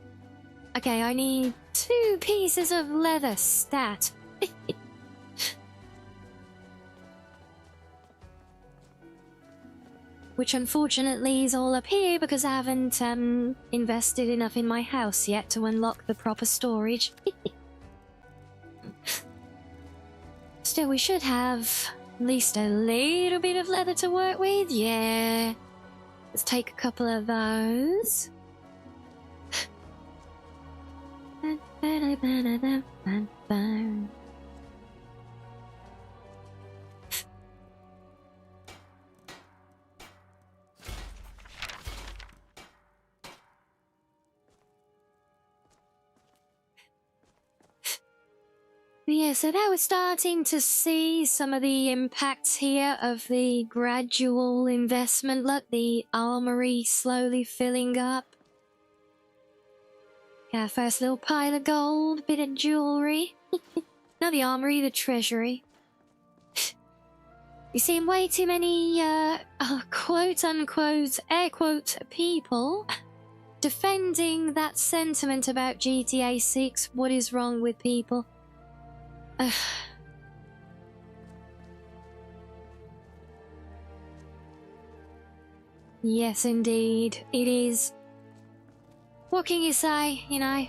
Okay, I need 2 pieces of leather stat. Which unfortunately is all up here because I haven't invested enough in my house yet to unlock the proper storage. Still, we should have at least a little bit of leather to work with. Yeah. Let's take a couple of those. Yeah, so now we're starting to see some of the impacts here of the gradual investment. Look, the armory slowly filling up. Yeah, first little pile of gold, bit of jewellery. Not the armory, the treasury. You see way too many, quote-unquote, air-quote, people defending that sentiment about GTA 6. What is wrong with people? Yes, indeed. It is. What can you say? You know,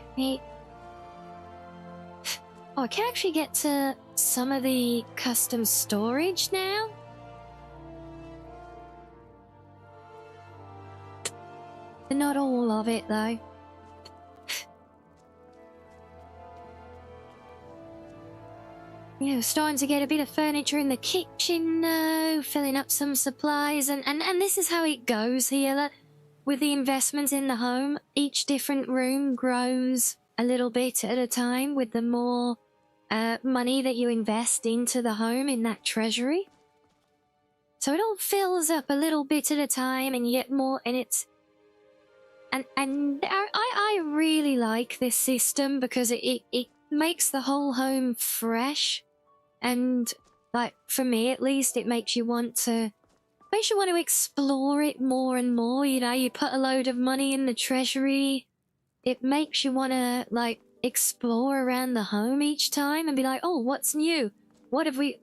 Oh, I can actually get to some of the custom storage now. But not all of it, though. Yeah, we're starting to get a bit of furniture in the kitchen now, filling up some supplies, and this is how it goes here. With the investments in the home, each different room grows a little bit at a time with the more money that you invest into the home in that treasury. So it all fills up a little bit at a time, and you get more, and it's... And I really like this system because it makes the whole home fresh. And, like, for me at least, it makes you want to explore it more and more. You know, you put a load of money in the treasury. It makes you want to, like, explore around the home each time and be like, oh, what's new? What have we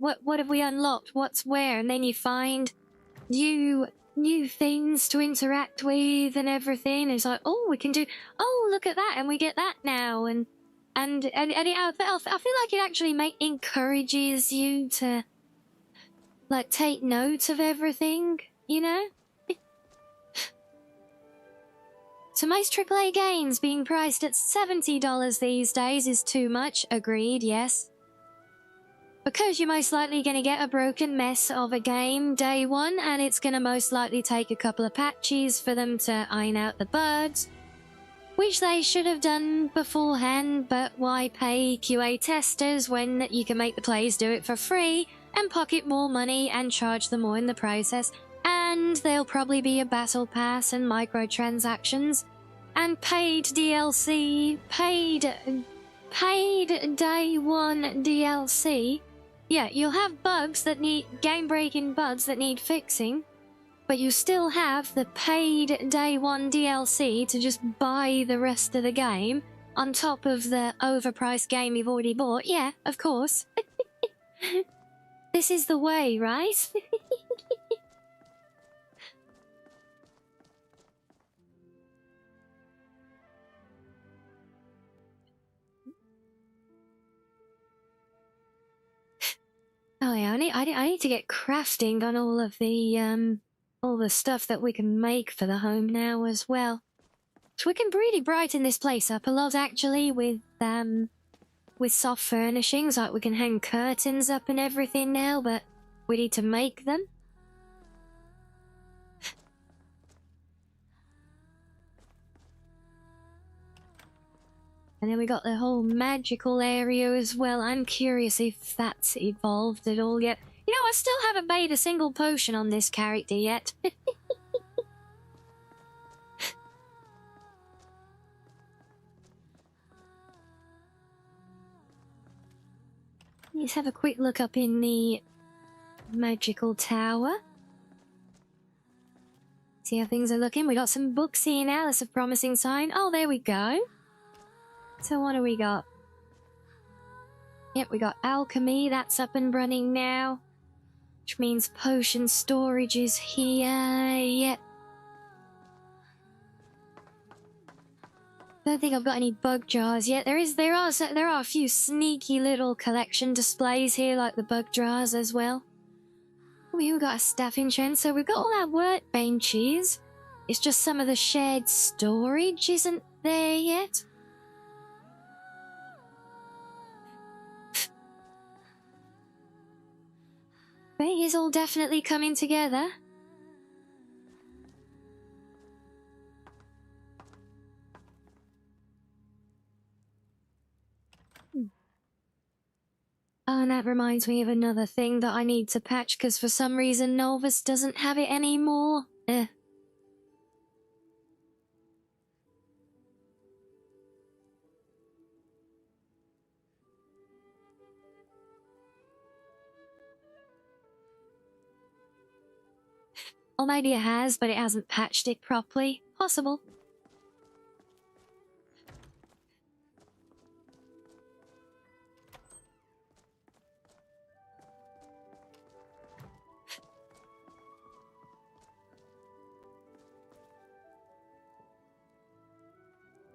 unlocked? What's where? And then you find new things to interact with and everything. It's like, oh, we can do, oh, look at that, and we get that now, and I feel like it actually encourages you to, like, take note of everything, you know? So most AAA games being priced at $70 these days is too much, agreed, yes. Because you're most likely going to get a broken mess of a game day one, and it's going to most likely take a couple of patches for them to iron out the bugs. Which they should have done beforehand, but why pay QA testers when you can make the players do it for free and pocket more money and charge them more in the process? And there'll probably be a battle pass and microtransactions and paid DLC, paid day one DLC. Yeah, you'll have bugs that need, game-breaking bugs that need fixing, but you still have the paid day one DLC to just buy the rest of the game on top of the overpriced game you've already bought. Yeah, of course. This is the way, right? Oh yeah, I need to get crafting on all the stuff that we can make for the home now as well. So we can really brighten this place up a lot actually with soft furnishings, like we can hang curtains up and everything now, but we need to make them. And then we got the whole magical area as well. I'm curious if that's evolved at all yet. You know, I still haven't made a single potion on this character yet. Let's have a quick look up in the magical tower. See how things are looking. We got some books here now. That's a promising sign. Oh, there we go. So what do we got? Yep, we got alchemy. That's up and running now. Which means potion storage is here. Yep. Don't think I've got any bug jars yet. There are a few sneaky little collection displays here, like the bug jars as well. We've got a staffing trend, so we've got all our workbenches. It's just some of the shared storage isn't there yet. But it is all definitely coming together. Oh, and that reminds me of another thing that I need to patch, because for some reason Nolvus doesn't have it anymore. Or maybe it has, but it hasn't patched it properly. Possible.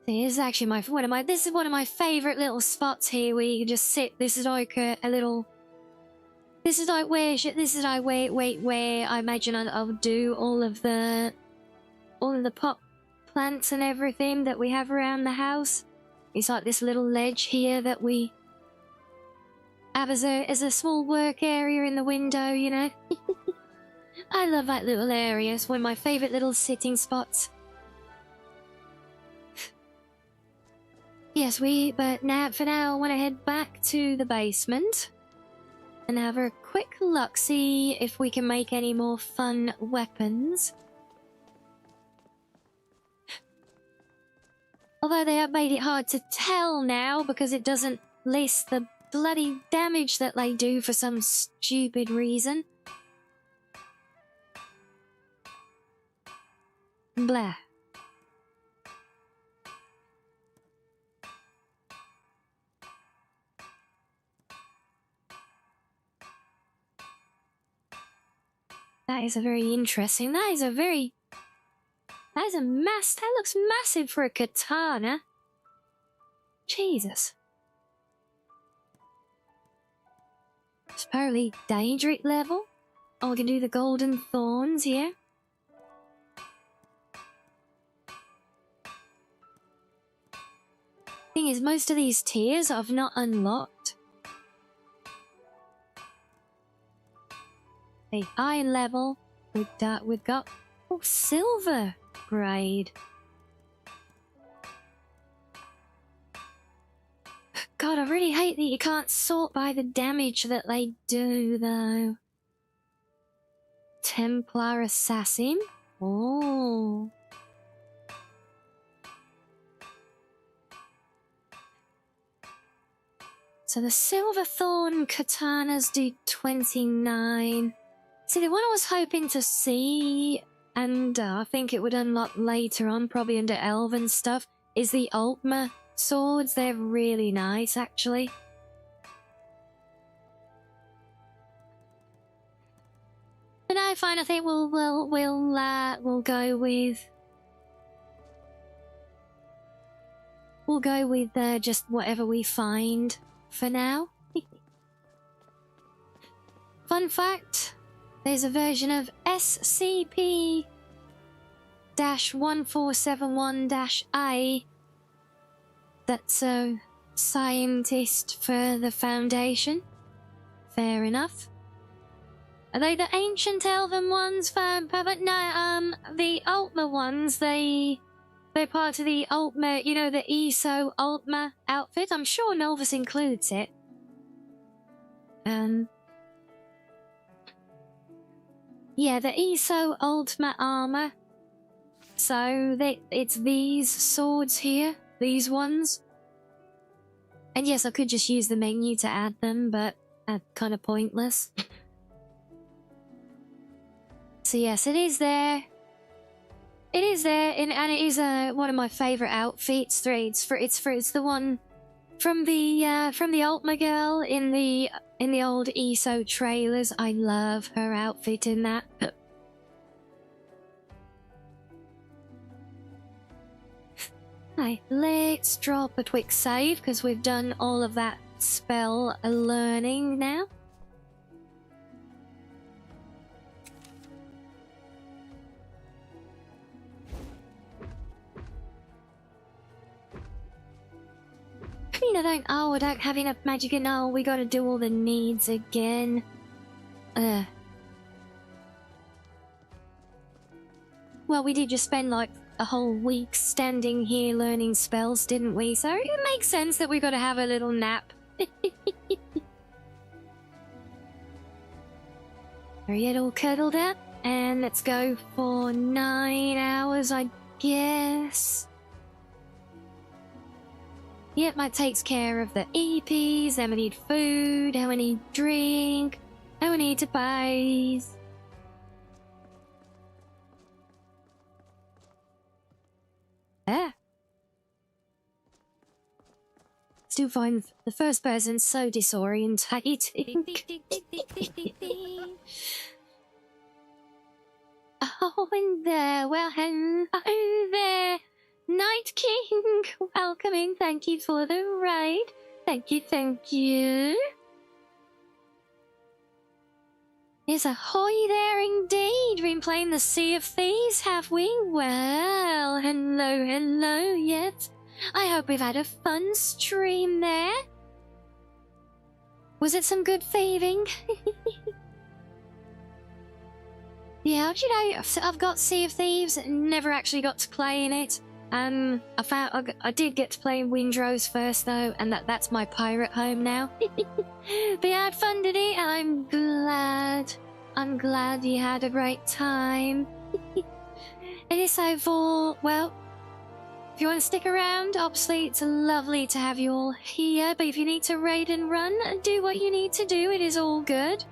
This is actually this is one of my favourite little spots here where you can just sit. This is like a little. This is like where I imagine I'll do all of the pot plants and everything that we have around the house. It's like this little ledge here that we have as a small work area in the window, you know. I love that little area. It's one of my favourite little sitting spots. Yes, but for now I want to head back to the basement and have a quick look, see if we can make any more fun weapons. Although they have made it hard to tell now because it doesn't list the bloody damage that they do for some stupid reason. Blah. That is a very interesting. That looks massive for a katana. Jesus. It's apparently danger level. Oh, we can do the golden thorns here. Thing is, most of these tiers I've not unlocked. The iron level, we've got silver grade. God, I really hate that you can't sort by the damage that they do, though. Templar Assassin? Oh. So the Silver Thorn katanas do 29. See, the one I was hoping to see, and I think it would unlock later on, probably under Elven stuff, is the Ultima swords. They're really nice, actually. But no, fine. I think we'll go with just whatever we find for now. Fun fact, there's a version of SCP-1471-A that's a scientist for the Foundation. Fair enough. Are they the ancient elven ones? But no, the Ultima ones, they're part of the Ultima, you know, the ESO Ultima outfit. I'm sure Nolvus includes it. Yeah, the ESO Ultima armor. So, it's these swords here, these ones. And yes, I could just use the menu to add them, but that's kind of pointless. So yes, it is there. It is there, and it is one of my favorite outfits. It's the one from the Ultima girl in the old ESO trailers. I love her outfit in that. Right, let's drop a quick save because we've done all of that spell learning now. I don't have enough magic and oh, we gotta do all the needs again. Well, we did just spend like a whole week standing here learning spells, didn't we? So it makes sense that we gotta have a little nap. Are you all cuddled up? And let's go for 9 hours, I guess. Yep, that takes care of the EPs, then we need food, then we need drink, then we need to bathe. Yeah. Still find the first person so disorientating. Oh, and there, well, hello there. Night King, welcome in. Thank you for the raid. Thank you, thank you. Yes, ahoy there indeed. Been playing the Sea of Thieves, have we? Well, hello, hello, yes. I hope we've had a fun stream there. Was it some good thieving? Yeah, you know, I've got Sea of Thieves, never actually got to play in it. I did get to play Windrose first though, and that's my pirate home now. But yeah, I had fun, did it? I'm glad you had a great time. It is so for, well, if you want to stick around, obviously it's lovely to have you all here, but if you need to raid and run, do what you need to do, it is all good.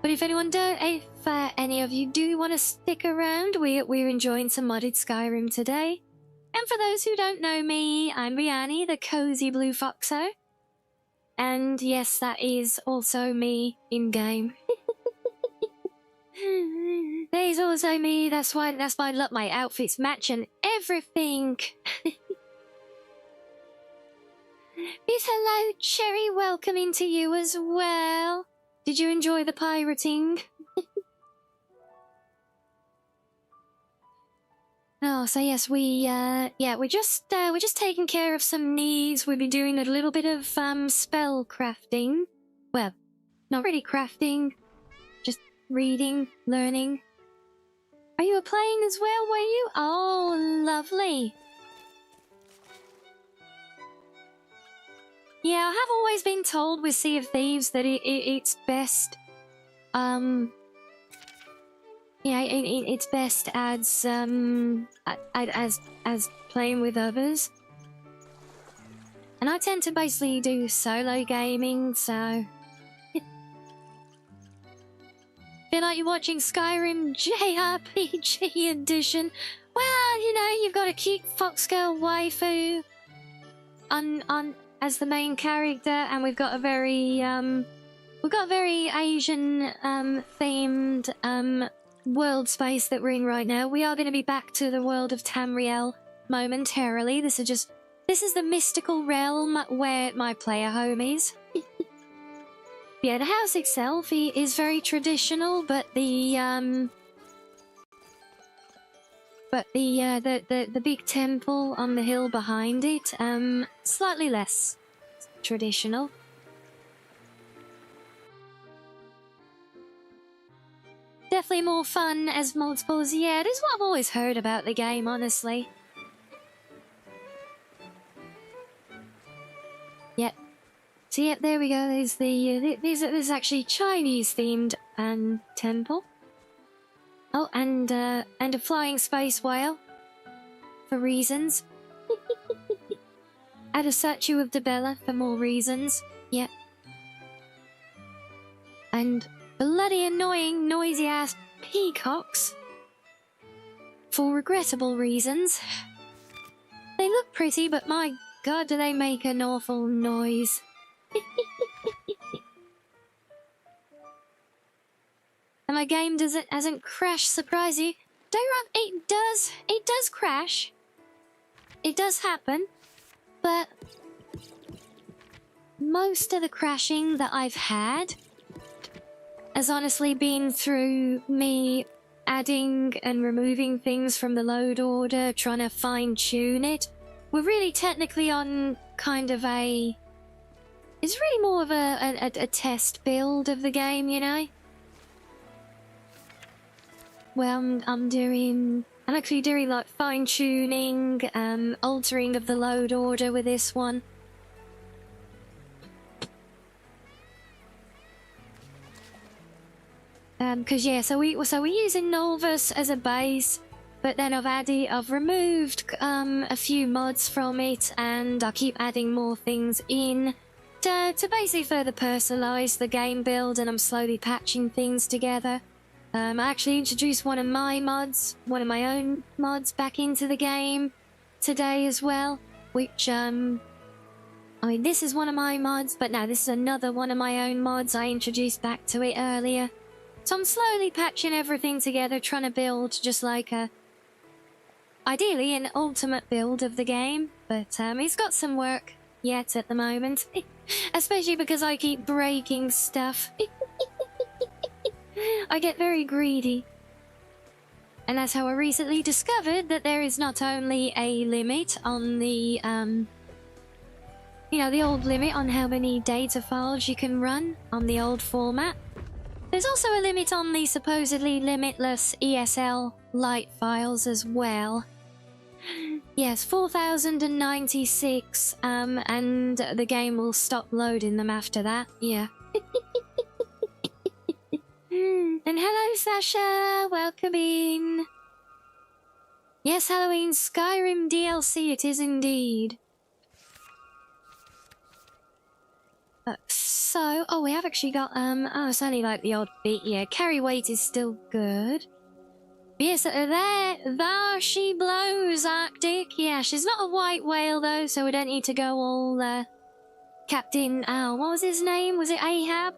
But if any of you do want to stick around, we're enjoying some modded Skyrim today. And for those who don't know me, I'm Rianni, the cozy blue foxo. And yes, that is also me in-game. That is also me, that's why my outfits match and everything. Yes, hello, Cherry, welcome into you as well. Did you enjoy the pirating? Oh, so yes, we're just taking care of some needs. We've been doing a little bit of spell crafting. Well, not really crafting, just reading, learning. Are you playing as well, were you? Oh, lovely. Yeah, I have always been told with Sea of Thieves that it's best, yeah, it's best as playing with others. And I tend to basically do solo gaming, so feel like you're watching Skyrim JRPG edition. Well, you know, you've got a cute fox girl waifu on as the main character, and we've got a very Asian themed world space that we're in right now. We are going to be back to the world of Tamriel momentarily. This is the mystical realm where my player home is. Yeah, the house itself is very traditional, but the big temple on the hill behind it, slightly less traditional. Definitely more fun as multiples. Yeah, this is what I've always heard about the game, honestly. Yep. So yep, there we go. There's the there's actually Chinese themed temple. Oh, and a flying space whale for reasons. Add a statue of Debella for more reasons. Yep. And bloody annoying, noisy ass peacocks for regrettable reasons. They look pretty, but my god, do they make an awful noise. And my game hasn't crashed, surprise you. Don't run, it does crash. It does happen, but most of the crashing that I've had has honestly been through me adding and removing things from the load order, trying to fine-tune it. We're really technically on kind of a... It's really more of a test build of the game, you know? Well, I'm actually doing like fine-tuning, altering of the load order with this one. Cause yeah, so we're using Nolvus as a base, but then I've removed a few mods from it, and I keep adding more things in to basically further personalize the game build, and I'm slowly patching things together. I actually introduced one of my own mods back into the game today as well, which I mean, this is one of my mods, but now this is another one of my own mods I introduced back to it earlier. So I'm slowly patching everything together, trying to build just like ideally an ultimate build of the game, but it's got some work yet at the moment, especially because I keep breaking stuff. I get very greedy. And that's how I recently discovered that there is not only a limit on the, you know, the old limit on how many data files you can run on the old format. There's also a limit on the supposedly limitless ESL light files as well. Yes, 4096, and the game will stop loading them after that, yeah. And hello, Sasha, welcome in. Yes, Halloween Skyrim DLC it is indeed. So, oh, we have actually got, oh, it's only like the odd bit, yeah. Carry weight is still good. Yes, there she blows, Arctic. Yeah, she's not a white whale, though, so we don't need to go all, Captain, oh, what was his name? Was it Ahab?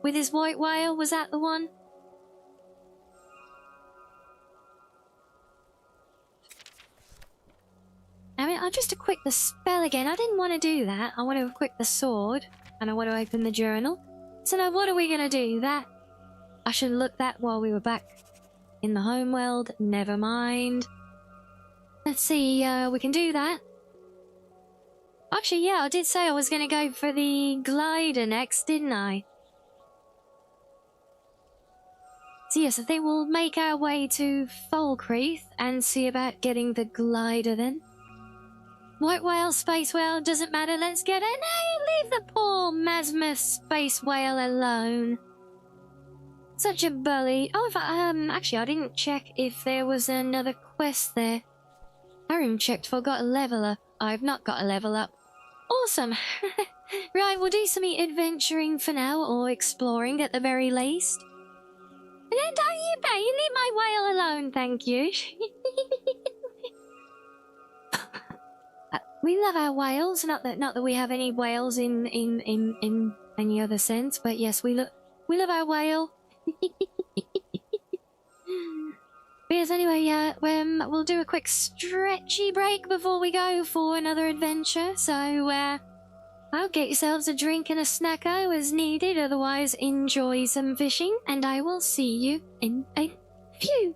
With his white whale, was that the one? I mean, I'll just equip the spell again. I didn't want to do that. I want to equip the sword. And I want to open the journal. So now what are we going to do? That I should have looked that while we were back in the home world. Never mind. Let's see, we can do that. Actually, yeah, I did say I was going to go for the glider next, didn't I? So yes, I think we'll make our way to Falkreath and see about getting the glider then. White whale, space whale, doesn't matter, let's get it. No, leave the poor Masmus space whale alone. Such a bully. Oh, if actually, I didn't check if there was another quest there. I haven't even checked if I got a level up. I've not got a level up. Awesome. Right, we'll do some adventuring for now, or exploring at the very least. And then don't you leave my whale alone, thank you. We love our whales, not that we have any whales in any other sense, but yes, we love our whale. But yes, anyway, we'll do a quick stretchy break before we go for another adventure. So, Well, get yourselves a drink and a snacko as needed, otherwise enjoy some fishing, and I will see you in a few.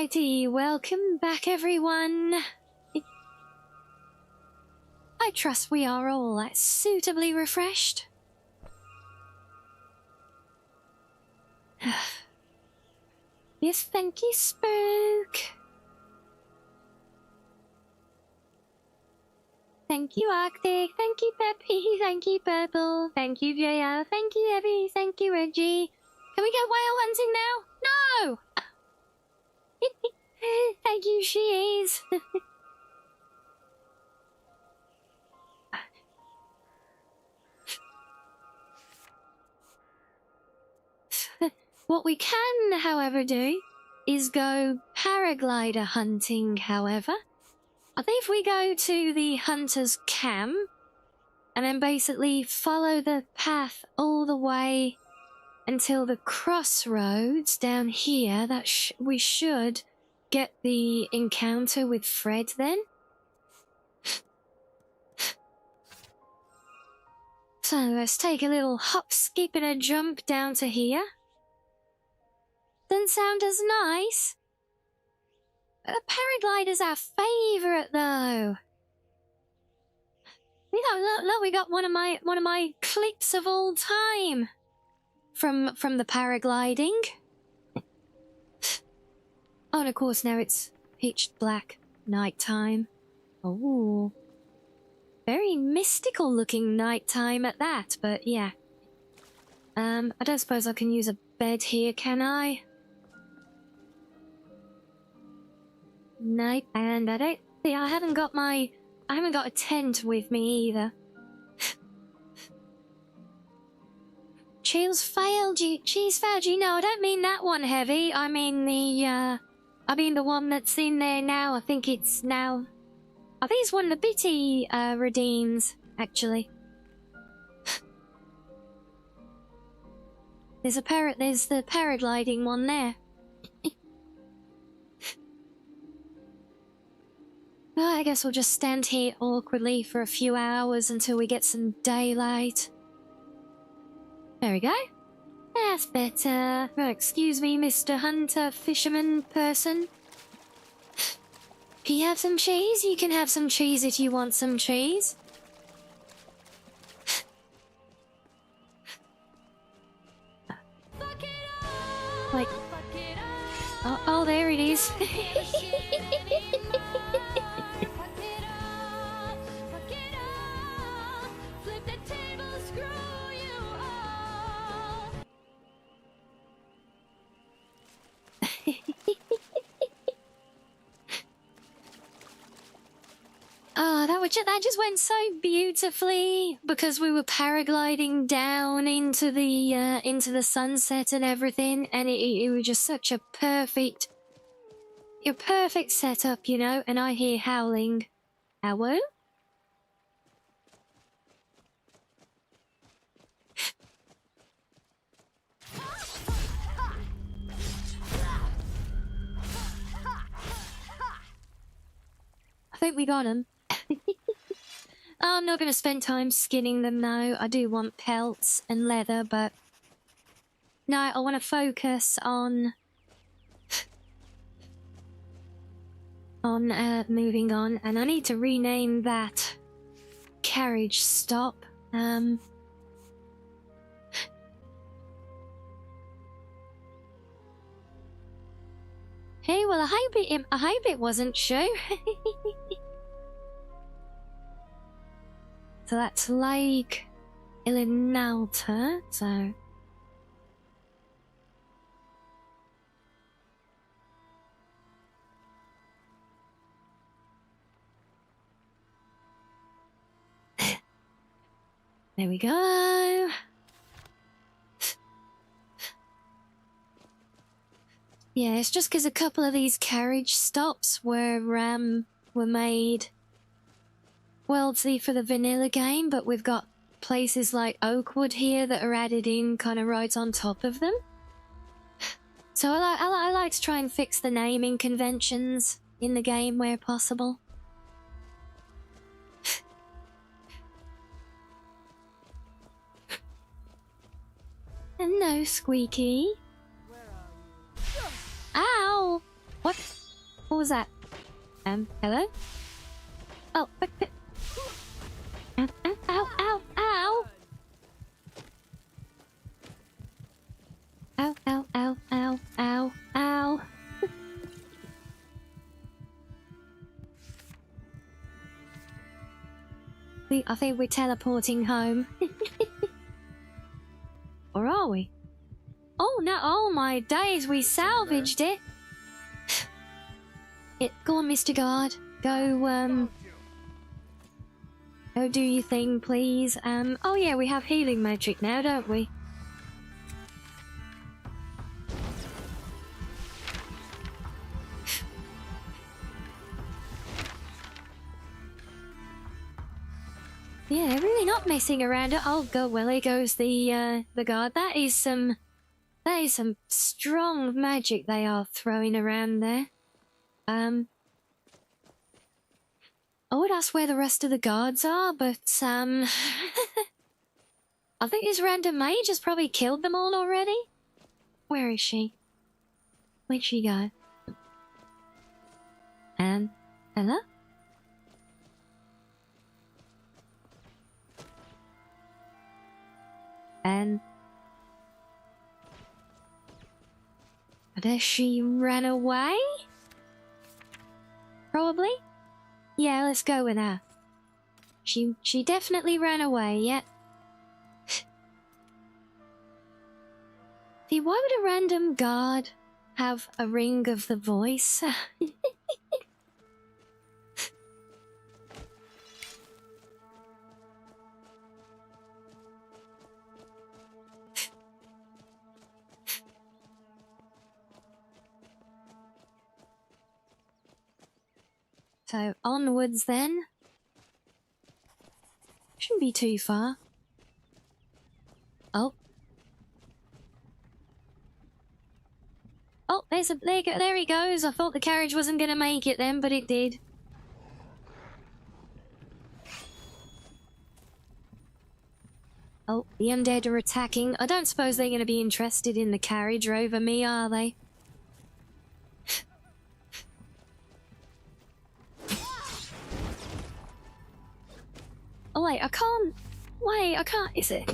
Alrighty, welcome back everyone. I trust we are all suitably refreshed. Yes, thank you, Spook. Thank you, Arctic. Thank you, Peppy. Thank you, Purple. Thank you, JR. Thank you, Evie. Thank you, Reggie. Can we go whale hunting now? No! Thank you, Shees. What we can, however, do is go paraglider hunting, however. I think if we go to the hunter's camp and then basically follow the path all the way until the crossroads down here, that we should get the encounter with Fred then. So let's take a little hop, skip and a jump down to here. Doesn't sound as nice. The paraglider's our favourite though. Look, we got one of my clips of all time from the paragliding. Oh, and of course now it's pitch black nighttime. Oh, very mystical looking nighttime at that. But yeah, I don't suppose I can use a bed here, can I? No, and I don't think I haven't got a tent with me either. Cheese failed you. No, I don't mean that one, Heavy. I mean the one that's in there now. I think it's one of the bitty redeems, actually. There's the paragliding one there. Well, I guess we'll just stand here awkwardly for a few hours until we get some daylight. There we go. That's better. Oh, excuse me, Mr. Hunter, fisherman person. Can you have some cheese? You can have some cheese if you want some cheese. Wait. Oh, there it is. Oh, that just went so beautifully because we were paragliding down into the sunset and everything, and it was just such a perfect setup, you know. And I hear howling. Owl? I think we got him. I'm not going to spend time skinning them though. I do want pelts and leather, but no, I want to focus on moving on, and I need to rename that carriage stop. Hey, well, I hope it wasn't Shu. So that's Lake Ilinalta, so... There we go. Yeah, it's just because a couple of these carriage stops were made... well, see, for the vanilla game, but we've got places like Oakwood here that are added in kind of right on top of them. So I like to try and fix the naming conventions in the game where possible. And no, Squeaky. Ow! What? What was that? Hello? Oh, ow, ow, ow, ow, ow! Ow, ow, ow, ow, ow, ow. I think we're teleporting home. Or are we? Oh no, oh my days, we salvaged it! Go on, Mr. Guard. Go do your thing, please. Oh yeah, we have healing magic now, don't we? Yeah, they're really not messing around. Oh god, well there goes the guard. That is some strong magic they are throwing around there. I would ask where the rest of the guards are, but I think this random mage has probably killed them all already. Where is she? Where'd she go? Hello? Does she run away? Probably? Yeah, let's go with her. She definitely ran away, yeah. See, why would a random guard have a ring of the voice? So, onwards then. Shouldn't be too far. Oh. Oh, there he goes. I thought the carriage wasn't going to make it then, but it did. Oh, the undead are attacking. I don't suppose they're going to be interested in the carriage over me, are they? Oh wait, I can't. Wait, I can't. Is it?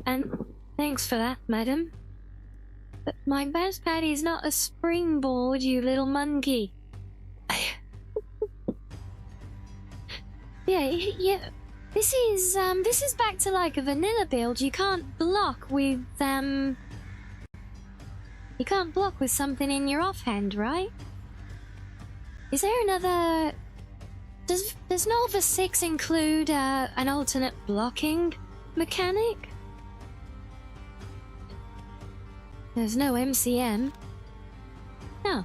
And thanks for that, madam. But my mouse pad is not a springboard, you little monkey. Yeah. This is back to like a vanilla build. You can't block with You can't block with something in your offhand, right? Is there another? Does Nolvus V6 include an alternate blocking mechanic? There's no MCM. No.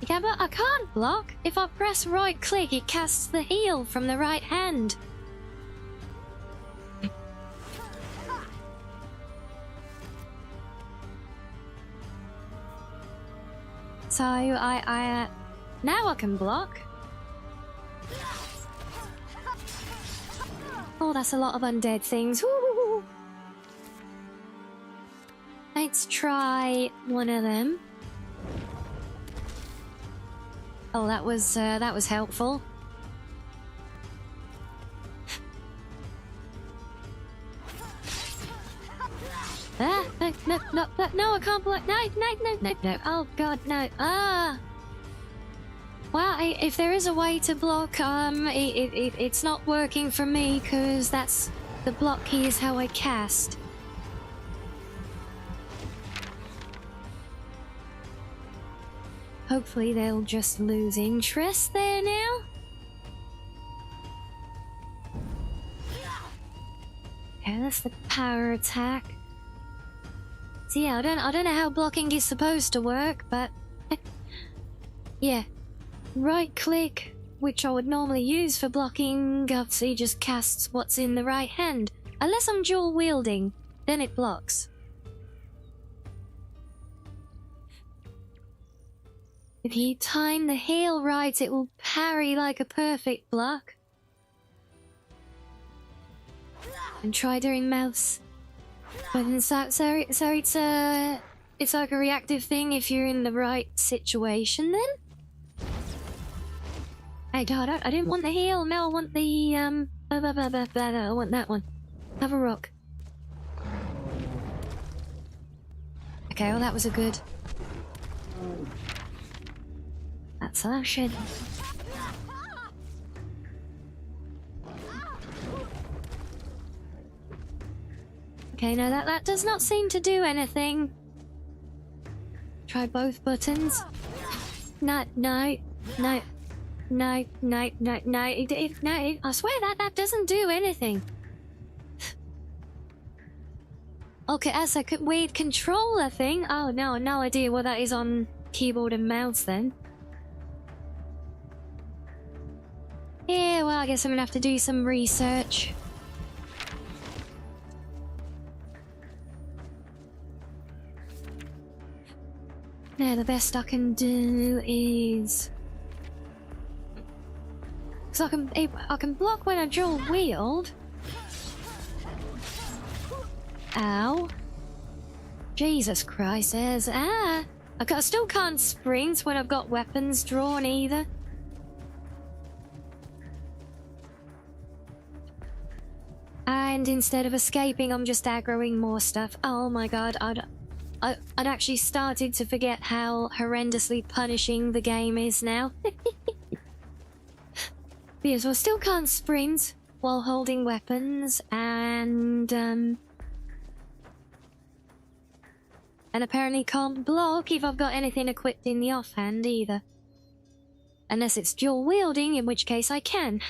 You can't block? I can't block. If I press right click, it casts the heal from the right hand. So I now I can block. Oh, that's a lot of undead things. Woo! Let's try one of them. Oh, that was helpful. No, I can't block. No. Oh God, no. Well, if there is a way to block, it's not working for me, because that's the block key is how I cast. Hopefully they'll just lose interest there now. Okay, that's the power attack. So yeah, I don't know how blocking is supposed to work, but yeah. Right click, which I would normally use for blocking, obviously just casts what's in the right hand. Unless I'm dual wielding, then it blocks. If you time the heal right, it will parry like a perfect block. And try doing mouse. But so it's like a reactive thing if you're in the right situation then? Hey, God, I didn't want the heal. No, I want the, I want that one. Have a rock. Okay, well, that was a good... That's our shit. Okay, no, that does not seem to do anything. Try both buttons. No. I swear that doesn't do anything. Okay, that's a weird controller thing. Oh, no idea what that is on keyboard and mouse then. Yeah, well, I guess I'm gonna have to do some research. Now, the best I can do is... So I can block when I dual wield. Ow. Jesus Christ, there's... I still can't sprint when I've got weapons drawn either. And instead of escaping, I'm just aggroing more stuff. Oh my god, I'd actually started to forget how horrendously punishing the game is now. Because I still can't sprint while holding weapons, and apparently can't block if I've got anything equipped in the offhand either. Unless it's dual wielding, in which case I can.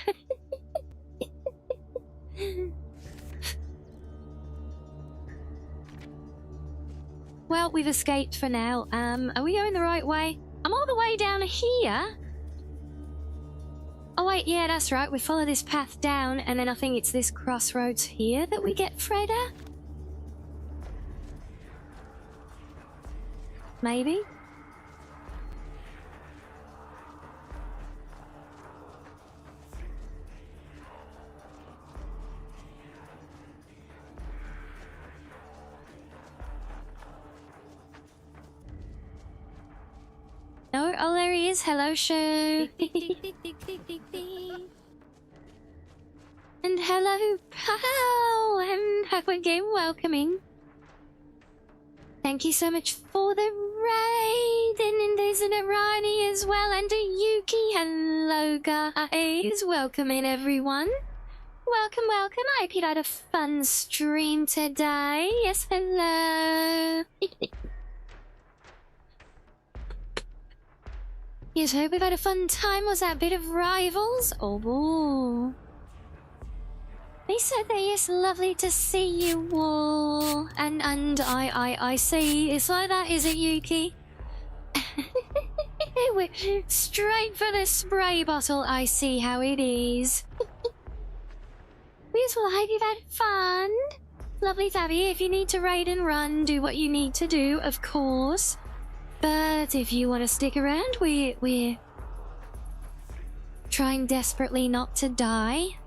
Well, we've escaped for now. Are we going the right way? I'm all the way down here. Oh wait, yeah, that's right. We follow this path down, and then I think it's this crossroads here that we get Fred at? Maybe? No? Oh, there he is. Hello, show. And hello, pal. And again, welcoming. Thank you so much for the raid. And isn't it Rianni as well? And a Yuki. Hello, guys. Welcoming everyone. Welcome. I hope you had a fun stream today. Yes, hello. Yes, I hope we've had a fun time. Was that a bit of Rivals? Oh. They said that it's lovely to see you all. And I see. It's like that, is it, Yuki? We're straight for the spray bottle. I see how it is. Yes, well, I hope you've had fun. Lovely to have you. If you need to raid and run, do what you need to do, of course. But if you want to stick around, we're trying desperately not to die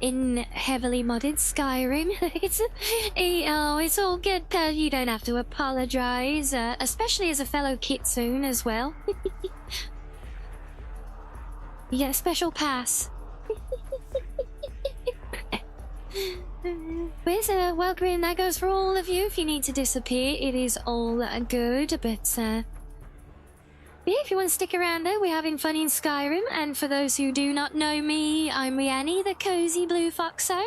in heavily modded Skyrim. It's all good. You don't have to apologize, especially as a fellow Kitsune as well. You get a special pass. Where's welcome? That goes for all of you. If you need to disappear, it is all good. But yeah, if you want to stick around though, we're having fun in Skyrim. And for those who do not know me, I'm Rianni, the cozy blue foxo.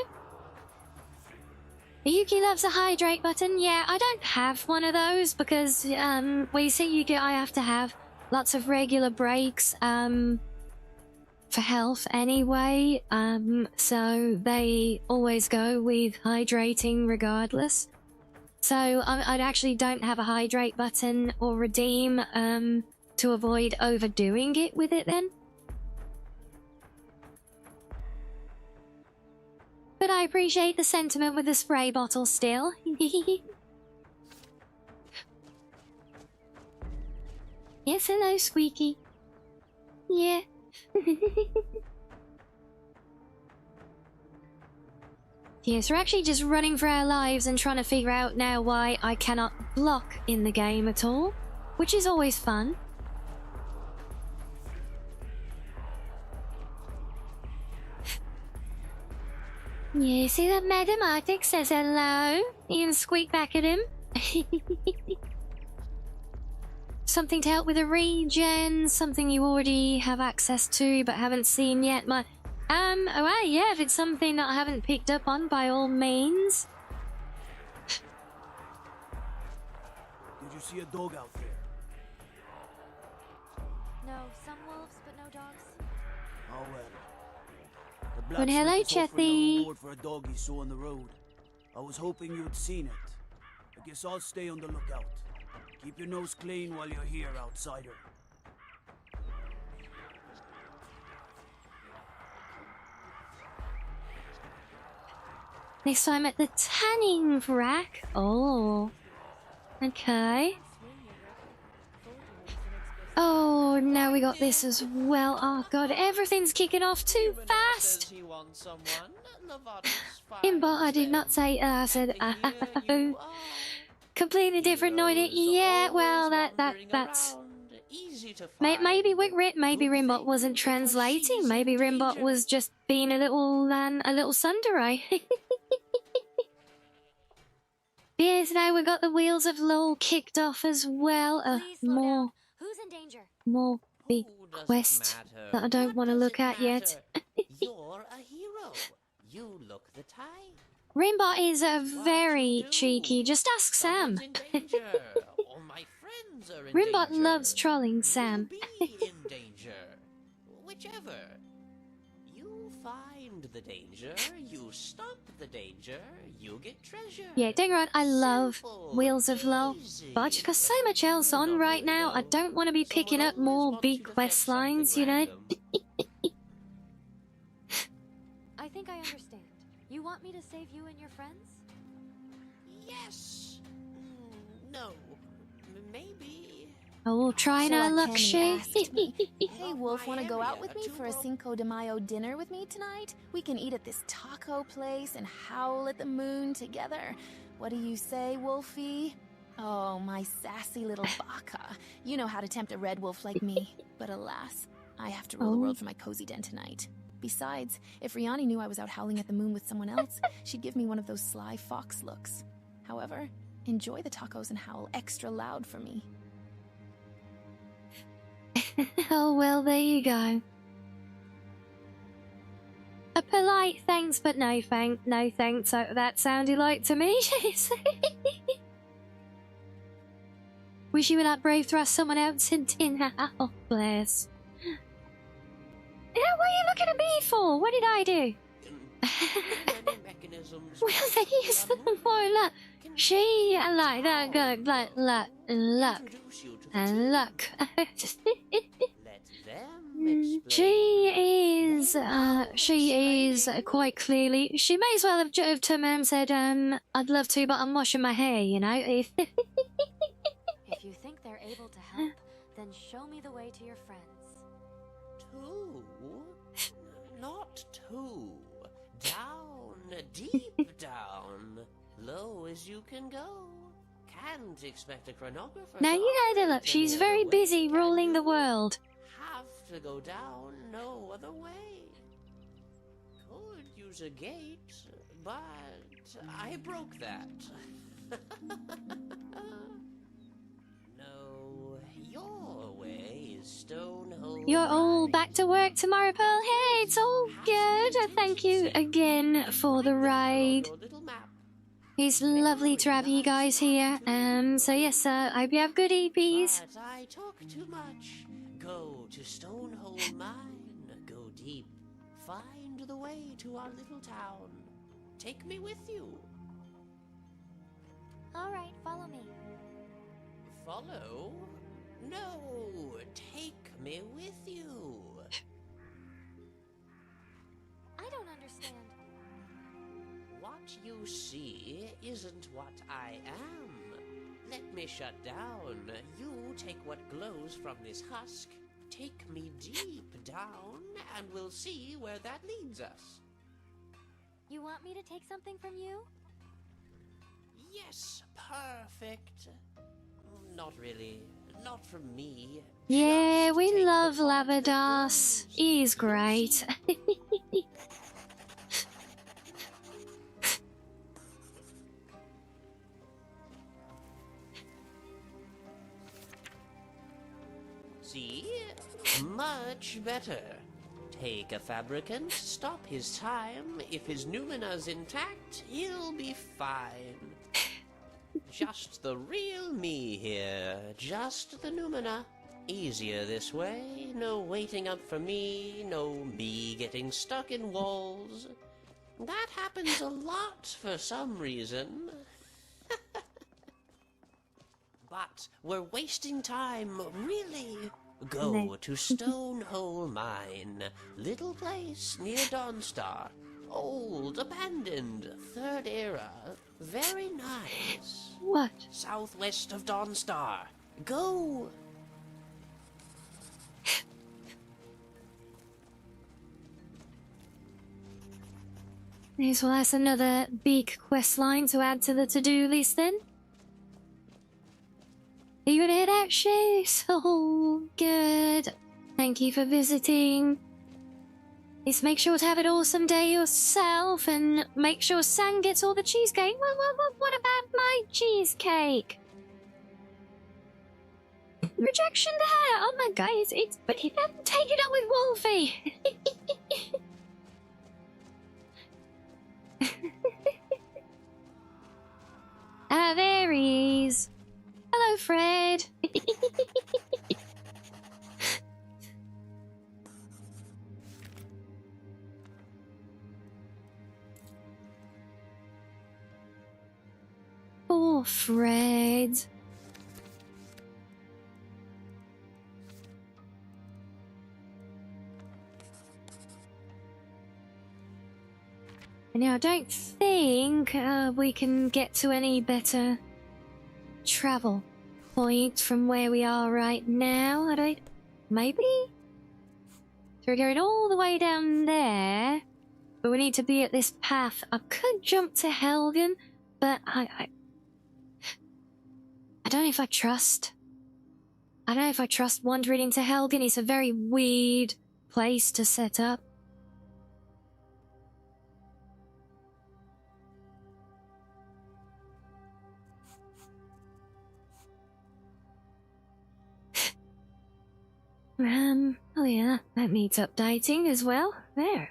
Yuki loves a hydrate button. Yeah, I don't have one of those because well, you see, Yuki, I have to have lots of regular breaks for health anyway, so they always go with hydrating regardless. So I actually don't have a hydrate button or redeem to avoid overdoing it with it then. But I appreciate the sentiment with the spray bottle still. Yes, hello, Squeaky. Yeah. Yes, we're actually just running for our lives and trying to figure out now why I cannot block in the game at all, which is always fun. Yeah, see that Madam Arctic says hello? You can squeak back at him. Something to help with a regen, something you already have access to but haven't seen yet. Oh well, yeah, if it's something that I haven't picked up on, by all means. Did you see a dog out there? No, some wolves, but no dogs. Oh well. The Well, hello, blacksmith is offering a Chethy. reward for a dog he saw on the road. I was hoping you'd seen it. I guess I'll stay on the lookout. Keep your nose clean while you're here, outsider. Next time at the tanning rack. Oh. Okay. Oh, now we got this as well. Oh god, everything's kicking off too fast. Imbot, I did not say I said completely different noise. Yeah, well that's maybe Rimbot wasn't translating. Maybe Rimbot was just being a little tsundere. Yes, now we got the wheels of law kicked off as well. Please slow down. Who's in danger? More big quest that I don't want to look at yet. You're a hero. You look the type. Rimbot is very cheeky. Just ask Sam. All my friends are in Rimbot danger. loves trolling Sam. You'll be in danger. Whichever. You find the danger, you stop the danger, you get treasure. Yeah, don't get me wrong, I love Simple, Wheels of Law, but I just got so much else on right now. I don't want to be picking up more big quest lines, you know. I think I understand. You want me to save you and your friends? Yes. No. Maybe. I will try and our luck, Kenny she. asked me, "Hey, Wolf, want to go out with me for a Cinco de Mayo dinner with me tonight? We can eat at this taco place and howl at the moon together. What do you say, Wolfie?" Oh, my sassy little baka. You know how to tempt a red wolf like me. But alas, I have to rule the world from my cozy den tonight. Besides, if Rianni knew I was out howling at the moon with someone else, she'd give me one of those sly fox looks. However, enjoy the tacos and howl extra loud for me. Oh well, there you go. A polite thanks, but no thanks. So that sounded like to me. Wish you would not brave thrust someone else in tin. Oh, bless. Yeah, what are you looking at me for? What did I do? Well, then use them for luck. She like that, luck. And luck. She is quite clearly. She may as well have turned around and said, I'd love to, but I'm washing my hair, you know. If you think they're able to help, then show me the way to your friends. Two? Not two. Down, deep down. Low as you can go. Can't expect a chronographer. Now you know the look. She's very busy ruling the world. Have to go down no other way. Could use a gate, but I broke that. No, your way is Stonehole. You're all back to work tomorrow, Pearl. Hey, it's all good. Thank you again for the raid. It's lovely to have you guys here. So yes, I hope you have good EPs. But I talk too much. Go to Stonehole Mine. Go deep. Find the way to our little town. Take me with you. All right, follow me. Follow? No, take me with you. I don't understand. What you see isn't what I am. Let me shut down. You take what glows from this husk. Take me deep down, and we'll see where that leads us. You want me to take something from you? Yes, perfect. Not really. Not from me. Yeah, Just we take love the part that Lavadas. goes. He's great. much better. Take a fabricant, stop his time. If his numena's intact, he'll be fine. Just the real me here. Just the numena. Easier this way. No waiting up for me. No me getting stuck in walls. That happens a lot for some reason. But we're wasting time, really. Go to Stonehole Mine. Little place near Dawnstar. Old, abandoned, third era. Very nice. What? Southwest of Dawnstar. Go! Yes, well, that's another big quest line to add to the to-do list then. Are you gonna hear that, Chase? Oh, good. Thank you for visiting. Just make sure to have an awesome day yourself, and make sure Sam gets all the cheesecake. What about my cheesecake? Rejection there! Oh my god, it's but he doesn't take it up with Wolfie. Ah, there he is. Hello, Fred. Poor Fred. Now, I don't think we can get to any better travel point from where we are right now. I don't... Maybe? So we're going all the way down there, but we need to be at this path. I could jump to Helgen, but I don't know if I trust. I don't know if I trust wandering into Helgen. It's a very weird place to set up. Oh yeah, that needs updating as well. There.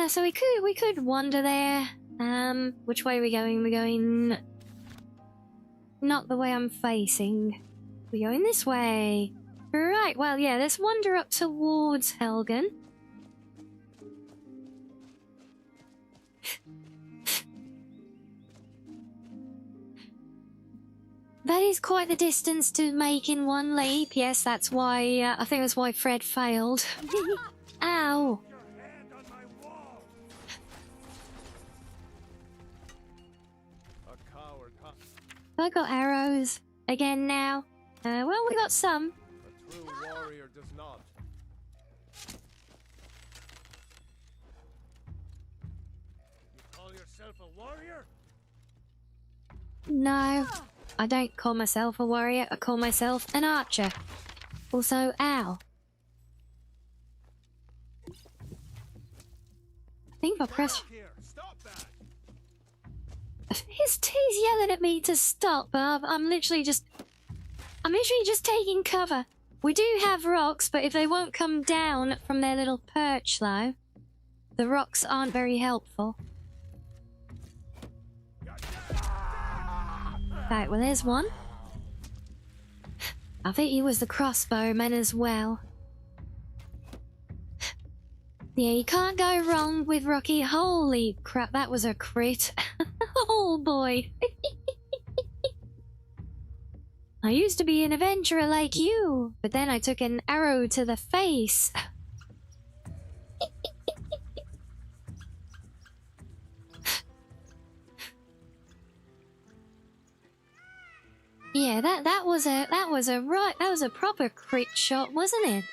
So we could wander there. Which way are we going? We're going not the way I'm facing. We're going this way. Right, well, yeah, let's wander up towards Helgen. That is quite the distance to make in one leap. Yes, that's why, I think that's why Fred failed. Ow! A coward, huh? I got arrows again now. Well, we got some. A true warrior does not. You call yourself a warrior? No, I don't call myself a warrior. I call myself an archer. Also, ow. I think if I press... He's yelling at me to stop, but I'm literally just taking cover. We do have rocks, but if they won't come down from their little perch, though, the rocks aren't very helpful. Right, well, there's one. I think he was the crossbowman as well. Yeah, you can't go wrong with Rocky. Holy crap, that was a crit. Oh boy. I used to be an adventurer like you, but then I took an arrow to the face. Yeah, that was a proper crit shot, wasn't it?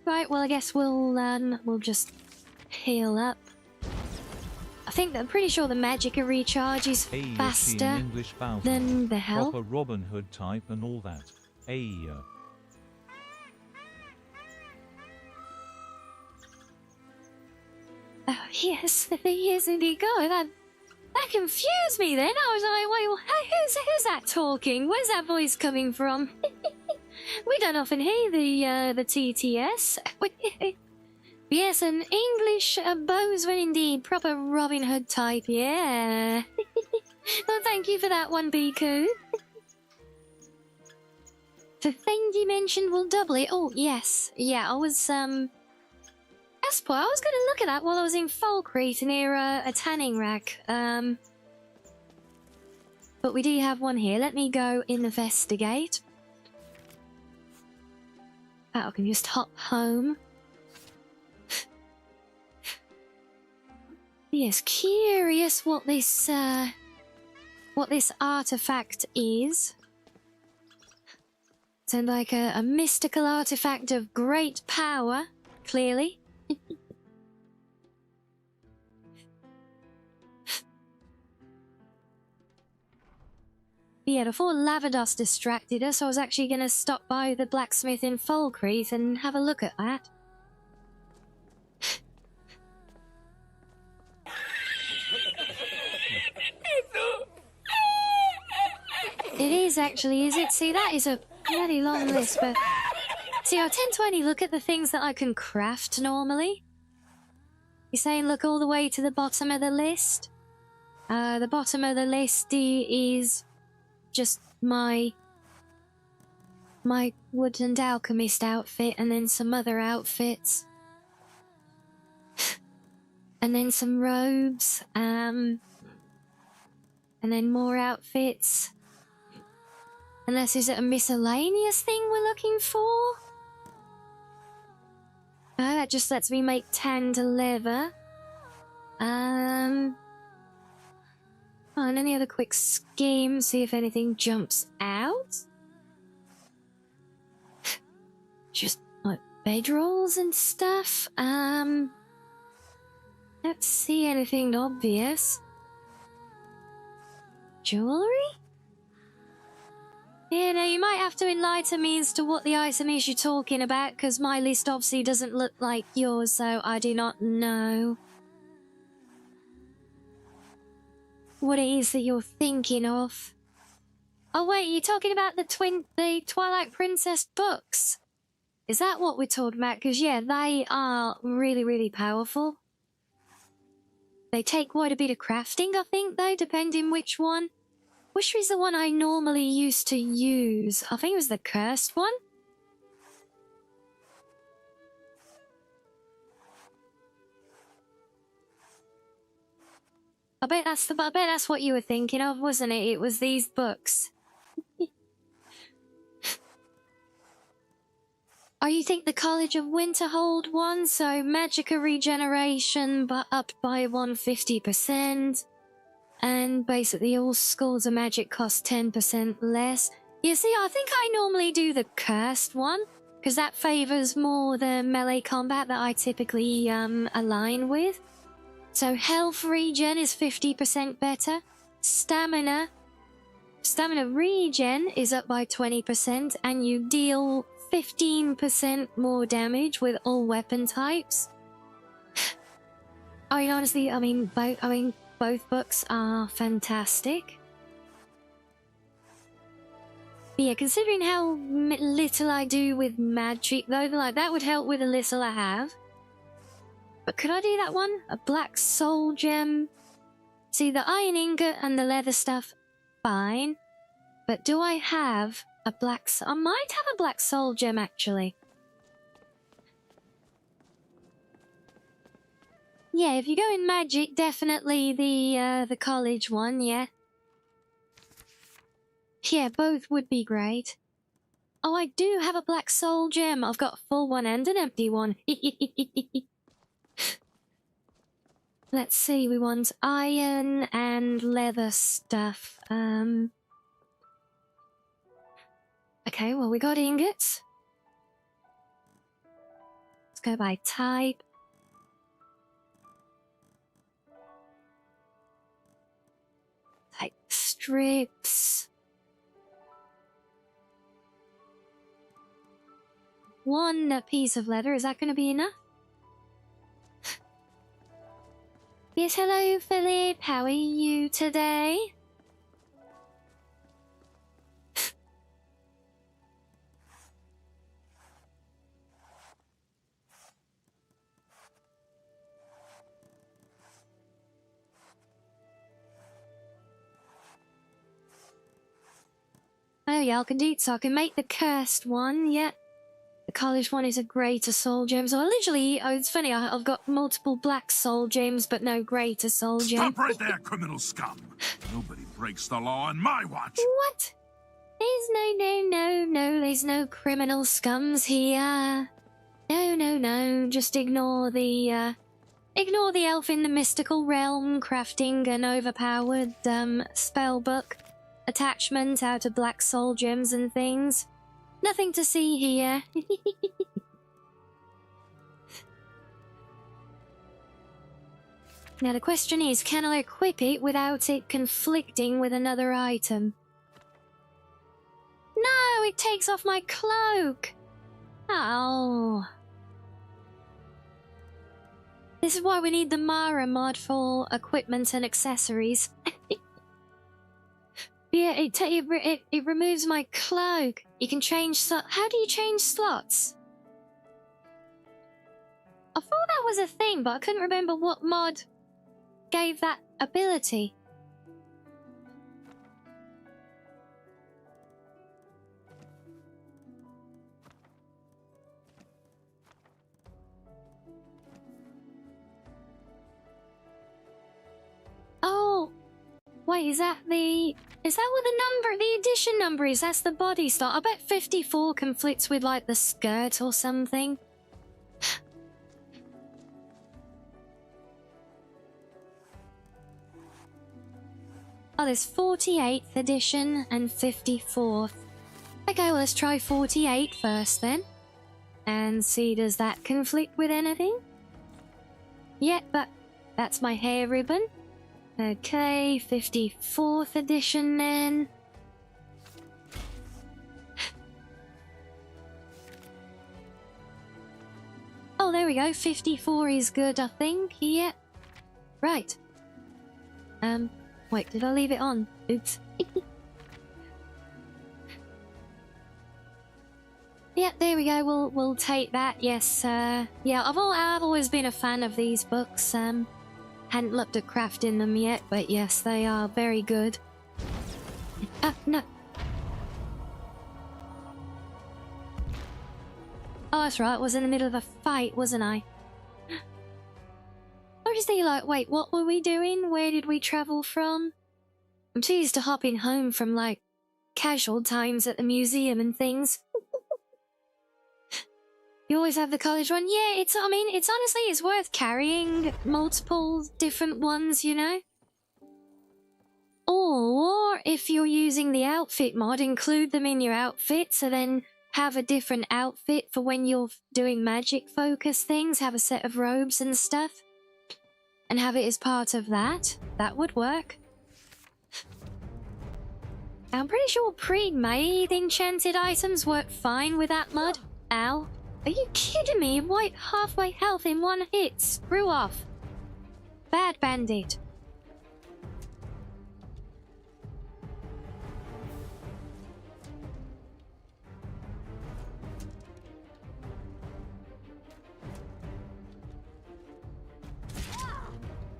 Right, well, I guess we'll just heal up. I think I'm pretty sure the magicka recharge is faster English than the health. Proper Robin Hood type and all that. Oh, yes, the years indeed go. That confused me then. I was like, wait, who's that talking? Where's that voice coming from? We don't often hear the TTS. Yes, an English bonesman indeed. Proper Robin Hood type, yeah. Well, thank you for that one, Biku. The thing you mentioned will double it. Oh, yes. Yeah, I was, Espo, I was going to look at that while I was in Falkreath near a tanning rack. But we do have one here. Let me go investigate. I can just hop home. Yes, curious what this artifact is. Sounds like a mystical artifact of great power, clearly. Yeah, before Lavados distracted us, I was actually going to stop by the blacksmith in Falkreath and have a look at that. It is actually, is it? See, that is a bloody long list, but... See, I tend to only look at the things that I can craft normally. You're saying look all the way to the bottom of the list? The bottom of the list is just my woodland alchemist outfit and then some other outfits. And then some robes, and then more outfits. Unless is it a miscellaneous thing we're looking for? That just lets me make tanned leather. Oh, and any other quick schemes, see if anything jumps out. Just like bedrolls and stuff. Don't see anything obvious. Jewelry? Yeah, now you might have to enlighten me as to what the item is you're talking about, because my list obviously doesn't look like yours, so I do not know what it is that you're thinking of. Oh wait, you're talking about the Twilight Princess books? Is that what we're talking about? Because yeah, they are really, really powerful. They take quite a bit of crafting, I think, though, depending which one. Which is the one I normally used to use? I think it was the cursed one. I bet that's what you were thinking of, wasn't it? It was these books. Oh, you think the College of Winterhold one? So magicka regeneration, but up by 150%. And basically all schools of magic cost 10% less. You see, I think I normally do the cursed one, because that favours more the melee combat that I typically align with. So health regen is 50% better. Stamina regen is up by 20%, and you deal 15% more damage with all weapon types. I mean, honestly, both books are fantastic. But yeah, considering how little I do with magic, though, like that would help with the little I have. But could I do that one? A black soul gem? See, the iron ingot and the leather stuff, fine. But do I have a black... I might have a black soul gem, actually. Yeah, if you go in magic, definitely the college one, yeah. Yeah, both would be great. Oh, I do have a black soul gem. I've got a full one and an empty one. Let's see, we want iron and leather stuff. Okay, well, we got ingots. Let's go by type. strips. One piece of leather, is that going to be enough? Yes, hello Philip, how are you today? Oh yeah, I can do it, so I can make the cursed one, yeah. The college one is a greater soul gem, so I literally, oh it's funny, I've got multiple black soul gems, but no greater soul gem. Stop right there, criminal scum! Nobody breaks the law on my watch! What? There's no, there's no criminal scums here. No, just ignore the elf in the mystical realm crafting an overpowered, spell book. Attachment out of black soul gems and things. Nothing to see here. Now the question is, can I equip it without it conflicting with another item? No, it takes off my cloak! Oh. This is why we need the Mara mod for equipment and accessories. Yeah, it removes my cloak. You can change how do you change slots? I thought that was a thing, but I couldn't remember what mod gave that ability. Oh, wait, is that what the edition number is? That's the body slot. I bet 54 conflicts with like the skirt or something. Oh, there's 48th edition and 54th. Okay, well let's try 48 first then. And see, does that conflict with anything? Yeah, but that's my hair ribbon. Okay, 54th edition then. Oh, there we go. 54 is good, I think. Yeah. Right. Wait, did I leave it on? Oops. Yeah, there we go. We'll take that. Yes. Yeah, I've always been a fan of these books. Hadn't looked at crafting them yet, but yes, they are very good. No. Oh, that's right, I was in the middle of a fight, wasn't I? Or is he like, wait, what were we doing? Where did we travel from? I'm too used to hopping home from, like, casual times at the museum and things. You always have the college one? Yeah, it's honestly, it's worth carrying multiple different ones, you know? Or, if you're using the outfit mod, include them in your outfit, so then have a different outfit for when you're doing magic focus things, have a set of robes and stuff. And have it as part of that. That would work. I'm pretty sure pre-made enchanted items work fine with that mod. Ow. Are you kidding me? Wiped halfway health in one hit. Screw off. Bad bandit.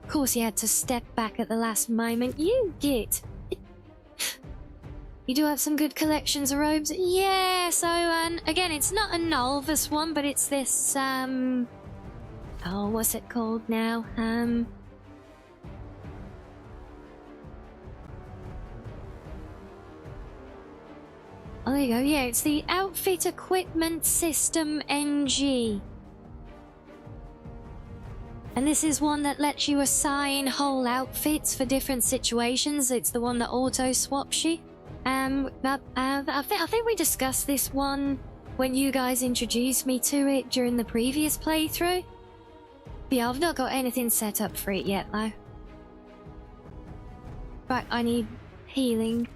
Of course he had to step back at the last moment. You git. You do have some good collections of robes. Yeah, so, again, it's not a Nolvus one, but it's this, oh, what's it called now? Oh, there you go. Yeah, it's the Outfit Equipment System NG. And this is one that lets you assign whole outfits for different situations. It's the one that auto-swaps you. I think we discussed this one when you guys introduced me to it during the previous playthrough. But yeah, I've not got anything set up for it yet, though. Right, I need healing.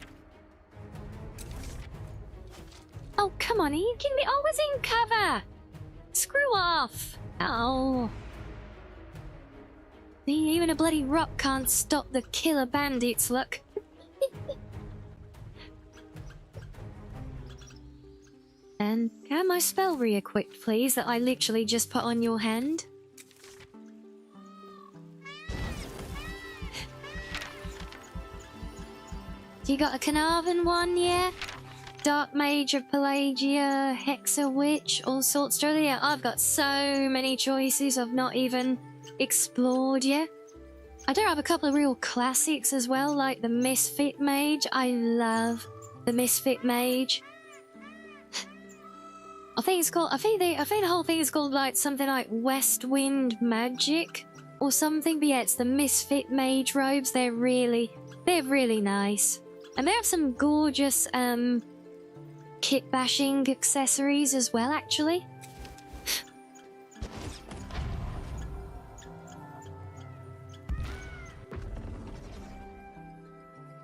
Oh, come on, are you kidding me? Oh, I was in cover! Screw off! Oh. See, even a bloody rock can't stop the killer bandits, look. And can I have my spell re-equipped, please, that I literally just put on your hand? You got a Carnarvon one, yeah? Dark Mage of Pelagia, Hexa Witch, all sorts. Yeah, I've got so many choices I've not even explored yet. I do have a couple of real classics as well, like the Misfit Mage. I love the Misfit Mage. I think it's called. I think the whole thing is called like something like West Wind Magic or something. But yeah, it's the Misfit Mage robes. They're really nice, and they have some gorgeous kit bashing accessories as well, actually.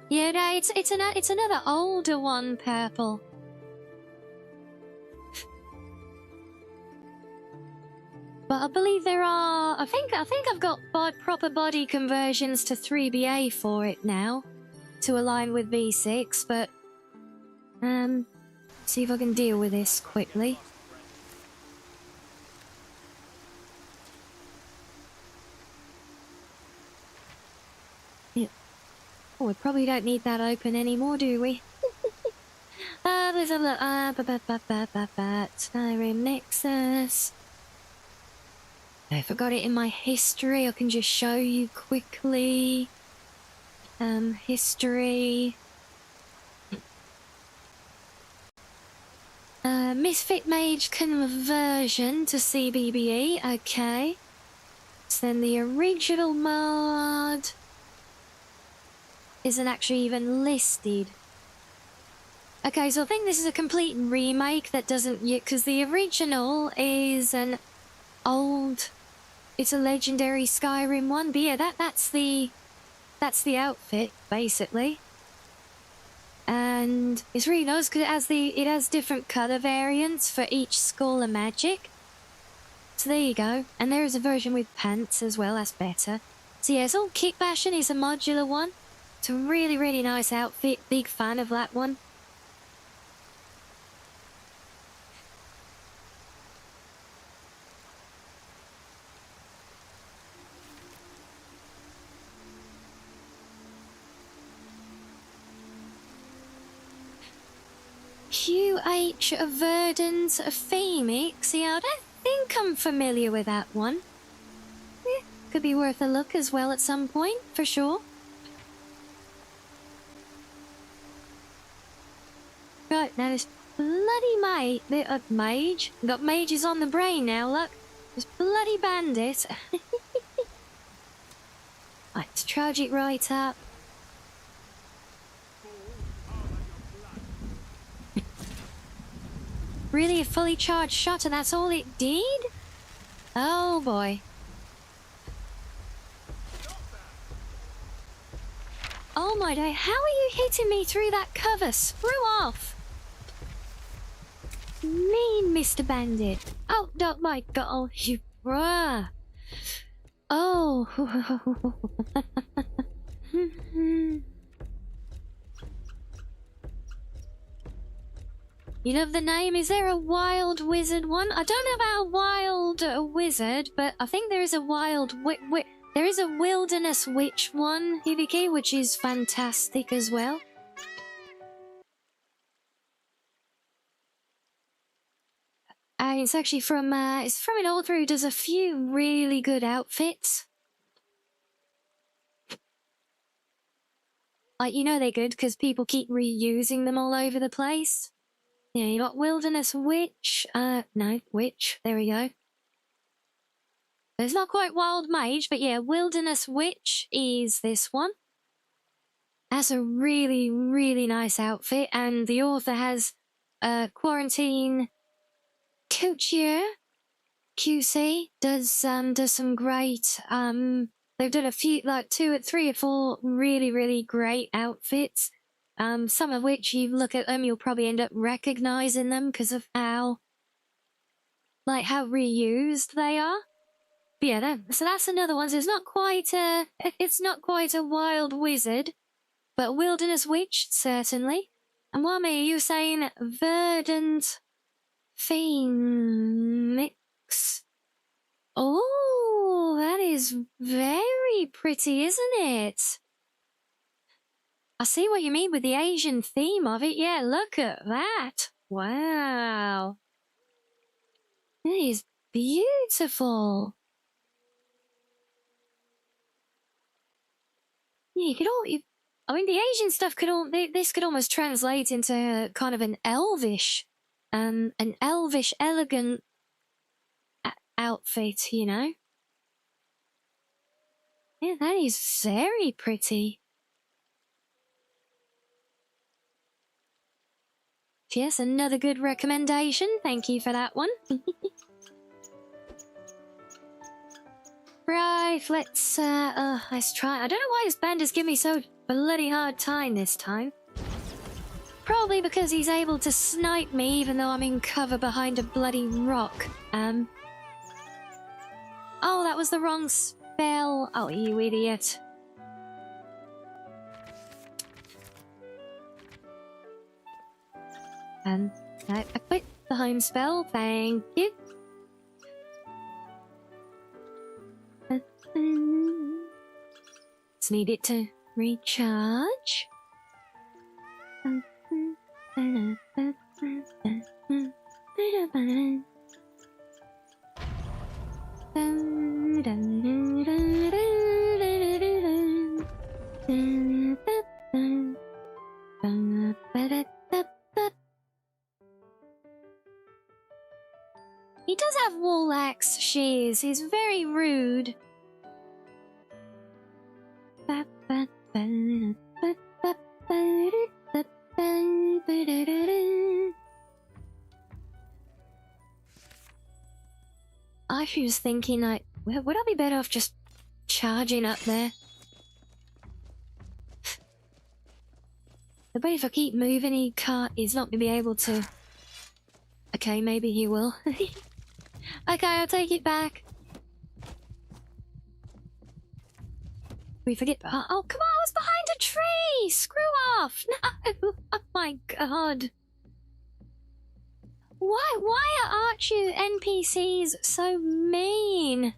Yeah, no, it's another older one, Purple. But I believe there are. I think I've got proper body conversions to 3BA for it now, to align with V6. But see if I can deal with this quickly. Yeah. Oh, we probably don't need that open anymore, do we? There's a look. Skyrim Nexus. I forgot it in my history. I can just show you quickly. History. Misfit Mage conversion to CBBE. Okay. So then the original mod isn't actually even listed. Okay, so I think this is a complete remake that doesn't yet, because the original is an old. It's a legendary Skyrim one, but yeah, that's the outfit basically, and it's really nice because it has different color variants for each school of magic. So there you go, and there is a version with pants as well. That's better. So yeah, it's all kit bashing. It's a modular one. It's a really nice outfit. Big fan of that one. QH of Verdance Phoenix. Yeah, I don't think I'm familiar with that one. Yeah, could be worth a look as well at some point, for sure. Right, now this bloody mage. Got mages on the brain now, look. This bloody bandit. Right, let's charge it right up. Really, a fully charged shot and that's all it did? Oh boy. Oh my day, how are you hitting me through that cover? Screw off! Mean Mr. Bandit. Oh, oh my god, oh, you bruh. Oh. You love the name? Is there a wild wizard one? I don't know about a wild wizard, but I think there is a wild there is a wilderness witch one, Hibiki, which is fantastic as well. It's actually from an author who does a few really good outfits. Like, you know they're good because people keep reusing them all over the place. Yeah, you got Wilderness Witch. No, Witch. There we go. It's not quite Wild Mage, but yeah, Wilderness Witch is this one. That's a really nice outfit, and the author has Quarantine Couture QC does some great they've done a few, like 3 or 4 really great outfits. Some of which you look at them, you'll probably end up recognizing them because of how reused they are. But yeah, so that's another one. So it's not quite a wild wizard, but a wilderness witch, certainly. And Wame, you were saying verdant phoenix. Oh, that is very pretty, isn't it? I see what you mean with the Asian theme of it. Yeah, look at that. Wow. It is beautiful. Yeah, I mean, the Asian stuff this could almost translate into kind of an elvish elegant outfit, you know? Yeah, that is very pretty. Yes, another good recommendation. Thank you for that one. Right, let's try. I don't know why this bandit's giving me so bloody hard time this time. Probably because he's able to snipe me even though I'm in cover behind a bloody rock. Oh, that was the wrong spell. Oh, you idiot. And I quit the home spell, thank you. Just need it to recharge. He does have wall axe shears. He's very rude. I was thinking, like, would I be better off just charging up there? But if I keep moving, he's not going to be able to. Okay, maybe he will. Okay, I'll take it back. We forget. Oh, come on, I was behind a tree! Screw off! No! Oh my god. Why aren't you NPCs so mean?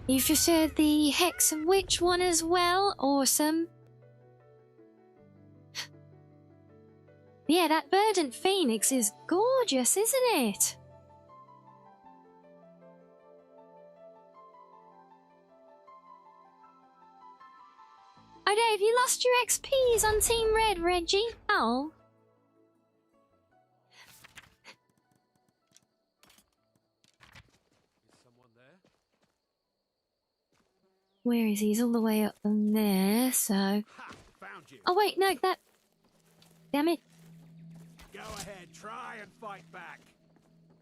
You've just heard the Hex Witch one as well. Awesome. Yeah, that verdant phoenix is gorgeous, isn't it? Oh, Dave, you lost your XPs on Team Red, Reggie. Oh. Where is he? He's all the way up there, so... Ha! Found you. Oh, wait, no, that... Damn it. Go ahead, try and fight back.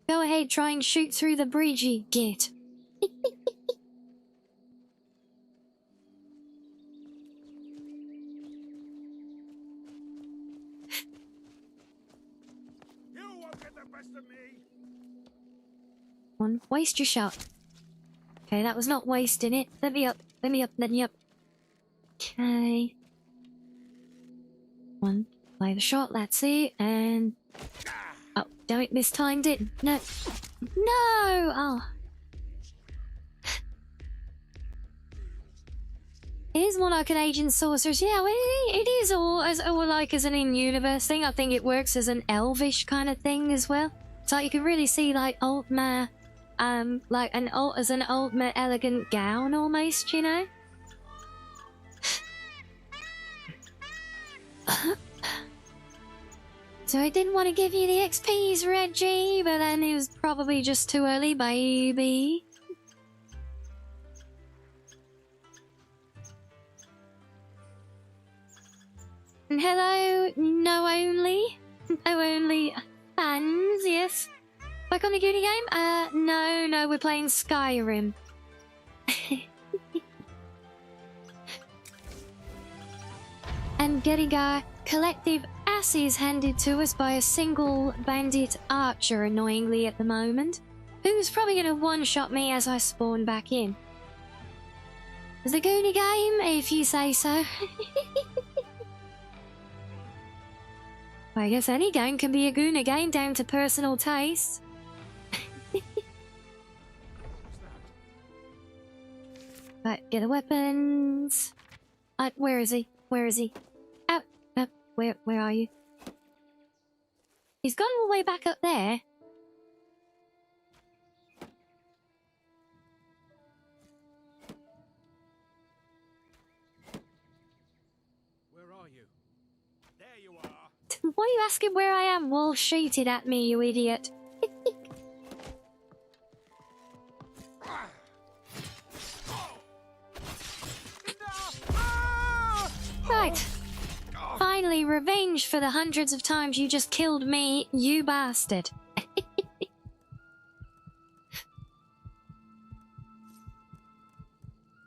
Go ahead, try and shoot through the bridge, you git. You won't get the best of me. One, waste your shot. Okay, that was not wasting it. Let me up, let me up, let me up. Okay. One, play the shot, that's it, and... Oh, damn it, mistimed it. No. No! Oh. It is more like an agent sorceress. Yeah, well, it is all like as an in-universe thing. I think it works as an elvish kind of thing as well. So you can really see like Altmer, like as an Altmer elegant gown almost, you know? So I didn't want to give you the XPs, Reggie, but then it was probably just too early, baby. And hello, no only fans, yes. Back on the Goody game? No, we're playing Skyrim. and getting our collective asses handed to us by a single bandit archer, annoyingly at the moment, who's probably going to one-shot me as I spawn back in. It's a Goonie game, if you say so. I guess any game can be a Goonie game down to personal taste. Right, get the weapons. Where is he? Where is he? Out! Up! Where are you? He's gone all the way back up there. Where are you? There you are. Why are you asking where I am? Wolf shooted at me, you idiot. Right. Finally, revenge for the hundreds of times you just killed me, you bastard.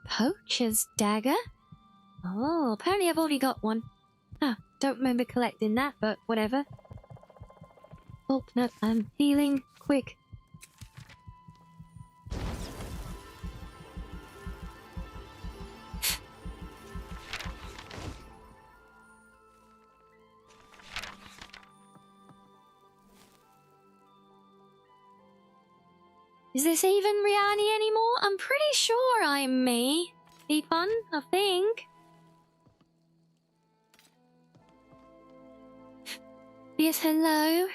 Poacher's dagger? Oh, apparently I've already got one. Ah, don't remember collecting that, but whatever. Oh, no, I'm healing. Quick. Is this even Rianni anymore? I'm pretty sure I'm me. Be fun, I think. Yes, hello.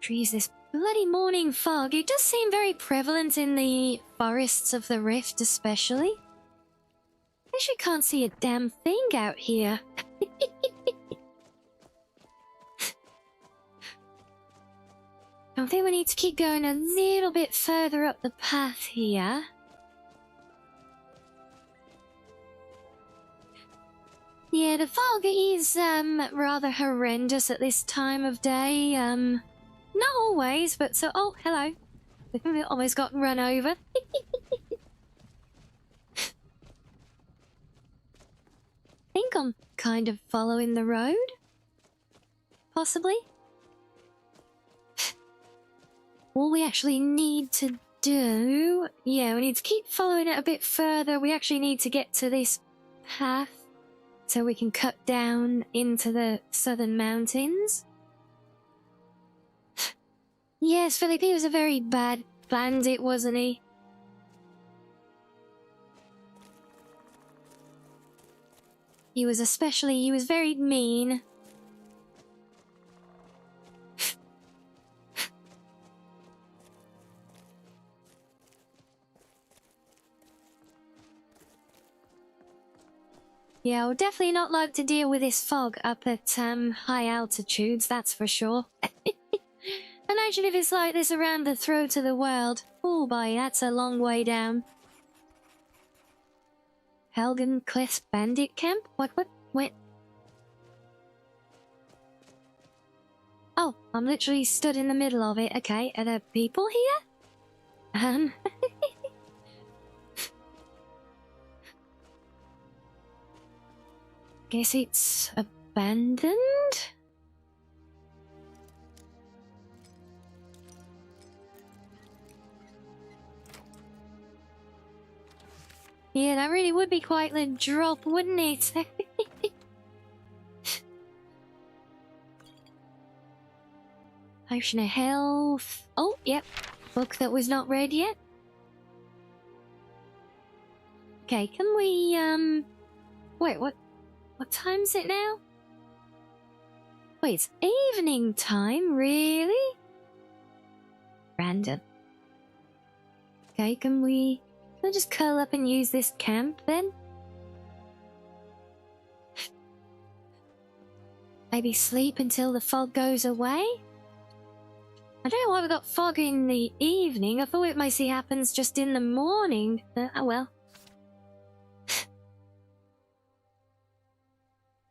Trees, this bloody morning fog. It does seem very prevalent in the forests of the Rift, especially. I actually can't see a damn thing out here. I think we need to keep going a little bit further up the path here. Yeah, the fog is rather horrendous at this time of day. Not always, but so... Oh, hello. Almost got run over. I think I'm kind of following the road. Possibly. All we actually need to do... Yeah, we need to keep following it a bit further. We actually need to get to this path so we can cut down into the southern mountains. Yes, Philip, he was a very bad bandit, wasn't he? He was very mean. Yeah, I would definitely not like to deal with this fog up at high altitudes, that's for sure. Imagine if it's like this around the throat of the world. Oh boy, that's a long way down. Helgen Cliff Bandit Camp? What? Oh, I'm literally stood in the middle of it. Okay, are there people here? Guess it's abandoned? Yeah, that really would be quite the drop, wouldn't it? Potion of health. Oh, yep. Book that was not read yet. Okay, can we, Wait, what time is it now? Wait, it's evening time, really? Random. Okay, can we just curl up and use this camp then? Maybe sleep until the fog goes away? I don't know why we got fog in the evening. I thought it mostly happens just in the morning. Oh well.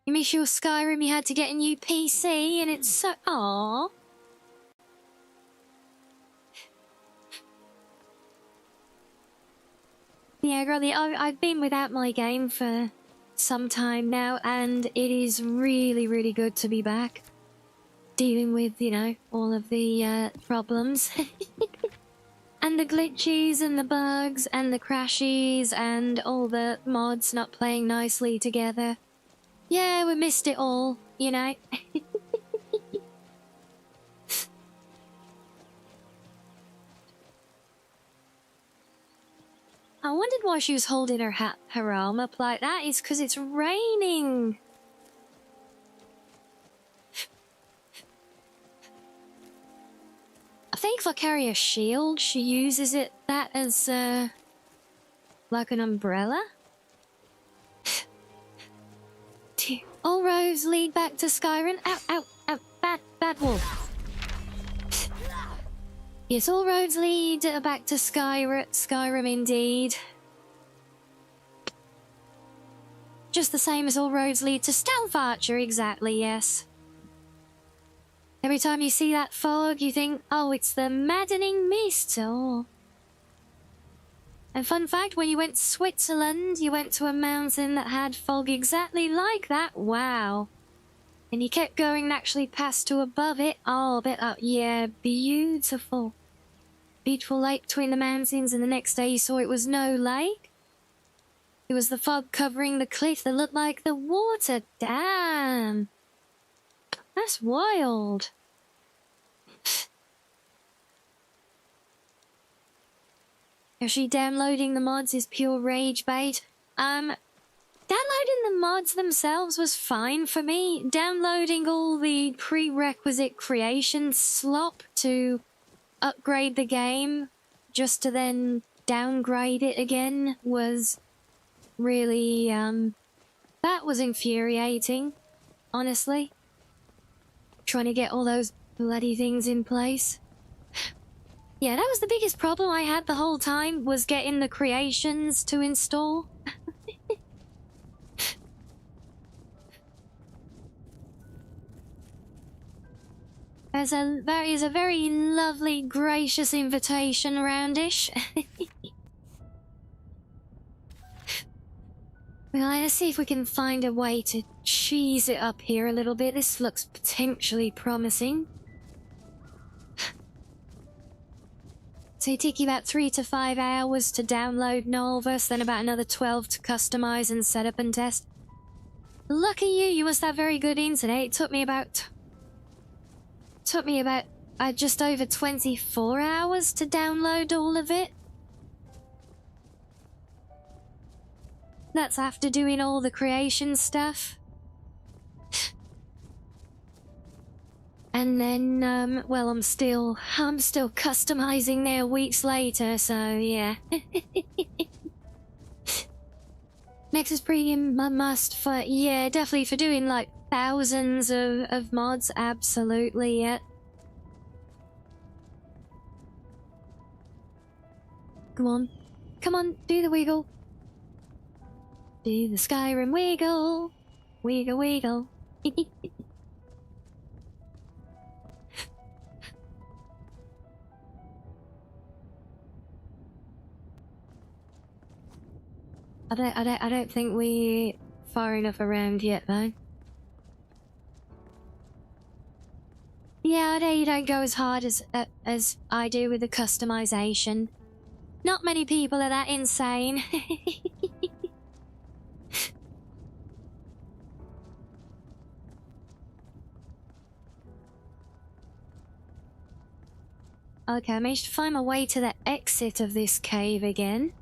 You miss your Skyrim, you had to get a new PC, and it's so... Aww. Yeah, girlie, I've been without my game for some time now, and it is really, really good to be back. Dealing with, you know, all of the problems. And the glitches, and the bugs, and the crashes, and all the mods not playing nicely together. Yeah, we missed it all, you know. I wondered why she was holding her arm up like that. It's because it's raining. I think if I carry a shield, she uses that as like an umbrella. All roads lead back to Skyrim. Ow, ow, ow, bad wolf. Yes, all roads lead back to Skyrim indeed. Just the same as all roads lead to Stealth Archer, exactly, yes. Every time you see that fog, you think, oh, it's the maddening mist, oh. And fun fact, when you went to Switzerland, you went to a mountain that had fog exactly like that. Wow. And you kept going and actually passed to above it. Oh, yeah, beautiful. Beautiful lake between the mountains, and the next day you saw it was no lake. It was the fog covering the cliff that looked like the water. Damn. That's wild. Actually, downloading the mods is pure rage bait. Downloading the mods themselves was fine for me. Downloading all the prerequisite creation slop to upgrade the game just to then downgrade it again was really, that was infuriating, honestly. Trying to get all those bloody things in place. Yeah, that was the biggest problem I had the whole time, was getting the creations to install. There's a very lovely, gracious invitation, Roundish. Well, let's see if we can find a way to cheese it up here a little bit. This looks potentially promising. So it took you about 3 to 5 hours to download Nolvus, then about another 12 to customize and set up and test. Lucky you, you must have very good internet. It took me about just over 24 hours to download all of it. That's after doing all the creation stuff. And then, well, I'm still customizing there weeks later, so yeah. Nexus Premium must for, yeah, definitely for doing like thousands of mods, absolutely, yeah. Come on, do the wiggle. Do the Skyrim wiggle. Wiggle, wiggle. I don't think we're far enough around yet, though. Yeah, I know you don't go as hard as I do with the customization. Not many people are that insane. Okay, I managed to find my way to the exit of this cave again.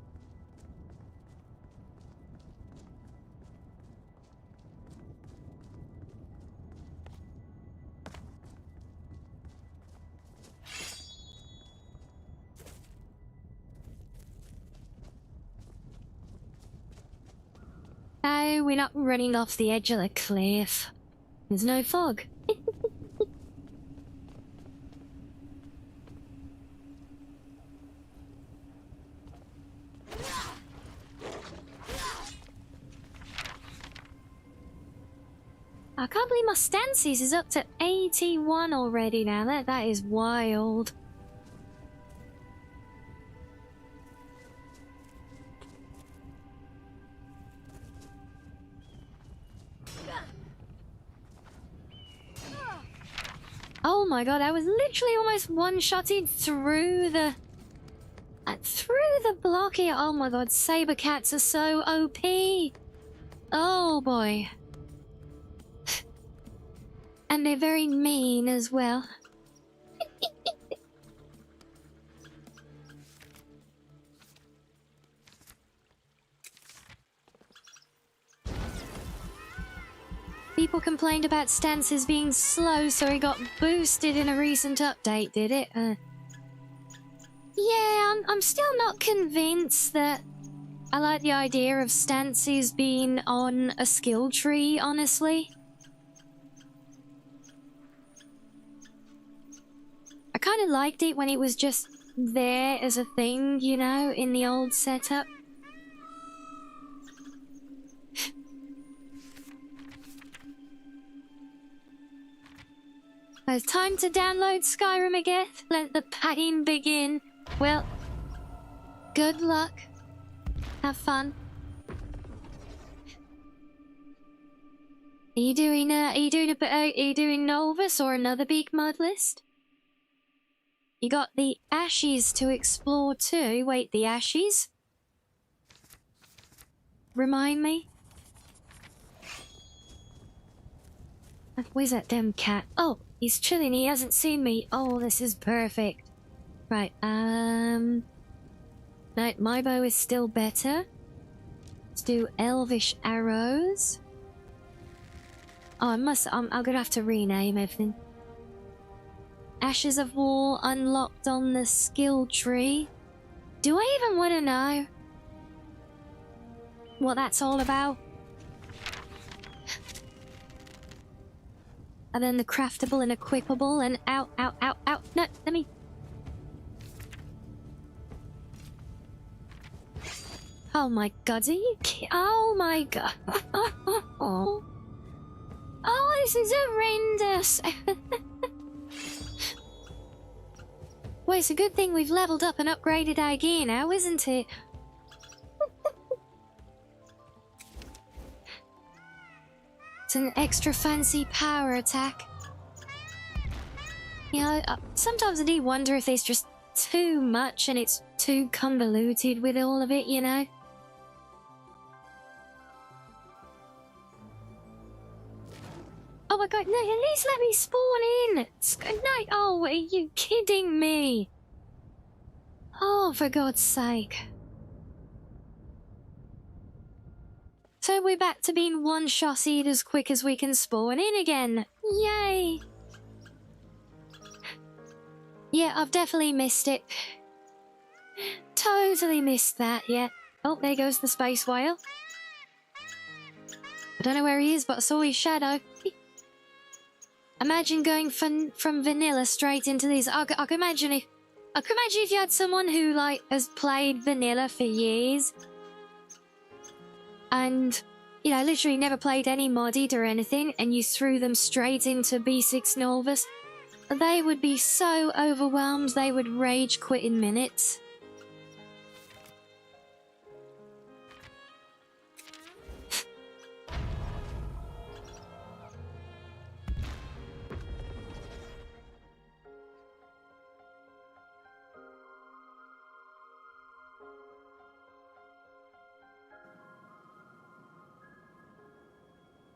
No, we're not running off the edge of the cliff. There's no fog. I can't believe my stances is up to 81 already now. That is wild. Oh my god, I was literally almost one-shotted through the block here. Oh my god, saber cats are so OP. Oh boy. And they're very mean as well. People complained about stances being slow, so it got boosted in a recent update, did it? Yeah, I'm still not convinced that I like the idea of stances being on a skill tree, honestly. I kind of liked it when it was just there as a thing, you know, in the old setup. It's time to download Skyrim again. Let the pain begin. Well, good luck. Have fun. Are you doing Nolvus or another big mud list? You got the Ashes to explore too. Wait, the Ashes? Remind me? Where's that damn cat? Oh, he's chilling. He hasn't seen me. Oh, this is perfect. Right, no, my bow is still better. Let's do elvish arrows. Oh, I'm gonna have to rename everything. Ashes of War unlocked on the skill tree. Do I even want to know what that's all about? And then the craftable and equipable and out. No, let me... Oh my god, are you kidding? Oh my god. Oh, this is horrendous. Well, it's a good thing we've leveled up and upgraded our gear now, isn't it? It's an extra fancy power attack. You know, sometimes I do wonder if there's just too much and it's too convoluted with all of it, you know? Oh my god, no, at least let me spawn in! No, oh, are you kidding me? Oh, for God's sake. So we're back to being one-shotted as quick as we can spawn in again. Yay! Yeah, I've definitely missed it. Totally missed that, yeah. Oh, there goes the space whale. I don't know where he is, but I saw his shadow. Imagine going from vanilla straight into these. I can imagine if you had someone who like has played vanilla for years and, you know, literally never played any modded or anything, and you threw them straight into B6 Nolvus. They would be so overwhelmed they would rage quit in minutes.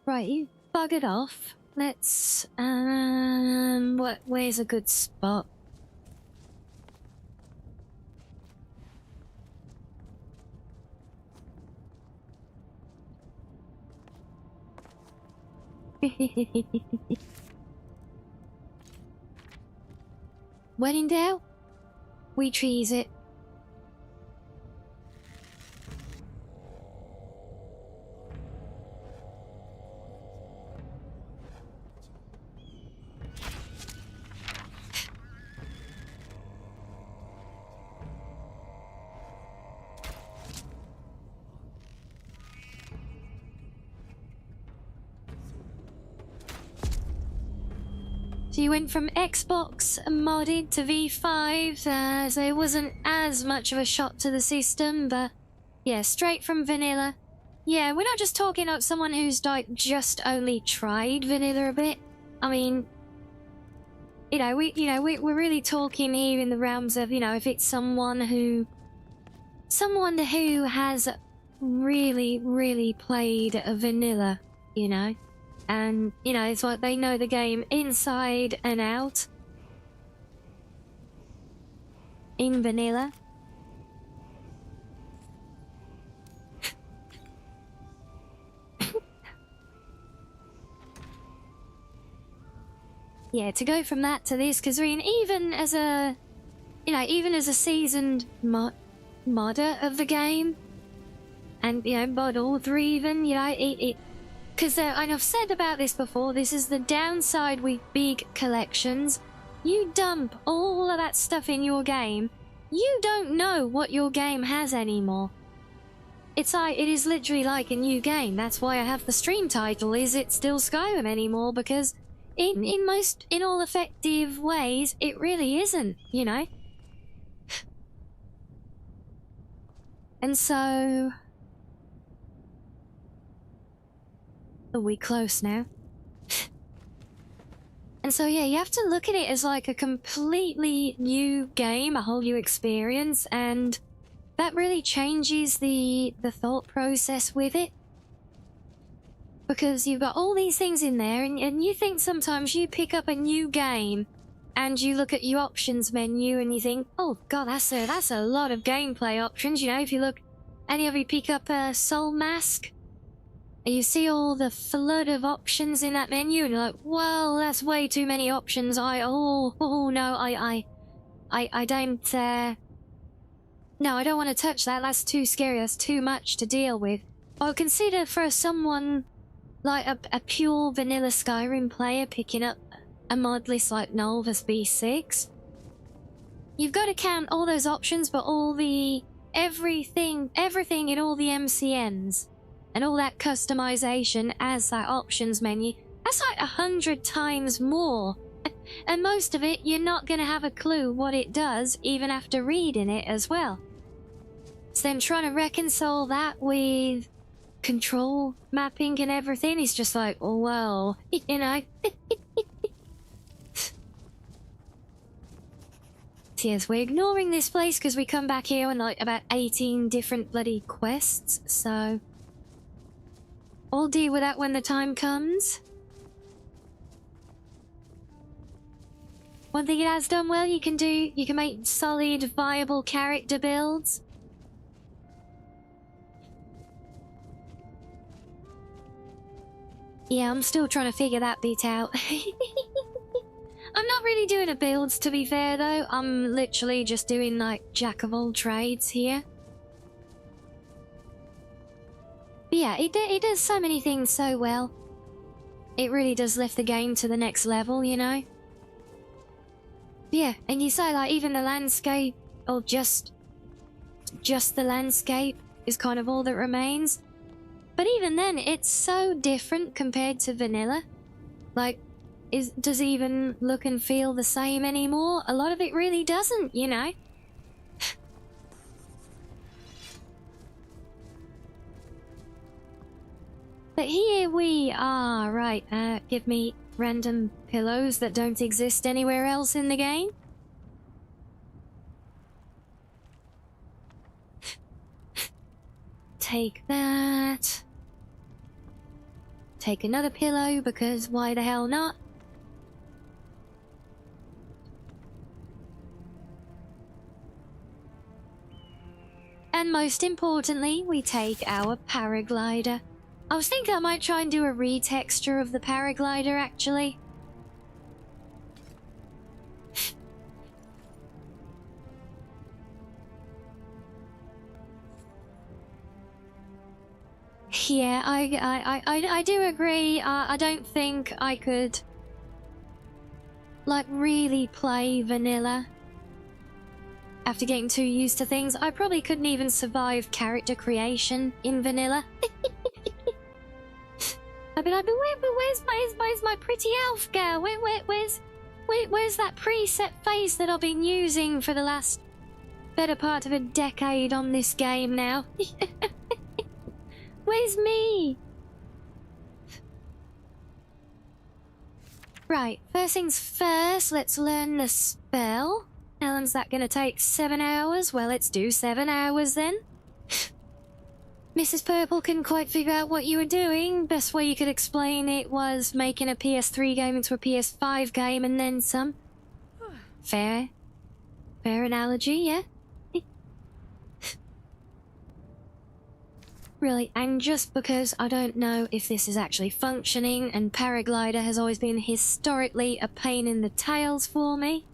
Right, you buggered off. Let's, where's a good spot? When in doubt, we trees it. So you went from Xbox modded to V5, so it wasn't as much of a shock to the system, but yeah, straight from vanilla. Yeah, we're not just talking about someone who's like just only tried vanilla a bit. I mean, we're really talking here in the realms of, if it's someone who has really, really played vanilla, and, it's like they know the game inside and out in vanilla. Yeah, to go from that to this, because even as a, seasoned modder of the game, and, mod author even, because and I've said about this before, this is the downside with big collections. You dump all of that stuff in your game, you don't know what your game has anymore. It is literally like a new game. That's why I have the stream title, is it still Skyrim anymore, because in all effective ways, it really isn't, And so... Are we close now? And so, yeah, you have to look at it as like a completely new game, a whole new experience, and that really changes the thought process with it. Because you've got all these things in there, and you think sometimes you pick up a new game and you look at your options menu and you think, oh god, that's a lot of gameplay options. If you look, any of you pick up a Soul Mask, and you see all the flood of options in that menu, and you're like, well, that's way too many options. No, I don't, no, I don't want to touch that. That's too scary. That's too much to deal with. Well, consider for someone like a pure vanilla Skyrim player picking up a mod list like Nolvus V6. You've got to count all those options, but all the everything in all the MCNs and all that customization as that options menu. That's like 100 times more. And most of it, you're not going to have a clue what it does, even after reading it as well. So then trying to reconcile that with control mapping and everything is just like, oh, well, So yes, we're ignoring this place because we come back here on like about 18 different bloody quests, so I'll deal with that when the time comes. One thing it has done well, you can make solid, viable character builds. Yeah, I'm still trying to figure that bit out. I'm not really doing a builds, to be fair, though. I'm literally just doing, like, jack of all trades here. But yeah, it does so many things so well. It really does lift the game to the next level, Yeah, and you say, like, even the landscape, or just the landscape, is kind of all that remains. But even then, it's so different compared to vanilla. Like, does it even look and feel the same anymore? A lot of it really doesn't, But here we are, right, give me random pillows that don't exist anywhere else in the game. Take that. Take another pillow, because why the hell not? And most importantly, we take our paraglider. I was thinking I might try and do a retexture of the paraglider, actually. Yeah, I do agree. I don't think I could, like, really play vanilla after getting too used to things. I probably couldn't even survive character creation in vanilla. I'd be like, but where's my pretty elf girl? Where's that preset face that I've been using for the last better part of a decade on this game now? Where's me? Right, first things first, let's learn the spell. How long's that gonna take? 7 hours? Well, let's do 7 hours then. Mrs. Purple couldn't quite figure out what you were doing. Best way you could explain it was making a PS3 game into a PS5 game and then some. Fair. Fair analogy, yeah? Really, and just because I don't know if this is actually functioning, and Paraglider has always been historically a pain in the tails for me,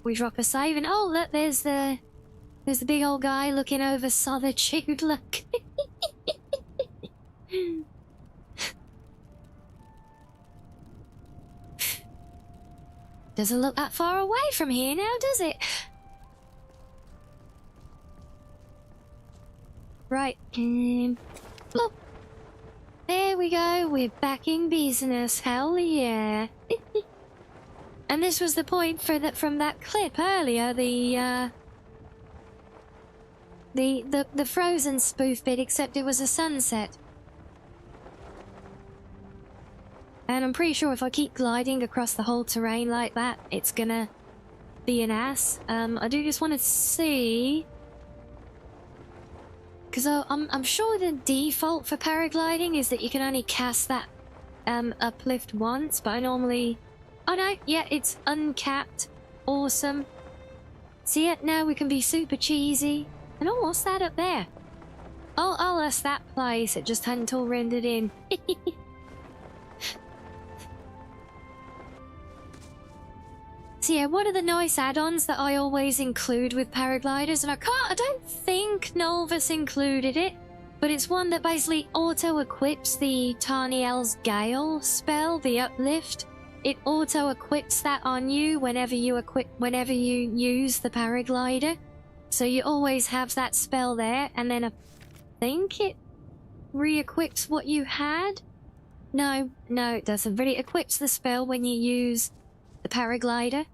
we drop a save and oh look, there's the big old guy looking over Solitude, look. Doesn't look that far away from here now, does it? Right, look. There we go, we're back in business, hell yeah. And this was the point for that from that clip earlier, the Frozen spoof bit, except it was a sunset. And I'm pretty sure if I keep gliding across the whole terrain like that, it's gonna be an ass. I do just want to see... Because I'm sure the default for paragliding is that you can only cast that uplift once, but I normally... Oh no, yeah, it's uncapped. Awesome. See it? Now we can be super cheesy. And oh, what's that up there? Oh, that's that place. It just hadn't all rendered in. So yeah, one of the nice add-ons that I always include with paragliders, and I don't think Nolvus included it, but it's one that basically auto-equips the Tarniel's Gale spell, the uplift. It auto-equips that on you whenever you use the paraglider. So you always have that spell there, and then I think it re-equips what you had? No, it doesn't. But it equips the spell when you use the paraglider.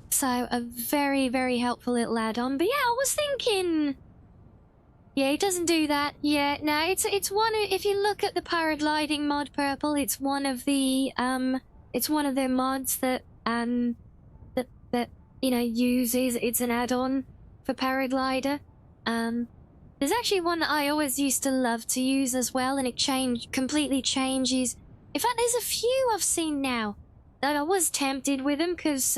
So a very, very helpful little add-on. But yeah, I was thinking... Yeah, it doesn't do that. Yeah, no, it's one of, if you look at the paragliding mod Purple, it's one of the mods that you know, uses, it's an add-on for paraglider. There's actually one that I always used to love to use as well, and it completely changes. In fact, there's a few I've seen now that I was tempted with them because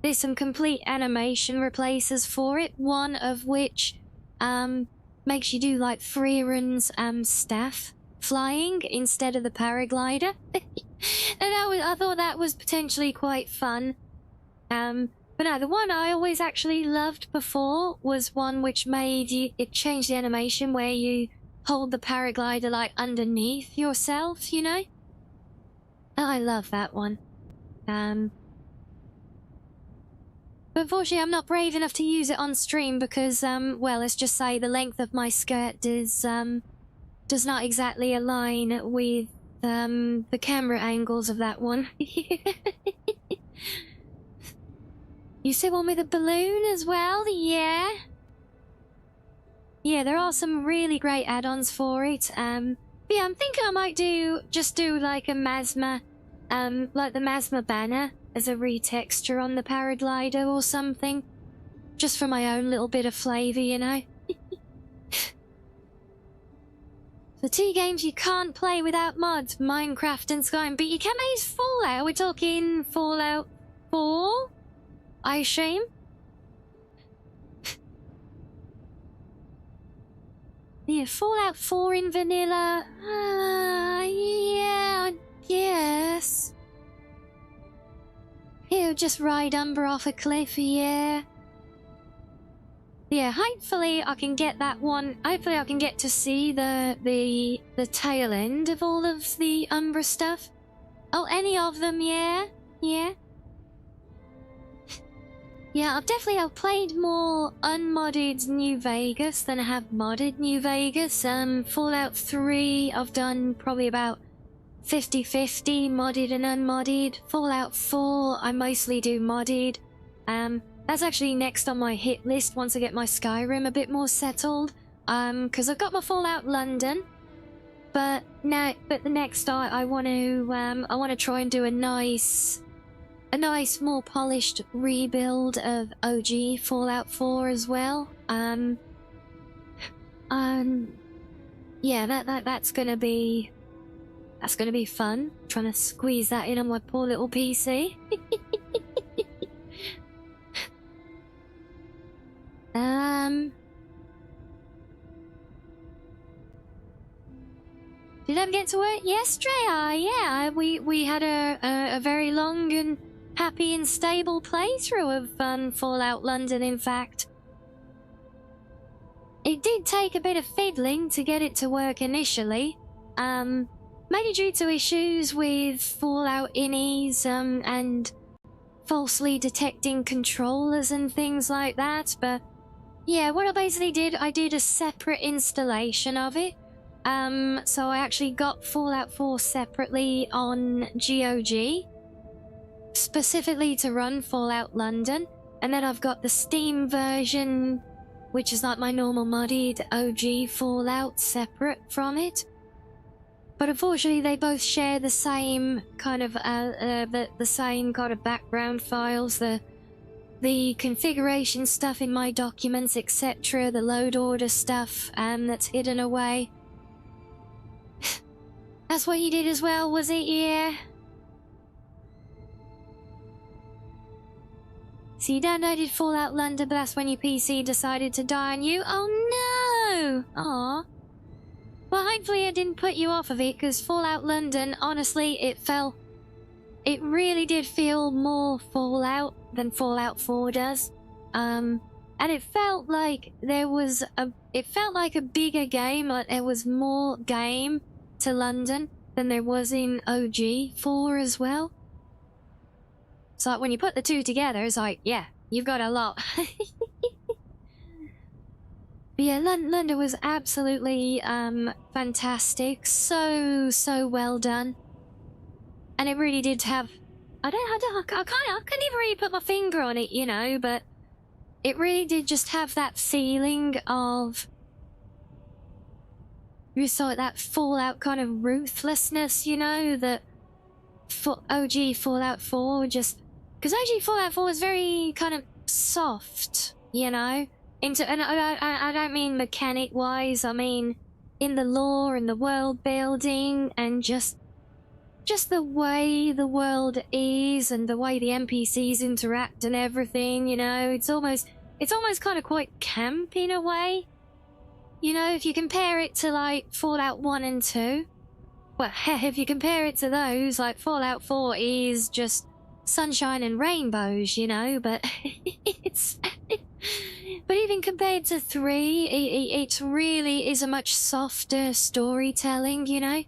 there's some complete animation replacers for it. One of which makes you do like Freeren's staff flying instead of the paraglider. And I thought that was potentially quite fun. But no, the one I always actually loved before was one which it changed the animation where you hold the paraglider like underneath yourself, you know? I love that one. But unfortunately I'm not brave enough to use it on stream because, well, let's just say the length of my skirt does not exactly align with, the camera angles of that one. You see one with a balloon as well? Yeah. Yeah, there are some really great add-ons for it. But yeah, I'm thinking I might just do like a Masma, like the Masma banner as a retexture on the paraglider or something. Just for my own little bit of flavour, you know? The two games you can't play without mods, Minecraft and Skyrim, but you can use Fallout. We're talking Fallout 4, I assume? Yeah, Fallout 4 in vanilla. Yeah, I guess. He'll just ride Umber off a cliff, yeah. Yeah, hopefully I can get that one. Hopefully I can get to see the tail end of all of the Umbra stuff. Oh, any of them, yeah? Yeah. Yeah, I've played more unmodded New Vegas than I have modded New Vegas. Fallout 3, I've done probably about 50-50 modded and unmodded. Fallout 4, I mostly do modded. That's actually next on my hit list once I get my Skyrim a bit more settled. Because I've got my Fallout London. But the next I want to try and do a nice more polished rebuild of OG Fallout 4 as well. Yeah, that's gonna be fun. Trying to squeeze that in on my poor little PC. Did I get to work yesterday? Yeah, we had a very long and happy and stable playthrough of Fallout London, in fact. It did take a bit of fiddling to get it to work initially, mainly due to issues with Fallout innies and falsely detecting controllers and things like that, but yeah, what I basically did, I did a separate installation of it. So I actually got Fallout 4 separately on GOG, specifically to run Fallout London, and then I've got the Steam version, which is like my normal modded OG Fallout, separate from it. But unfortunately, they both share the same kind of the same kind of background files, the configuration stuff in my documents, etc., the load order stuff that's hidden away. That's what you did as well, was it? Yeah. So you downloaded Fallout London, but that's when your PC decided to die on you? Oh no! Aw. Well, hopefully it didn't put you off of it, because Fallout London, honestly, it really did feel more Fallout than Fallout 4 does. And it felt like it felt like a bigger game, like there was more game to London than there was in OG 4 as well. So like, when you put the two together, it's like, yeah, you've got a lot. But yeah, London was absolutely fantastic. So well done. And it really did have, I couldn't even really put my finger on it, you know, but it really did just have that feeling of, you saw that Fallout kind of ruthlessness, you know, that OG Fallout 4 just, because OG Fallout 4 was very kind of soft, you know, and I don't mean mechanic wise, I mean in the lore and the world building and just the way the world is and the way the NPCs interact and everything, you know, it's almost kind of quite camp in a way. You know, if you compare it to, like, Fallout 1 and 2, well, if you compare it to those, like, Fallout 4 is just sunshine and rainbows, you know, but it's... but even compared to 3, it really is a much softer storytelling, you know?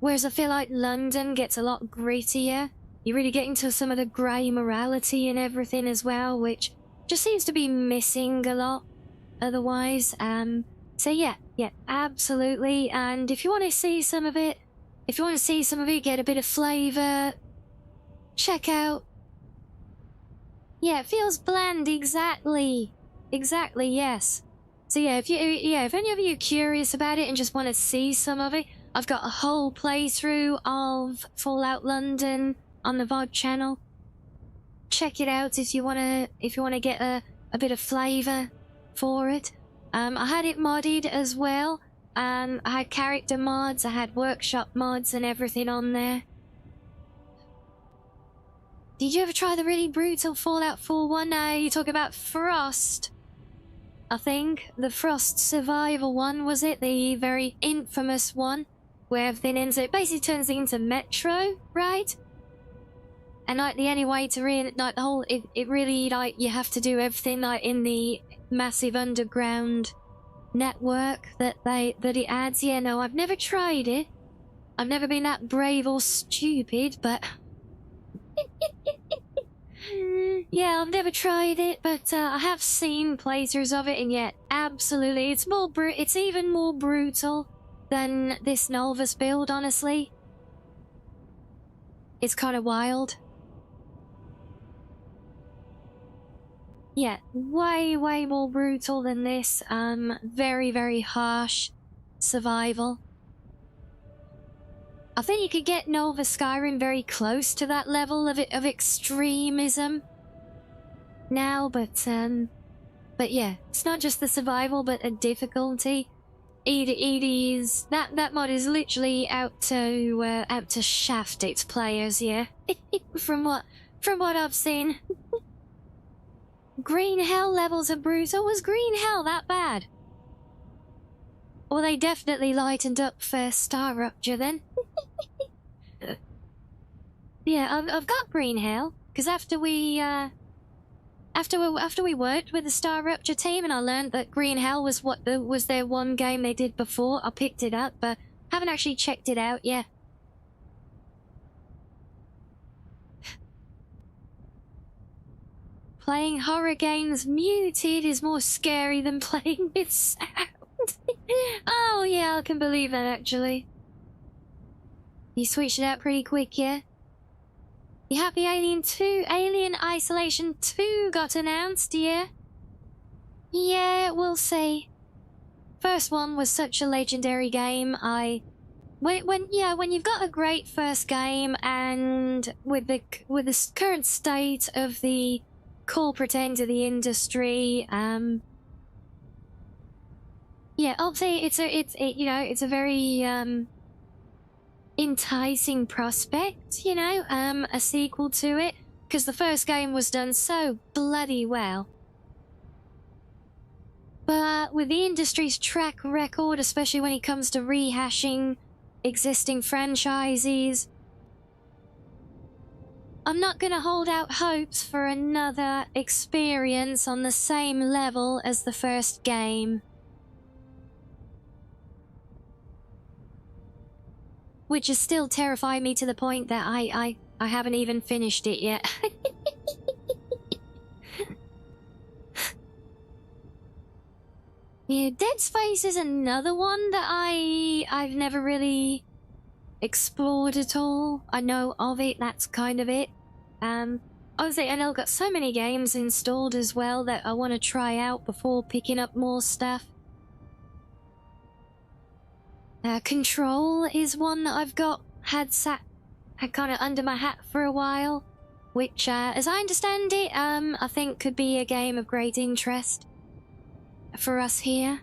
Whereas I feel like London gets a lot grittier. You really get into some of the grey morality and everything as well, which just seems to be missing a lot otherwise. So yeah, absolutely. And if you want to see some of it, get a bit of flavour, check out. Yeah, it feels bland, exactly, yes. So yeah, if any of you are curious about it and just want to see some of it, I've got a whole playthrough of Fallout London on the VOD channel. Check it out if you wanna get a bit of flavour for it. I had it modded as well. I had character mods, I had workshop mods and everything on there. Did you ever try the really brutal Fallout 4 one? No, you talk about Frost. I think the Frost Survival one, was it? The very infamous one, where everything ends, it basically turns into Metro, right? And like the only way to really, like the whole, it really, like, you have to do everything like in the massive underground network that it adds. Yeah, no, I've never tried it. I've never been that brave or stupid, but yeah, I've never tried it, but I have seen playthroughs of it, and yet absolutely, it's even more brutal than this Nolvus build, honestly. It's kind of wild. Yeah, way more brutal than this. Very harsh survival. I think you could get Nolvus Skyrim very close to that level of extremism now, but yeah, it's not just the survival, but a difficulty. It is that mod is literally out to shaft its players, yeah. from what I've seen. Green Hell levels are brutal. Was Green Hell that bad? Well, they definitely lightened up for Star Rupture then. Yeah, I've got Green Hell because after we worked with the Star Rupture team, and I learned that Green Hell was was their one game they did before. I picked it up, but haven't actually checked it out yet. Playing horror games muted is more scary than playing with sound. Oh yeah, I can believe that actually. You switched it out pretty quick, yeah? You happy Alien Isolation 2 got announced, yeah? Yeah, we'll see. First one was such a legendary game. When you've got a great first game, and with the current state of the corporate end of the industry, yeah, obviously it's a very enticing prospect, you know, a sequel to it, because the first game was done so bloody well. But with the industry's track record, especially when it comes to rehashing existing franchises, I'm not gonna hold out hopes for another experience on the same level as the first game. Which is still terrifying me to the point that I haven't even finished it yet. Yeah, Dead Space is another one that I've never really explored at all. I know of it, that's kind of it. Obviously, and I've got so many games installed as well that I want to try out before picking up more stuff. Control is one that I've had kind of under my hat for a while, which, as I understand it, I think could be a game of great interest for us here.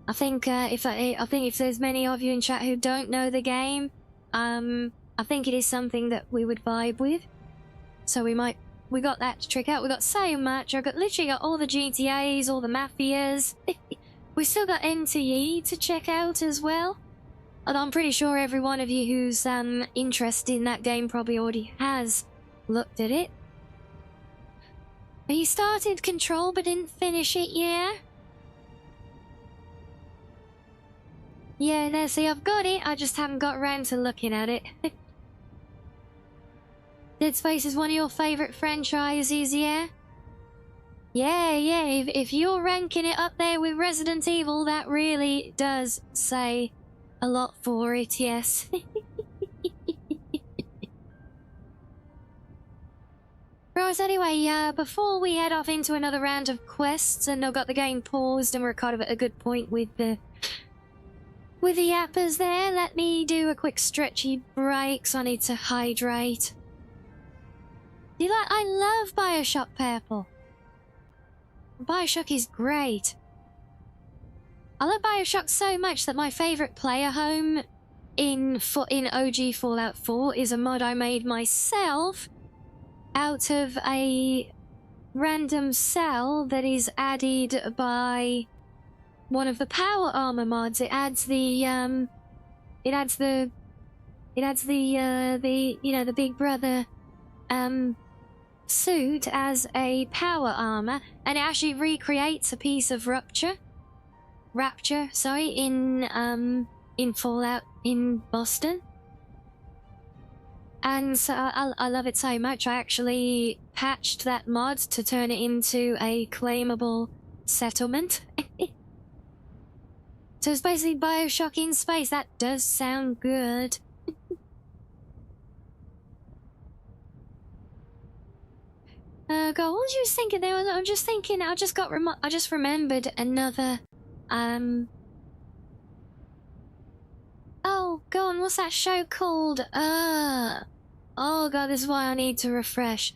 I think if there's many of you in chat who don't know the game, I think it is something that we would vibe with. So we got that to check out. We got so much. Literally got all the GTAs, all the Mafias. We still got NTE to check out as well. And I'm pretty sure every one of you who's interested in that game probably already has looked at it. You started Control but didn't finish it, yeah? Yeah, no, see, I've got it, I just haven't got around to looking at it. Dead Space is one of your favourite franchises, yeah? Yeah, if you're ranking it up there with Resident Evil, that really does say a lot for it, yes. Right, anyway, before we head off into another round of quests, and I've got the game paused and we're kind of at a good point with the yappers there, let me do a quick stretchy break, so I need to hydrate. I love Bioshock Purple. Bioshock is great. I love Bioshock so much that my favourite player home in OG Fallout 4 is a mod I made myself out of a random cell that is added by one of the power armor mods. It adds the Big Brother suit as a power armor, and it actually recreates a piece of Rapture, sorry, in Fallout in Boston. And so I love it so much, I actually patched that mod to turn it into a claimable settlement. So it's basically Bioshock in space. That does sound good. God, what was you thinking there? I'm just thinking, I just remembered another, oh, Oh, go on, what's that show called? Oh god, this is why I need to refresh.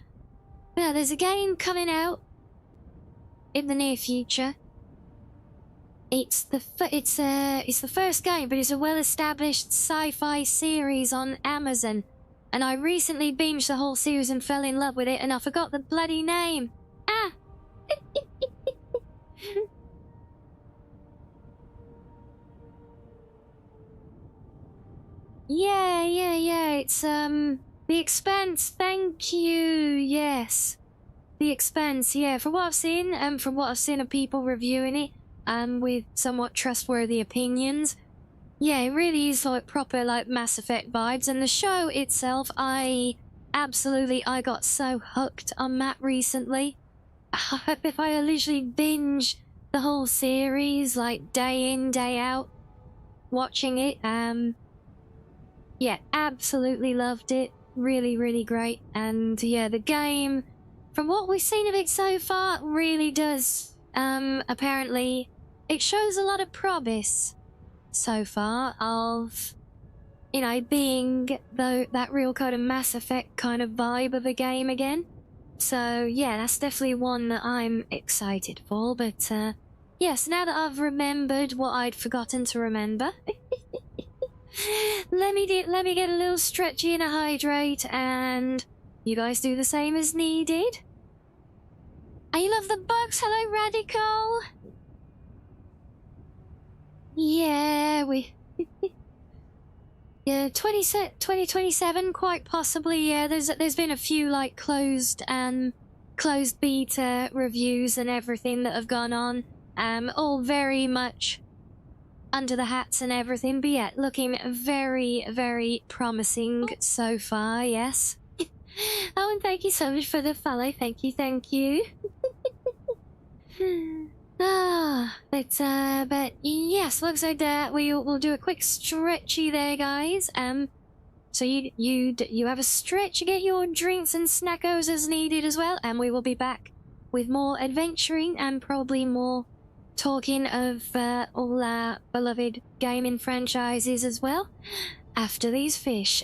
Yeah, there's a game coming out in the near future. It's the first game, but it's a well-established sci-fi series on Amazon. And I recently binged the whole series and fell in love with it, and I forgot the bloody name. Ah! Yeah. It's, The Expanse. Thank you. Yes. The Expanse, yeah. From what I've seen, of people reviewing it, with somewhat trustworthy opinions, yeah, it really is like proper, like, Mass Effect vibes. And the show itself, I got so hooked on that recently. If I literally binge the whole series, like, day in, day out, watching it, yeah, absolutely loved it. Really, really great. And yeah, the game, from what we've seen of it so far, really does, apparently, it shows a lot of promise so far of, you know, being that real kind of Mass Effect kind of vibe of a game again. So yeah, that's definitely one that I'm excited for. But yes, now that I've remembered what I'd forgotten to remember, let me get a little stretchy and a hydrate, and you guys do the same as needed. I love the bugs. Hello, Radical. Yeah, yeah, 2027, quite possibly. Yeah, there's been a few like closed beta reviews and everything that have gone on. All very much under the hats and everything, but yeah, looking very, very promising so far. Yes. Oh, and thank you so much for the follow. Thank you. But yes, looks like that we'll do a quick stretchy there, guys. So you have a stretch, you get your drinks and snackos as needed as well, and we will be back with more adventuring and probably more talking of all our beloved gaming franchises as well after these fish.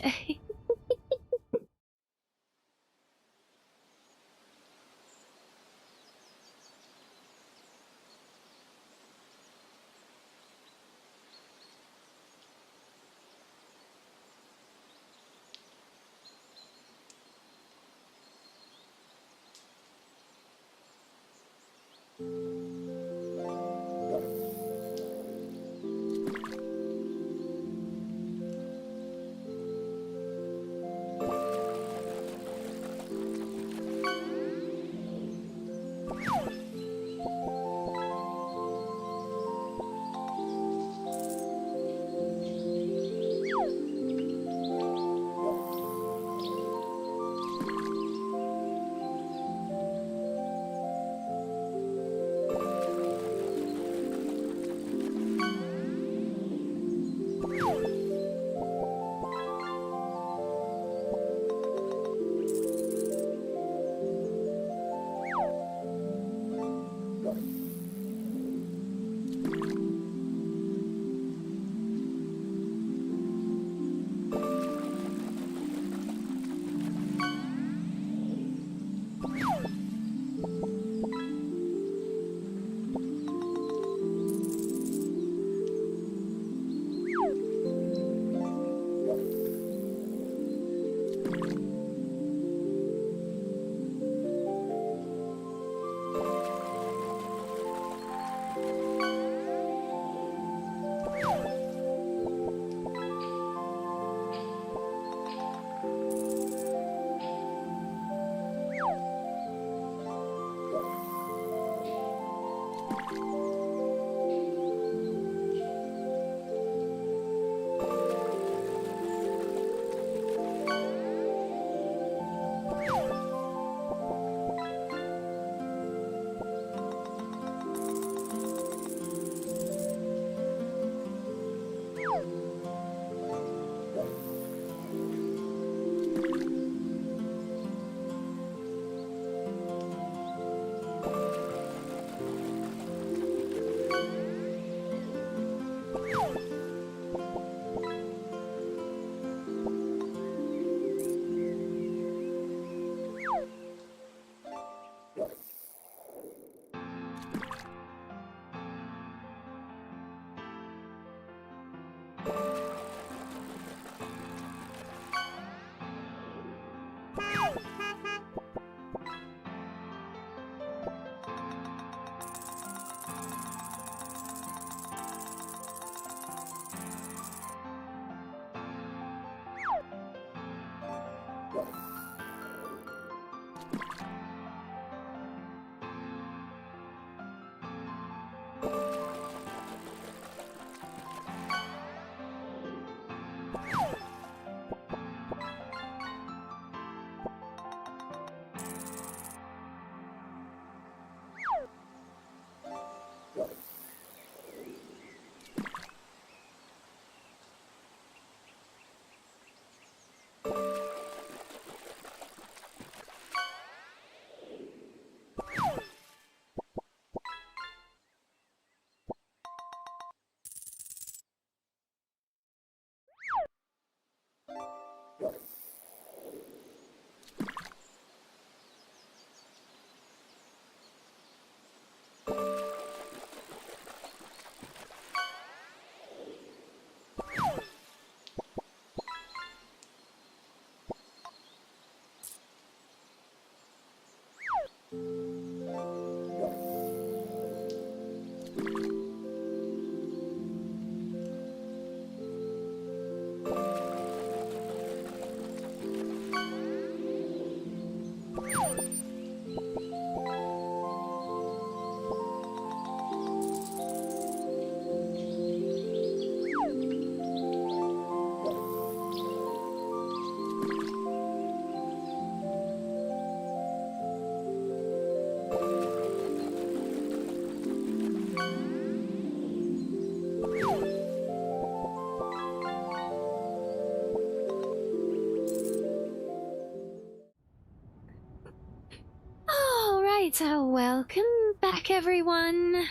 So welcome back, everyone.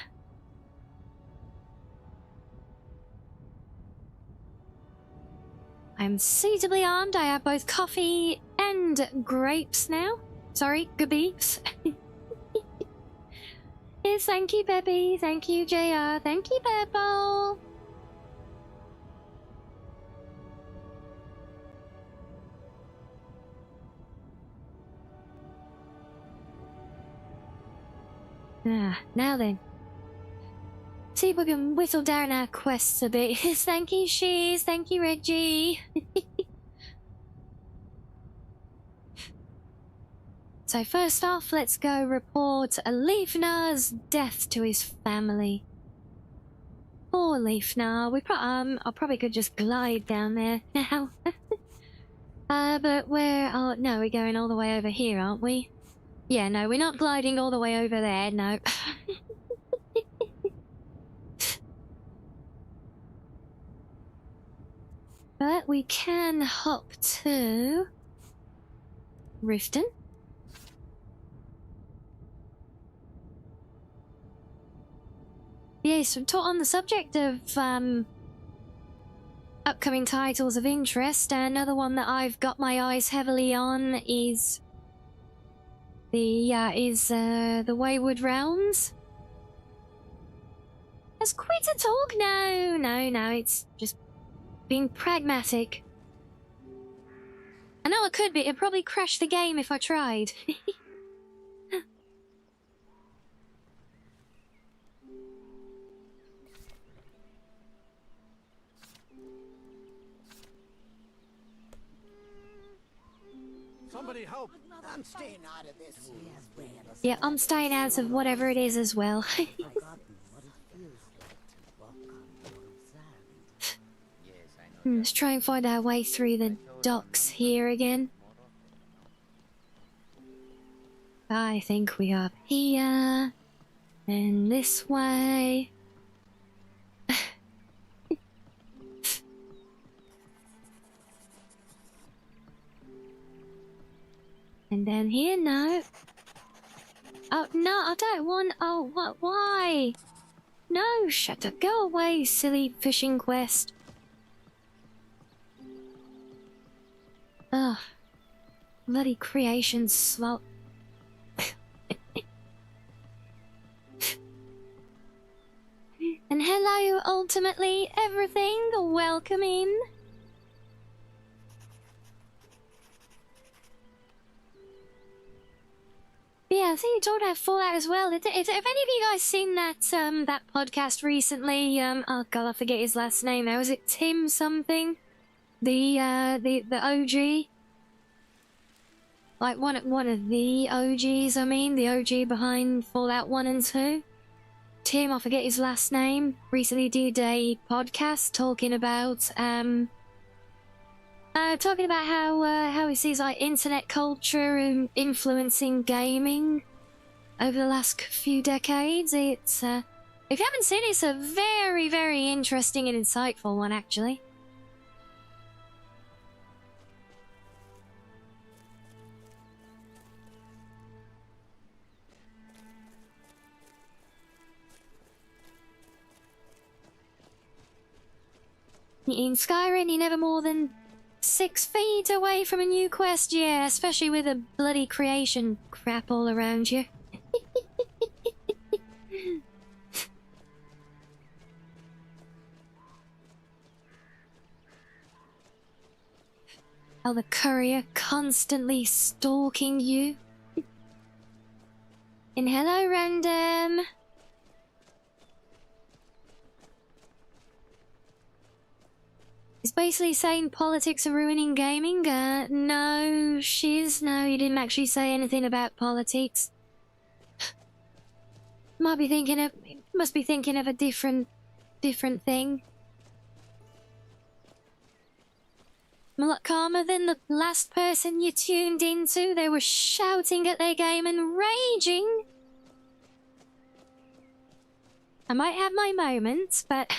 I'm suitably armed. I have both coffee and grapes now. Sorry, gabeeps. Yes, thank you, Peppy. Thank you, JR. Thank you, Peppo. Now then. See if we can whittle down our quests a bit. Thank you, Shears. Thank you, Reggie. So first off, let's go report Leifnar's death to his family. Poor Leifnar. I probably could just glide down there now. But where? Oh no, we're going all the way over here, aren't we? Yeah, no, we're not gliding all the way over there, no. But we can hop to Riften. Yes, on the subject of upcoming titles of interest, another one that I've got my eyes heavily on is the Wayward Realms. Let's quit a talk. No, it's just being pragmatic. I know I could be. It'd probably crash the game if I tried. Somebody help! I'm staying out of this. Yeah, I'm staying out of whatever it is as well. Let's try and find our way through the docks here again. I think we are up here. And this way. And then here, no. Oh, no, I don't want... Oh, what? Why? No, shut up. Go away, silly fishing quest. Ugh. Bloody creation slot. And hello, ultimately, everything. Welcome in. Yeah, I think you talked about Fallout as well. Have any of you guys seen that that podcast recently? Oh god, I forget his last name now. Was it Tim something? The OG? Like one of the OGs, I mean, the OG behind Fallout 1 and 2. Tim, I forget his last name, recently did a podcast talking about how he sees like internet culture and influencing gaming over the last few decades. It's if you haven't seen it, it's a very, very interesting and insightful one, actually. In Skyrim, you're never more than 6 feet away from a new quest, yeah, especially with a bloody creation crap all around you. Oh, the courier constantly stalking you. And hello, random. He's basically saying politics are ruining gaming. No, Shiz, no, he didn't actually say anything about politics. Must be thinking of a different thing. I'm a lot calmer than the last person you tuned into. They were shouting at their game and raging. I might have my moments, but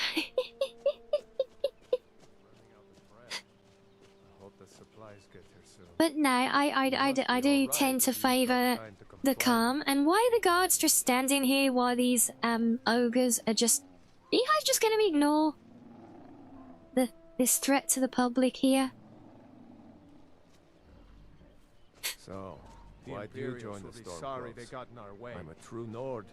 but no, I do tend to favour the calm. And why are the guards just standing here while these ogres are just... Are you guys just going to ignore this threat to the public here? So, why do you join the Storm? Sorry they got in our way. I'm a true Nord.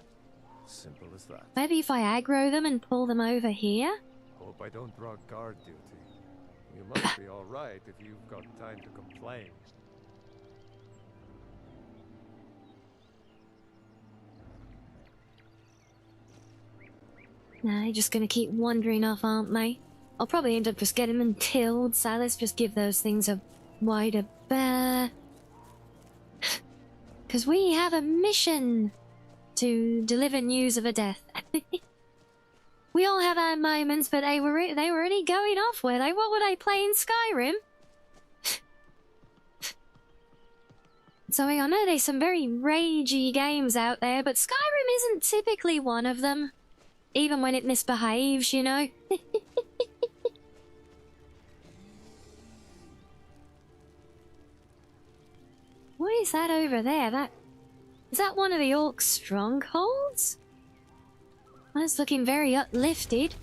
Simple as that. Maybe if I aggro them and pull them over here? Hope I don't draw guard duty. You must be alright if you've got time to complain. Nah, they're just gonna keep wandering off, aren't they? I'll probably end up just getting them killed, so let's just give those things a wider berth. Because we have a mission to deliver news of a death. We all have our moments, but they were already going off, were they? What were they playing, Skyrim? So I know there's some very ragey games out there, but Skyrim isn't typically one of them. Even when it misbehaves, you know? What is that over there? Is that one of the orc strongholds? That's looking very uplifted.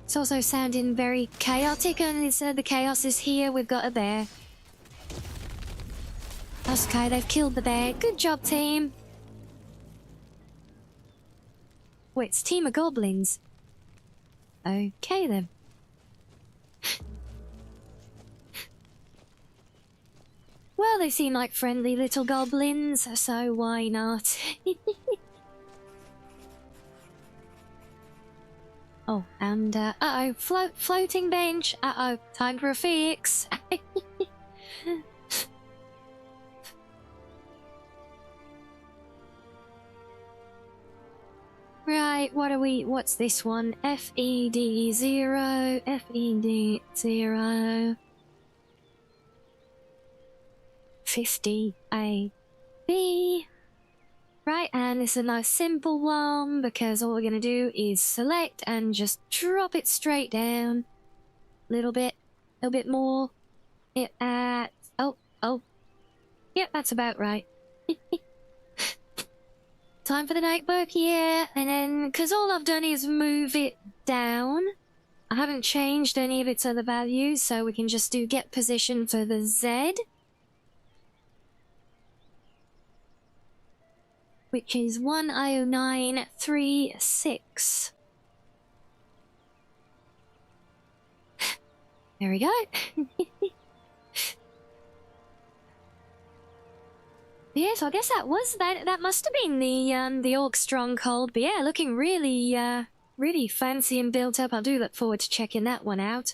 It's also sounding very chaotic, and the chaos is here. We've got a bear. Okay, they've killed the bear. Good job, team. Wait, it's a team of goblins. Okay, then. Well, they seem like friendly little goblins, so why not? Oh, and, uh-oh, floating bench. Uh-oh, time for a fix. Right, what's this one? FED0, FED0. 50 AB. Right, and this is a nice simple one because all we're going to do is select and just drop it straight down. A little bit more. Oh. Yep, that's about right. Time for the notebook, yeah. And then, because all I've done is move it down. I haven't changed any of its other values, so we can just do get position for the Z. Which is 10936. There we go. Yeah, so I guess that must have been the orc stronghold. But yeah, looking really really fancy and built up. I do look forward to checking that one out.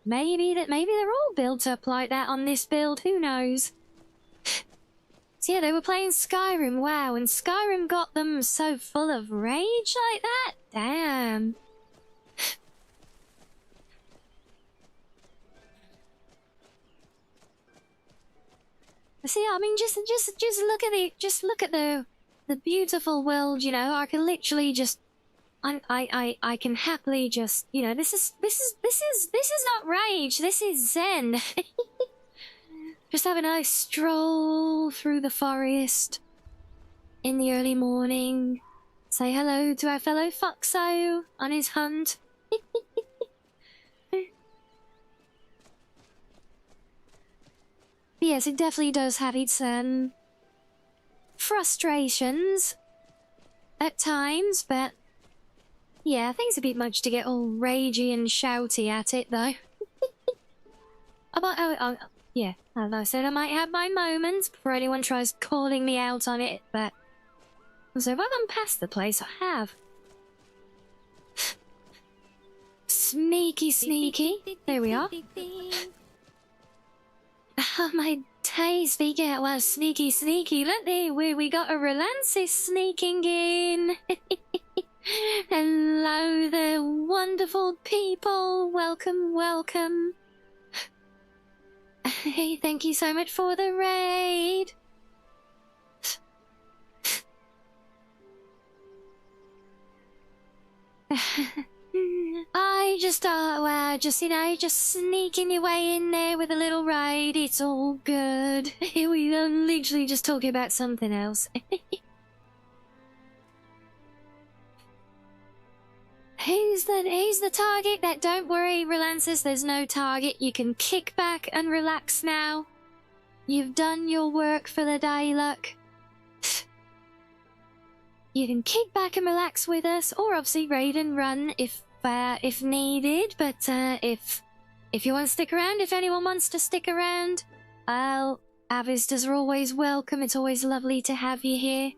Maybe they're all built up like that on this build, who knows? So yeah, they were playing Skyrim, wow, and Skyrim got them so full of rage like that? Damn. See, I mean, just look at the beautiful world, you know. I can literally just I can happily just, you know, this is not rage, this is zen. Just have a nice stroll through the forest in the early morning. Say hello to our fellow Foxo on his hunt. Yes, it definitely does have its frustrations at times, but yeah, I think it's a bit much to get all ragey and shouty at it, though. Yeah, as I said, I might have my moments before anyone tries calling me out on it, but... So if I've gone past the place, I have. Sneaky, sneaky. There we are. Oh, my days, we get well sneaky, sneaky. Look there, we got a Relancis sneaking in. Hello there, wonderful people. Welcome, welcome. Hey, thank you so much for the raid. I just just sneaking your way in there with a little raid. It's all good. We are literally just talking about something else. Who's the target? That don't worry, Relancis, there's no target. You can kick back and relax now. You've done your work for the day, look. You can kick back and relax with us, or obviously raid and run if needed. But if you want to stick around, if anyone wants to stick around, our visitors are always welcome. It's always lovely to have you here.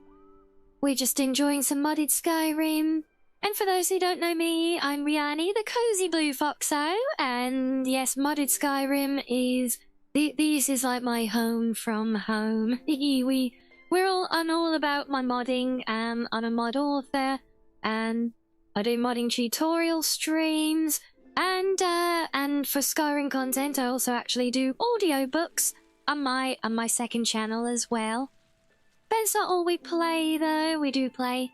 We're just enjoying some modded Skyrim. And for those who don't know me, I'm Rianni, the cozy blue foxo, and yes, modded Skyrim is this is like my home from home. I'm all about my modding. I'm a mod author, and I do modding tutorial streams, and for Skyrim content, I also actually do audiobooks on my second channel as well. But it's not all we play though. We do play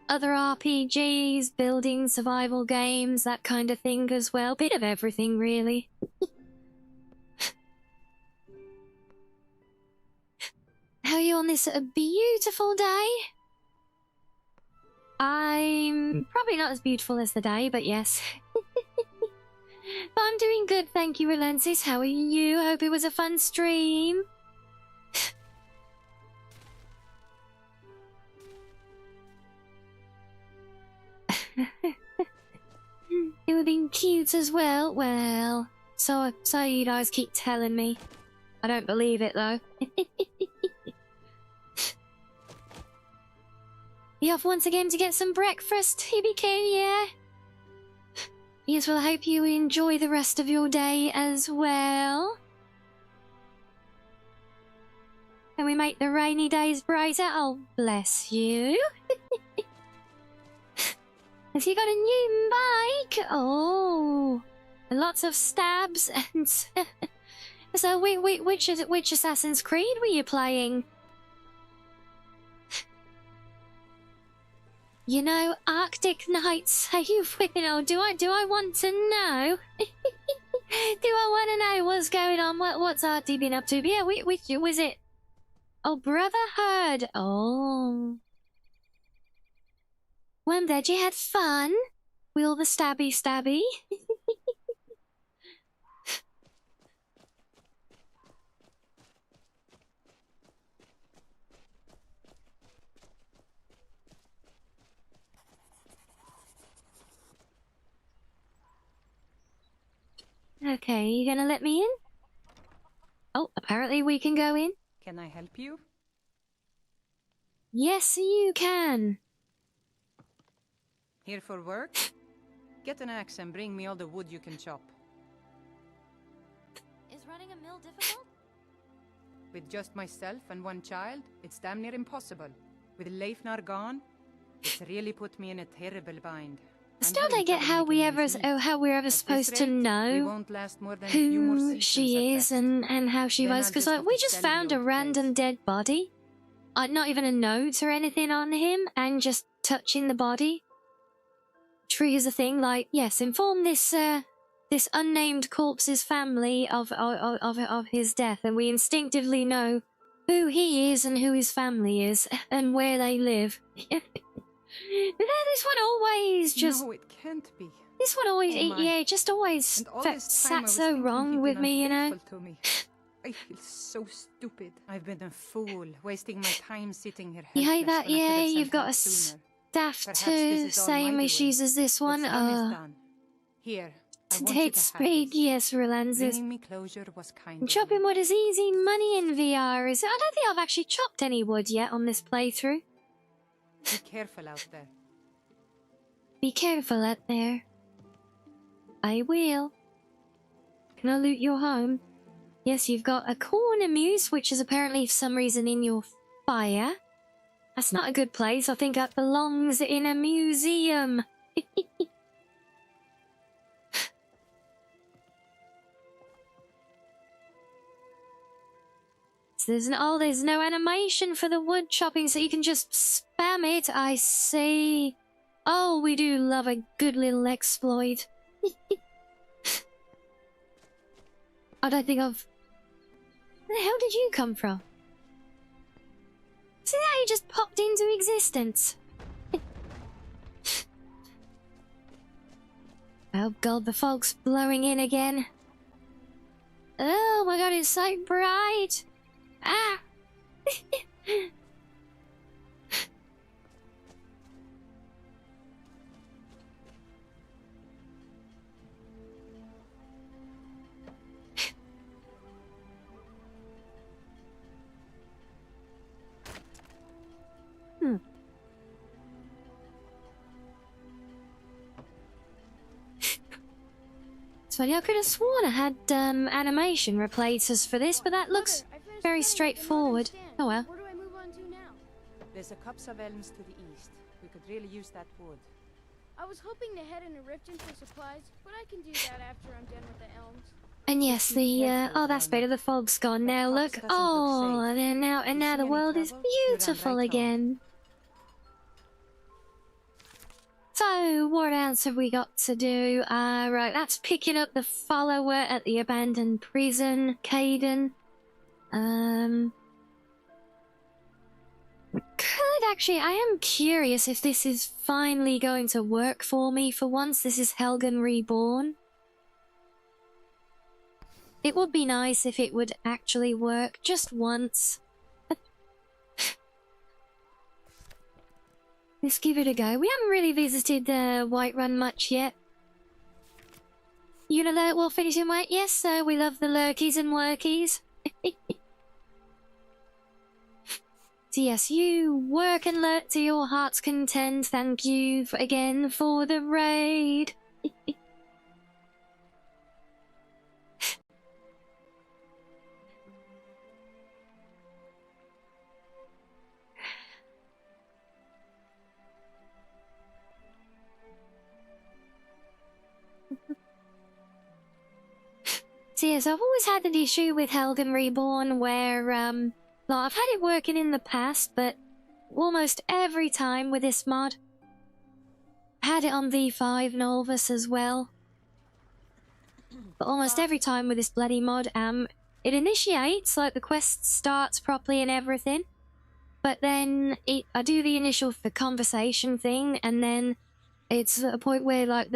other RPGs, building, survival games, that kind of thing as well. Bit of everything, really. How are you on this beautiful day? I'm probably not as beautiful as the day, but yes. But I'm doing good, thank you, Relensis. How are you? Hope it was a fun stream. It would have been cute as well. Well, so you guys keep telling me. I don't believe it though. You off once again to get some breakfast, TBK, yeah? Yes, well, I hope you enjoy the rest of your day as well. And we make the rainy days brighter. Oh, bless you. Have you got a new bike? Oh, lots of stabs and... So, which Assassin's Creed were you playing? You know, Arctic Nights. Are you flipping? Oh, do I want to know? Do I want to know what's going on? What's Artie been up to? Yeah, which was it? Oh, Brotherhood. Oh. Well, I'm glad you had fun with all the stabby. Okay, you gonna let me in? Oh, apparently we can go in. Can I help you? Yes, you can. Here for work? Get an axe and bring me all the wood you can chop. Is running a mill difficult? With just myself and one child, it's damn near impossible. With Leifnar gone, it's really put me in a terrible bind. Still don't get how we're ever supposed to know who she is and how she was, because like we just found a random dead body, not even a note or anything on him, and just touching the body triggers a thing like, yes, inform this this unnamed corpse's family of his death, and we instinctively know who he is and who his family is and where they live. This one always just... No, it can't be. This one always... just always sat so wrong with me, you know? I feel so stupid. I've been a fool, wasting my time sitting here. You hate that? Yeah, you've got a staff too, same issues as this one. Here, to date speed, yes, Relenses. Chopping wood is easy money in VR. I don't think I've actually chopped any wood yet on this playthrough. Be careful out there. Be careful out there. I will. Can I loot your home? Yes, you've got a cornemuse, which is apparently for some reason in your fire. That's not a good place. I think that belongs in a museum. So there's no animation for the wood chopping, so you can just spam it. I see. Oh, we do love a good little exploit. I don't think I've... Where the hell did you come from? See that? You just popped into existence. Oh god, the fog's blowing in again. Oh my god, it's so bright. Ah! It's funny, I could have sworn I had animation replaces for this, but that looks very straightforward. Oh well. Where do I move on to now? There's a copse of elms to the east. We could really use that wood. I was hoping to head into Riften for supplies, but I can do that after I'm done with the elms. And yes, the oh, that's better. The fog's gone now. Look, oh, and now the world is beautiful again. So, what else have we got to do? Right, that's picking up the follower at the abandoned prison, Caden. Actually, I am curious if this is finally going to work for me for once. This is Helgen Reborn. It would be nice if it would actually work just once. Let's give it a go. We haven't really visited Whiterun much yet. You alert will finish in white? Yes, sir. We love the lurkies and workies. So yes, you work and lurk to your heart's content. Thank you again for the raid. So yes, I've always had an issue with Helgen Reborn where, well, I've had it working in the past, but almost every time with this mod, I had it on V5 Nolvus as well. But almost every time with this bloody mod, it initiates, like the quest starts properly and everything, but then I do the initial conversation thing, and then it's at a point where, like,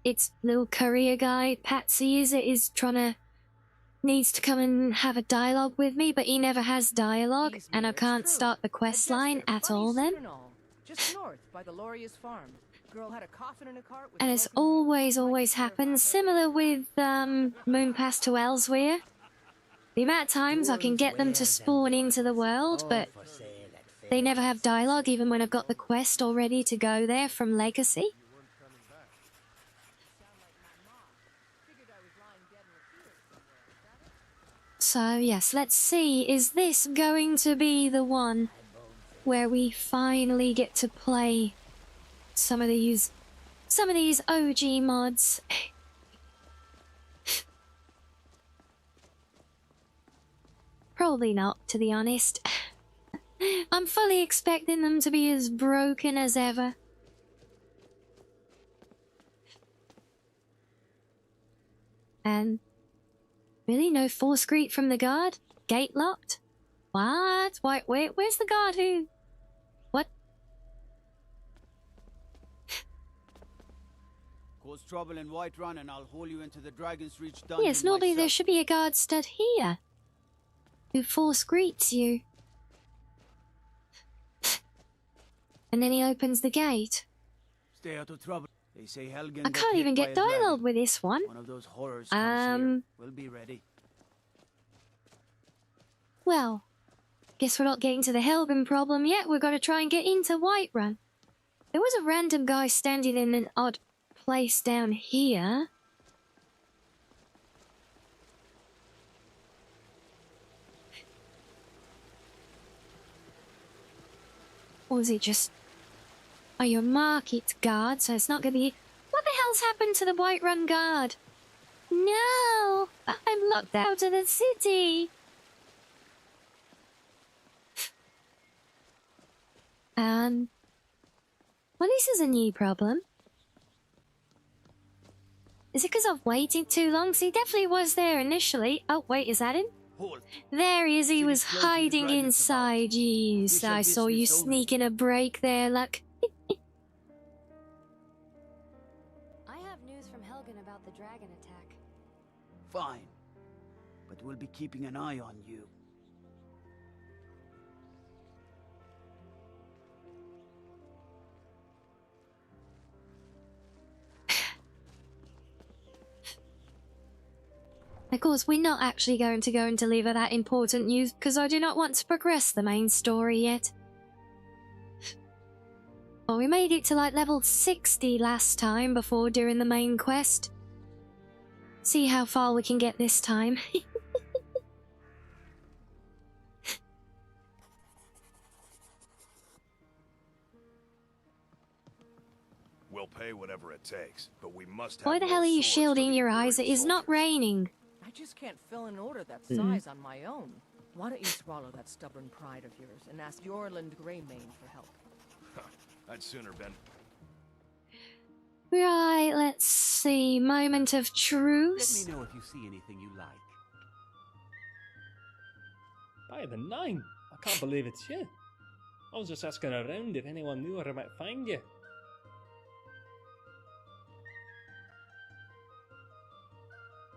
its little courier guy, Patsy is needs to come and have a dialogue with me, but he never has dialogue, and I can't start the quest line at all then. Just north by the Lauria's farm. Girl had a coffin in a cart with And it's always happened, similar with Moonpass to Elsewhere. The amount of times I can get them to spawn into the world, but they never have dialogue even when I've got the quest all ready to go there from Legacy. So yes, let's see, is this going to be the one where we finally get to play some of these OG mods? Probably not, to be honest. I'm fully expecting them to be as broken as ever. And really, no force greet from the guard? Gate locked? What? Wait, where's the guard who... What? Cause trouble in Whiterun and I'll haul you into the Dragon's Reach dungeon. Yes, normally myself. there should be a guard stood here who force greets you. And then he opens the gate. Stay out of trouble. They say Helgen I can't even get dialogue with this one. One of those horrors comes here. We'll be ready. Well, guess we're not getting to the Helgen problem yet. We've got to try and get into Whiterun. There was a random guy standing in an odd place down here. Or is it just... Oh, your market guard, so it's not gonna be... What the hell's happened to the Whiterun guard? No! I'm locked out of the city! Well, this is a new problem. Is it because I've waited too long? So he definitely was there initially. Oh, wait, is that him? There he is. He was hiding inside. Jeez, I saw you sneaking a break there, Luck. I have news from Helgen about the dragon attack. Fine. But we'll be keeping an eye on you. Of course, we're not actually going to go and deliver that important news because I do not want to progress the main story yet. Well, we made it to like level 60 last time before doing the main quest. See how far we can get this time. We'll pay whatever it takes, but we must have Why the hell are you shielding your eyes? It is not raining. I just can't fill an order that size on my own. Why don't you swallow that stubborn pride of yours and ask Yorland Greymane for help? I'd sooner been. Right, let's see. Moment of truce. Let me know if you see anything you like. By the 9! I can't believe it's you. I was just asking around if anyone knew where I might find you.